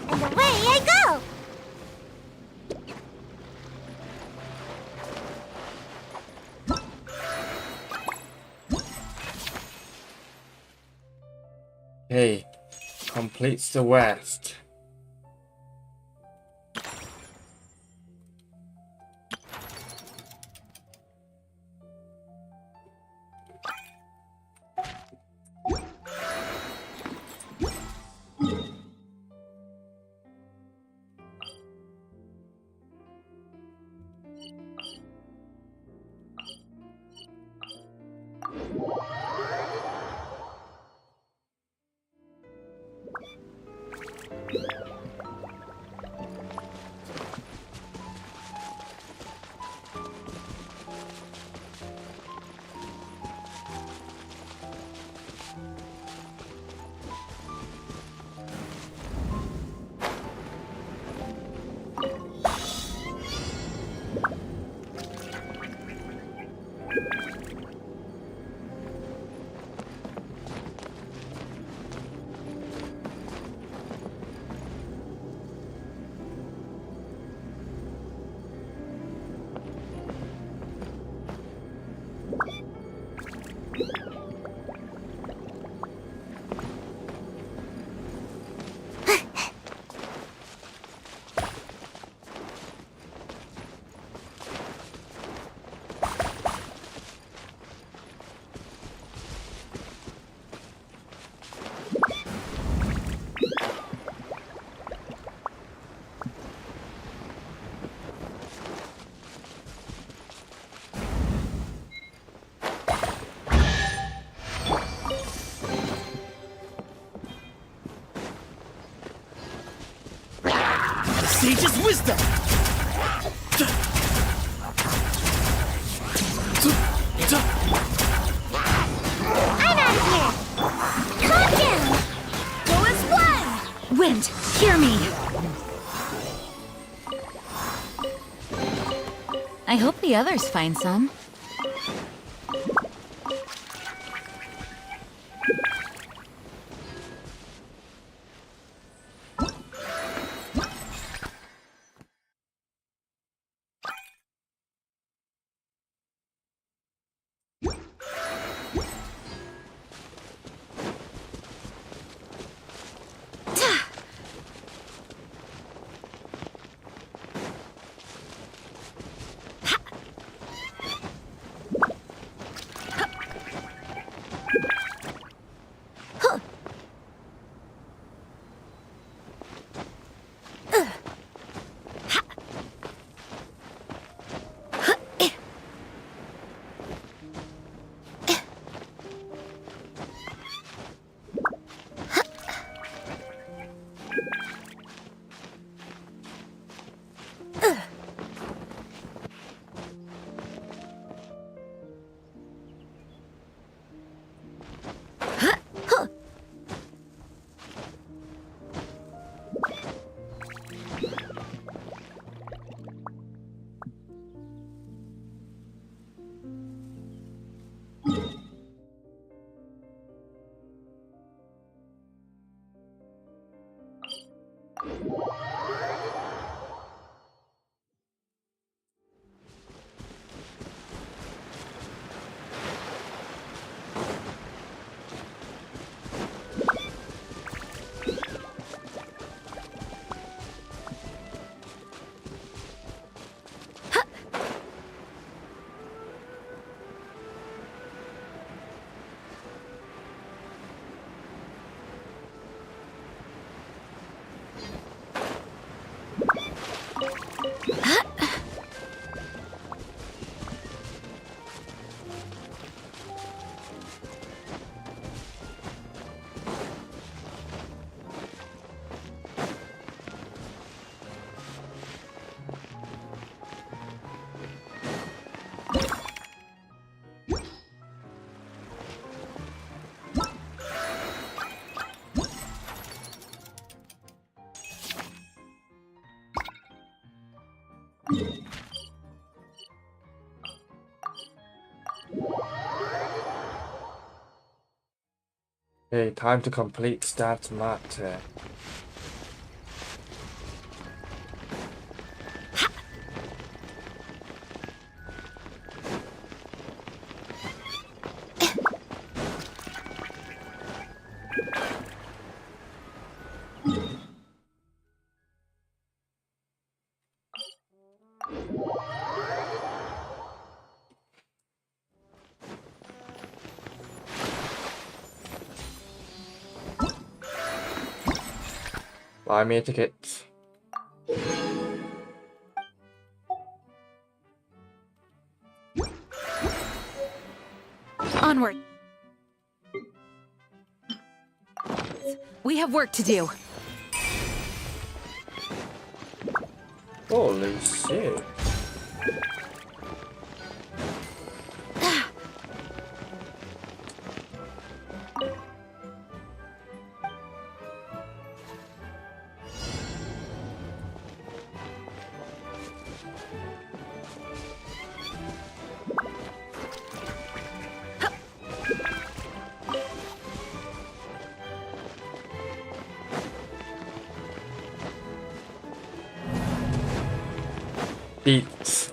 Speaker 4: And away I go!
Speaker 1: Okay, completes the west.
Speaker 13: Sage's wisdom!
Speaker 4: I'm out of here! Calm down!
Speaker 12: Go as one! Wind, hear me! I hope the others find some.
Speaker 1: Okay, time to complete that matter. Buy me a ticket.
Speaker 16: Onward. We have work to do.
Speaker 1: Holy shit. Beats.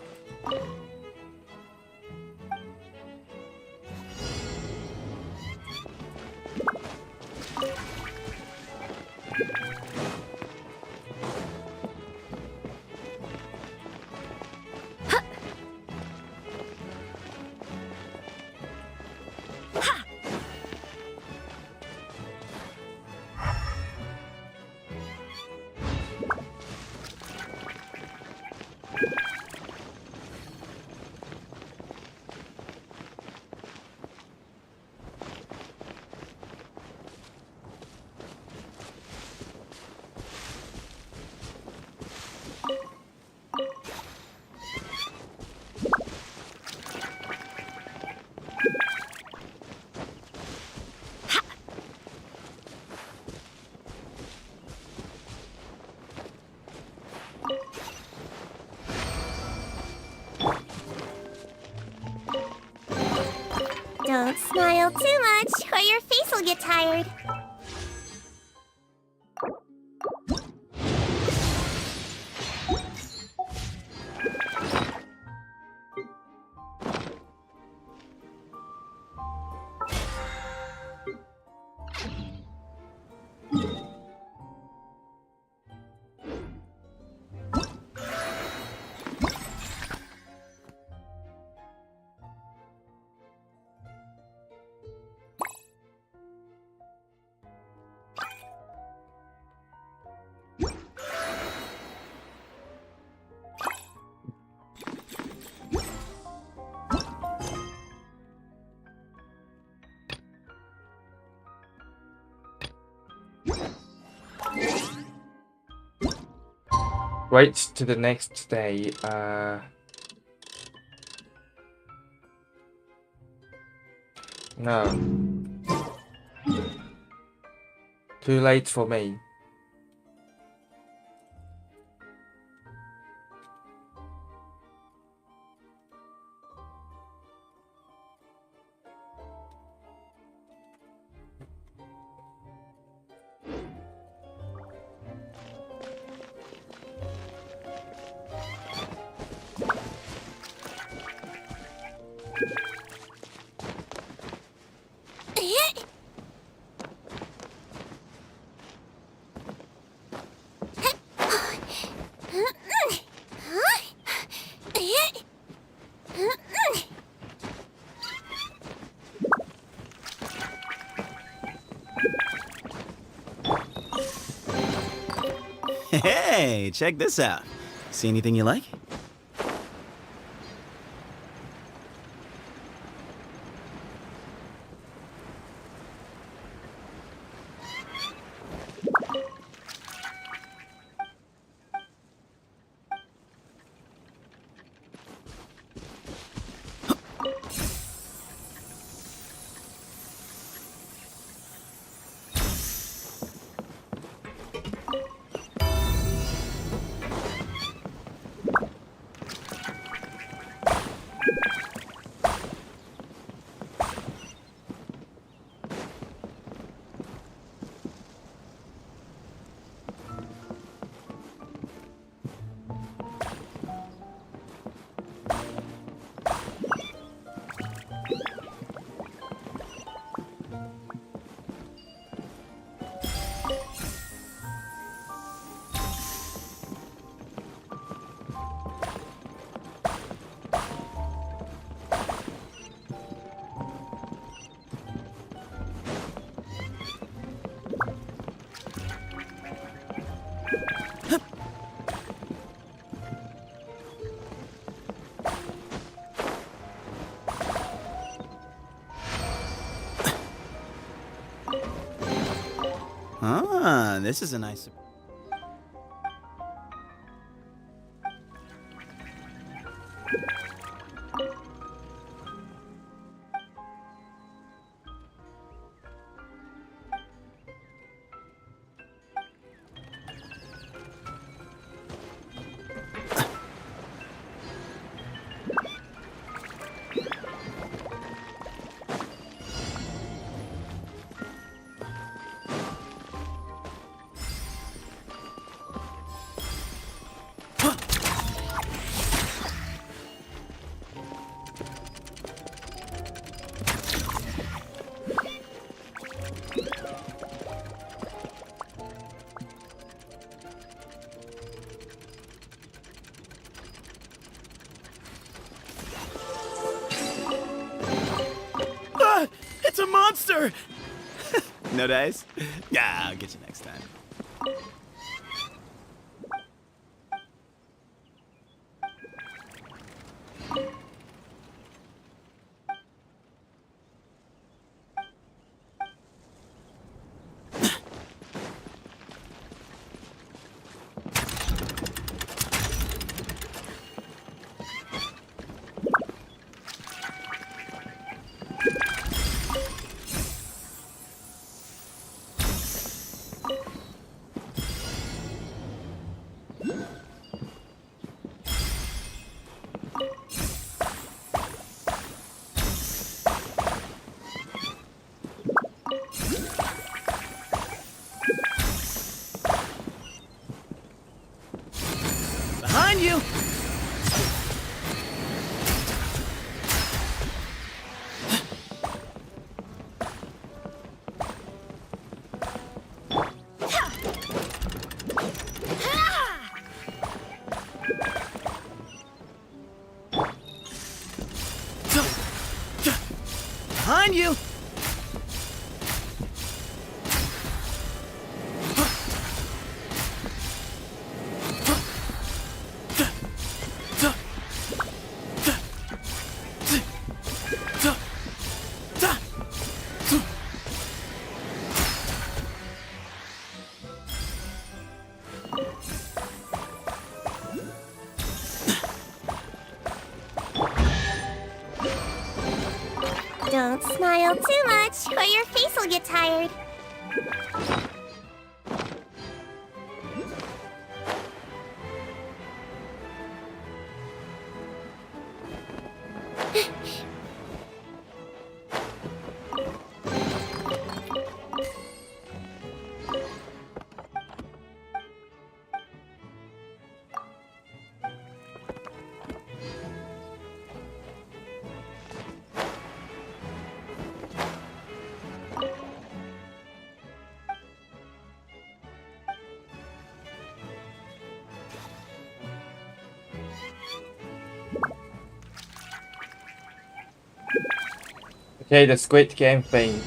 Speaker 4: Don't smile too much, or your face will get tired.
Speaker 1: Wait to the next day. No. Too late for me.
Speaker 19: Hey, check this out. See anything you like? Ah, this is a nice...
Speaker 8: Ah! It's a monster!
Speaker 19: No dice? Yeah, I'll get you next time.
Speaker 8: Behind you! Behind you!
Speaker 4: Don't smile too much, or your face will get tired.
Speaker 1: Okay, the Squid Game thing.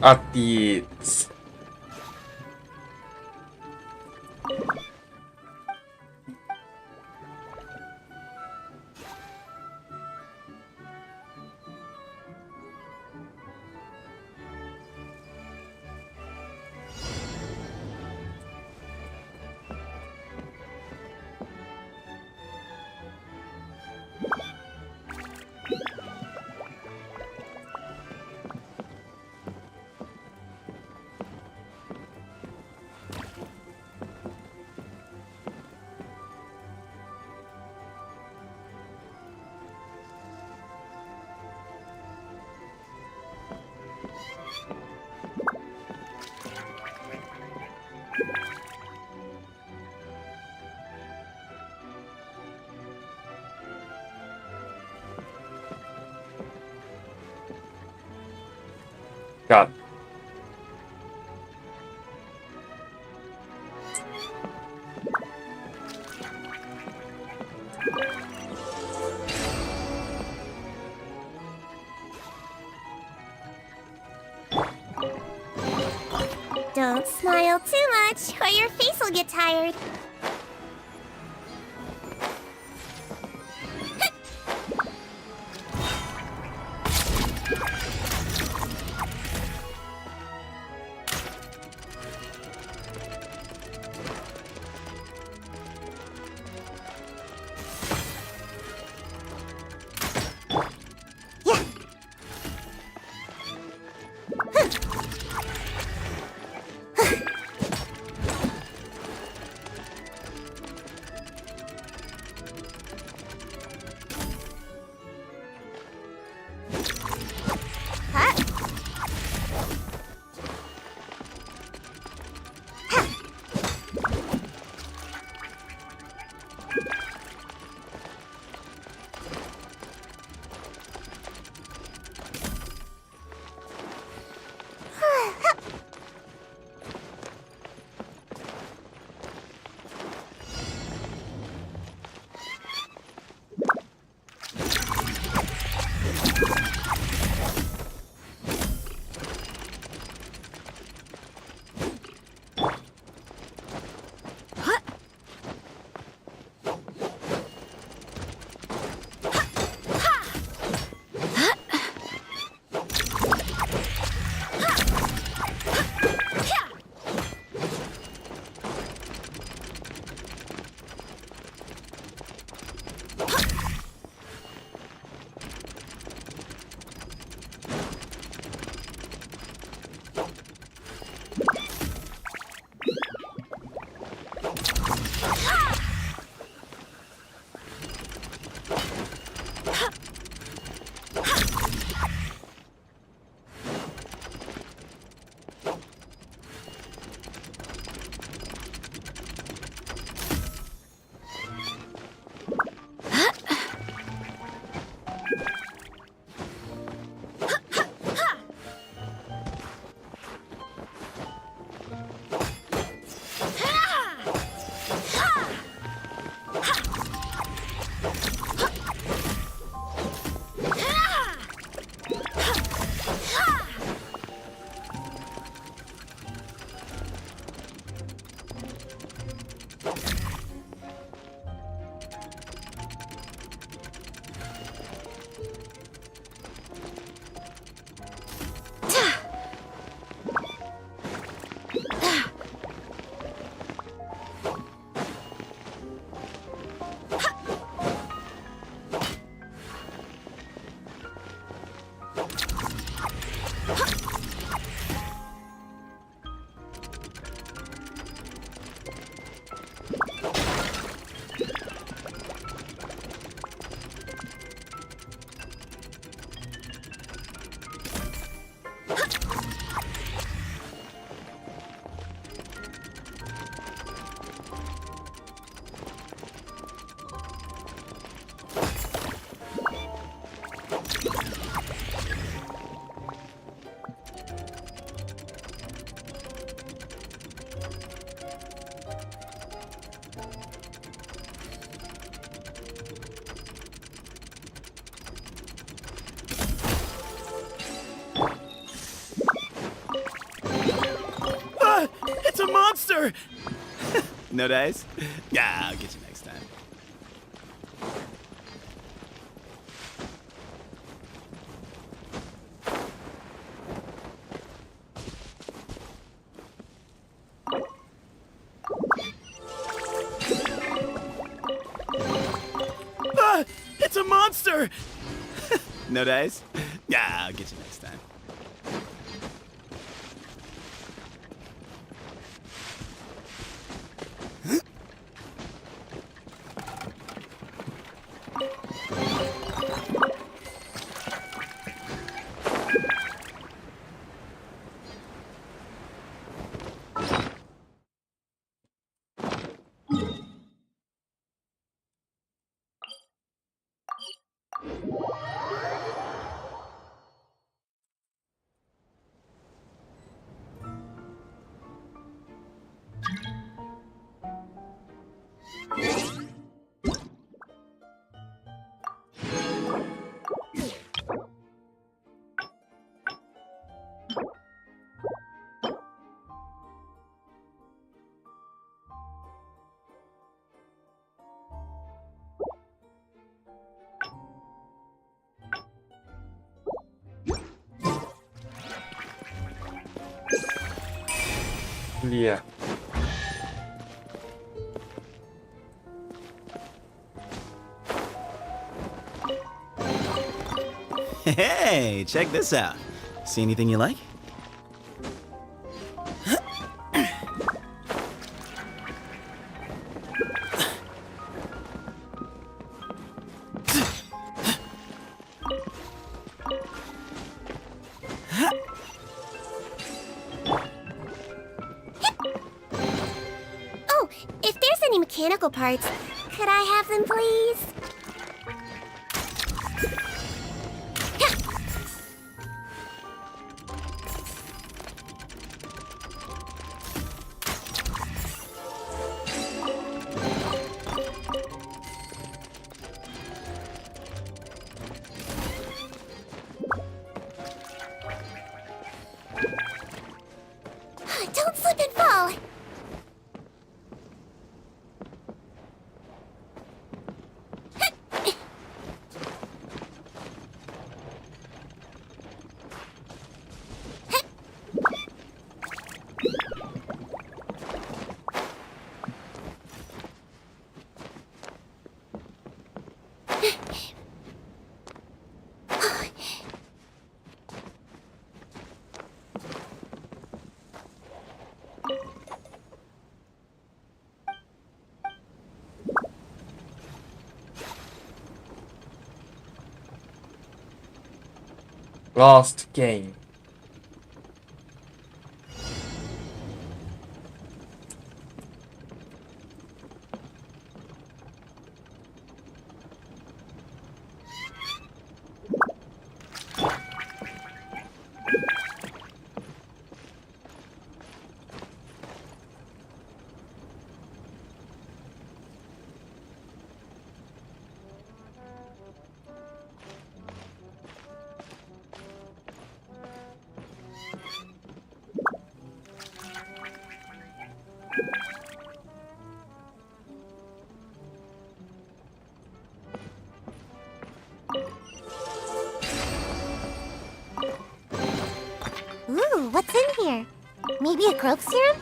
Speaker 1: Updates. God.
Speaker 4: Don't smile too much, or your face will get tired.
Speaker 8: It's a monster!
Speaker 19: No dice? Yeah, I'll get you next time.
Speaker 8: It's a monster!
Speaker 19: No dice? Yeah, I'll get you next time.
Speaker 1: Yeah.
Speaker 19: Hey, check this out. See anything you like?
Speaker 4: Oh, if there's any mechanical parts, could I have them, please? Don't slip and fall!
Speaker 1: Last game.
Speaker 4: Ooh, what's in here? Maybe a growth serum?